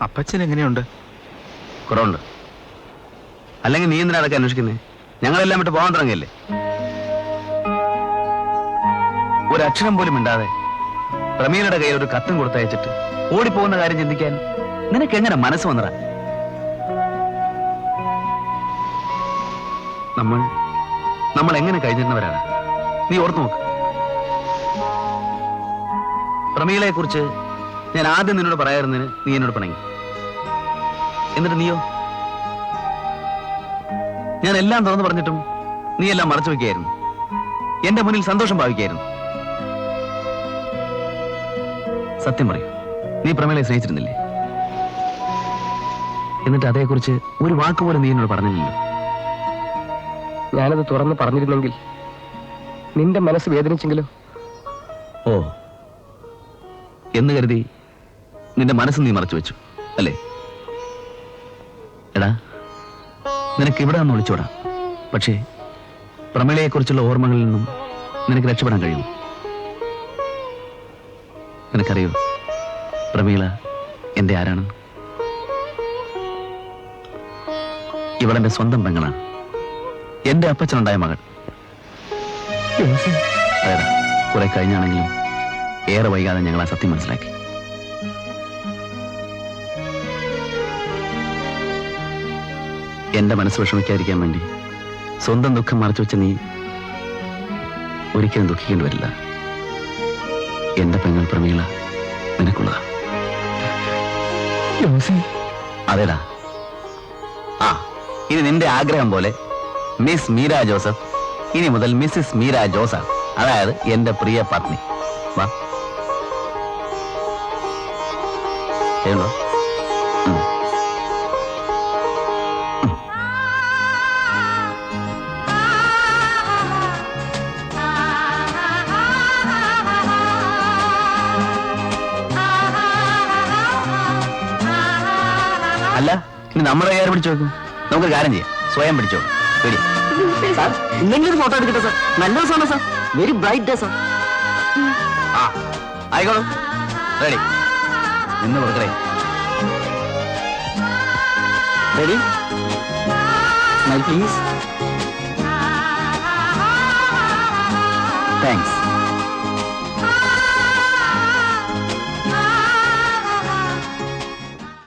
അപ്പച്ചൻ എങ്ങനെയുണ്ട്? കുറവുണ്ട്. അല്ലെങ്കിൽ നീ എന്തിനാ അതൊക്കെ അന്വേഷിക്കുന്നേ? ഞങ്ങളെല്ലാം വിട്ട് പോകാൻ തുടങ്ങിയല്ലേ. ഒരക്ഷരം പോലും മിണ്ടാതെ പ്രമീലയുടെ കയ്യിൽ ഒരു കത്തും കൊടുത്തയച്ചിട്ട് ഓടിപ്പോകുന്ന കാര്യം ചിന്തിക്കാൻ നിനക്ക് എങ്ങനെ മനസ്സ് വന്നടാ? നമ്മൾ എങ്ങനെ കഴിഞ്ഞിരുന്നവരാണ്? നീ ഓർത്തു നോക്ക്. പ്രമീലയെ കുറിച്ച് ഞാൻ ആദ്യം നിന്നോട് പറയാറുന്നതിന് നീ എന്നോട് പിണങ്ങി. എന്നിട്ട് നീയോ? ഞാൻ എല്ലാം തുറന്നു പറഞ്ഞിട്ടും നീ എല്ലാം മറച്ചു വെക്കുകയായിരുന്നു. എന്റെ മുന്നിൽ സന്തോഷം ഭാവിക്കായിരുന്നു. സത്യം പറയൂ, നീ പ്രമേളയെ സ്നേഹിച്ചിരുന്നില്ലേ? എന്നിട്ട് അതേക്കുറിച്ച് ഒരു വാക്കുപോലും നീ എന്നോട് പറഞ്ഞില്ലല്ലോ. ഞാനത് തുറന്ന് പറഞ്ഞിരുന്നെങ്കിൽ നിന്റെ മനസ്സ് വേദനിച്ചെങ്കിലോ? ഓ, എന്ന് കരുതി നിന്റെ മനസ്സ് നീ മറച്ചു വെച്ചു അല്ലേ? എടാ, നിനക്ക് ഇവിടെ നിന്ന് വിളിച്ചോടാ. പക്ഷേ പ്രമേളയെക്കുറിച്ചുള്ള ഓർമ്മകളിൽ നിന്നും നിനക്ക് രക്ഷപ്പെടാൻ കഴിയും. നിനക്കറിയോ പ്രമീള എന്റെ ആരാണെന്ന്? ഇവളെന്റെ സ്വന്തം പെങ്ങളാണ്. എന്റെ അപ്പച്ചനുണ്ടായ മകൾ. അതേടാ, കുറെ കഴിഞ്ഞാണെങ്കിലും ഏറെ വൈകാതെ ഞങ്ങൾ ആ സത്യം മനസ്സിലാക്കി. എന്റെ മനസ്സ് വിഷമിക്കാതിരിക്കാൻ വേണ്ടി സ്വന്തം ദുഃഖം മറച്ചു വെച്ച നീ ഒരിക്കലും ദുഃഖിക്കേണ്ടി വരില്ല. എന്റെ പെങ്ങൾ പ്രമീള നിനക്കുള്ളതാ. അതേടാ. ആ, ഇനി നിന്റെ ആഗ്രഹം പോലെ മിസ് മീര ജോസഫ് ഇനി മുതൽ മിസ്സിസ് മീര ജോസഫ്, അതായത് എന്റെ പ്രിയ പത്നി. വാ. ഏണ്ടോ? അല്ല, ഇനി നമ്മുടെ കയ്യാറ് പിടിച്ചു വെക്കും. നമുക്കൊരു കാര്യം ചെയ്യാം, സ്വയം പിടിച്ചോ. ശരി സാർ, ഇന്നെങ്കിലും ഫോട്ടോ എടുക്കട്ടെ സാർ. നല്ല ദിവസമാണ് sir. Very bright day sir. ആ, ആയിക്കോളൂ. റെഡി. നിന്ന് കൊടുക്കണേ. Ready smile please thanks